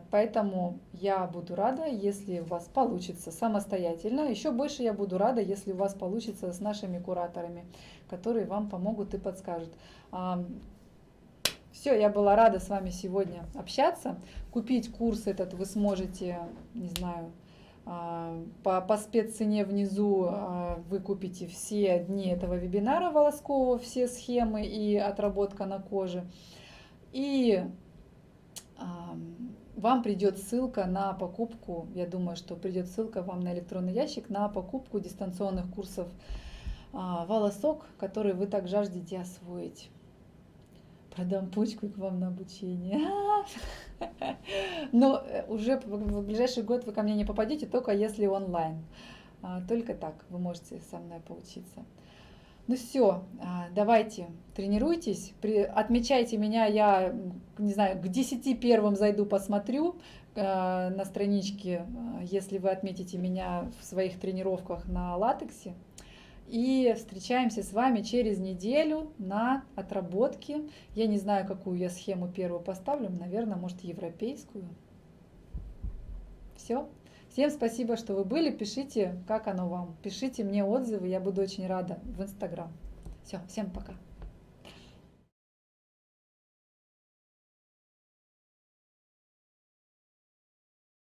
Поэтому я буду рада, если у вас получится самостоятельно. Еще больше я буду рада, если у вас получится с нашими кураторами, которые вам помогут и подскажут. Все, я была рада с вами сегодня общаться. Купить курс этот вы сможете, не знаю, по спеццене внизу вы купите все дни этого вебинара волоскового, все схемы и отработка на коже. И вам придет ссылка на покупку, я думаю, что придет ссылка вам на электронный ящик на покупку дистанционных курсов волосок, которые вы так жаждете освоить. Продам почку к вам на обучение. Но уже в ближайший год вы ко мне не попадете, только если онлайн. Только так вы можете со мной поучиться. Ну все, давайте, тренируйтесь, отмечайте меня, я, не знаю, к 10 первым зайду, посмотрю на страничке, если вы отметите меня в своих тренировках на латексе. И встречаемся с вами через неделю на отработке. Я не знаю, какую я схему первую поставлю, наверное, может, европейскую. Все. Всем спасибо, что вы были. Пишите, как оно вам. Пишите мне отзывы, я буду очень рада в Инстаграм. Все, всем пока.